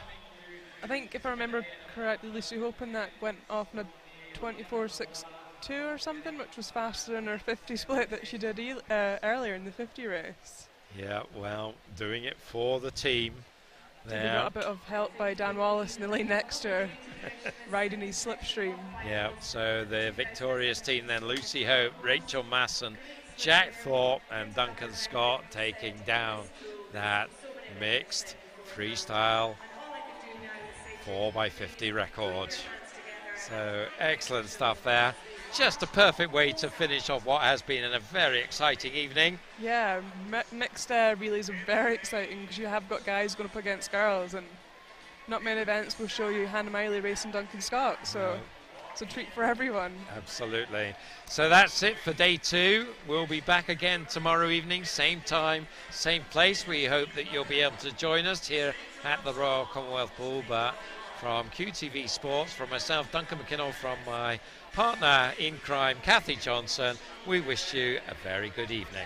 I think if I remember correctly, Lucy Hope in that went off in a 24.62 or something, which was faster than her 50 split that she did earlier in the 50 race. Yeah, well, doing it for the team. They got a bit of help by Dan Wallace in the lane next to her, riding his slipstream. Yeah, so the victorious team then, Lucy Hope, Rachel Masson, Jack Thorpe and Duncan Scott taking down that mixed freestyle 4x50 record. So excellent stuff there. Just a perfect way to finish off what has been a very exciting evening. Yeah, mixed relays are very exciting because you have got guys going up against girls, and not many events will show you Hannah Miley racing Duncan Scott, so it's a treat for everyone. Absolutely. So that's it for day 2. We'll be back again tomorrow evening, same time, same place. We hope that you'll be able to join us here at the Royal Commonwealth Pool, but from QTV Sports, from myself, Duncan McKinnell, from my partner in crime, Kathy Johnson, we wish you a very good evening.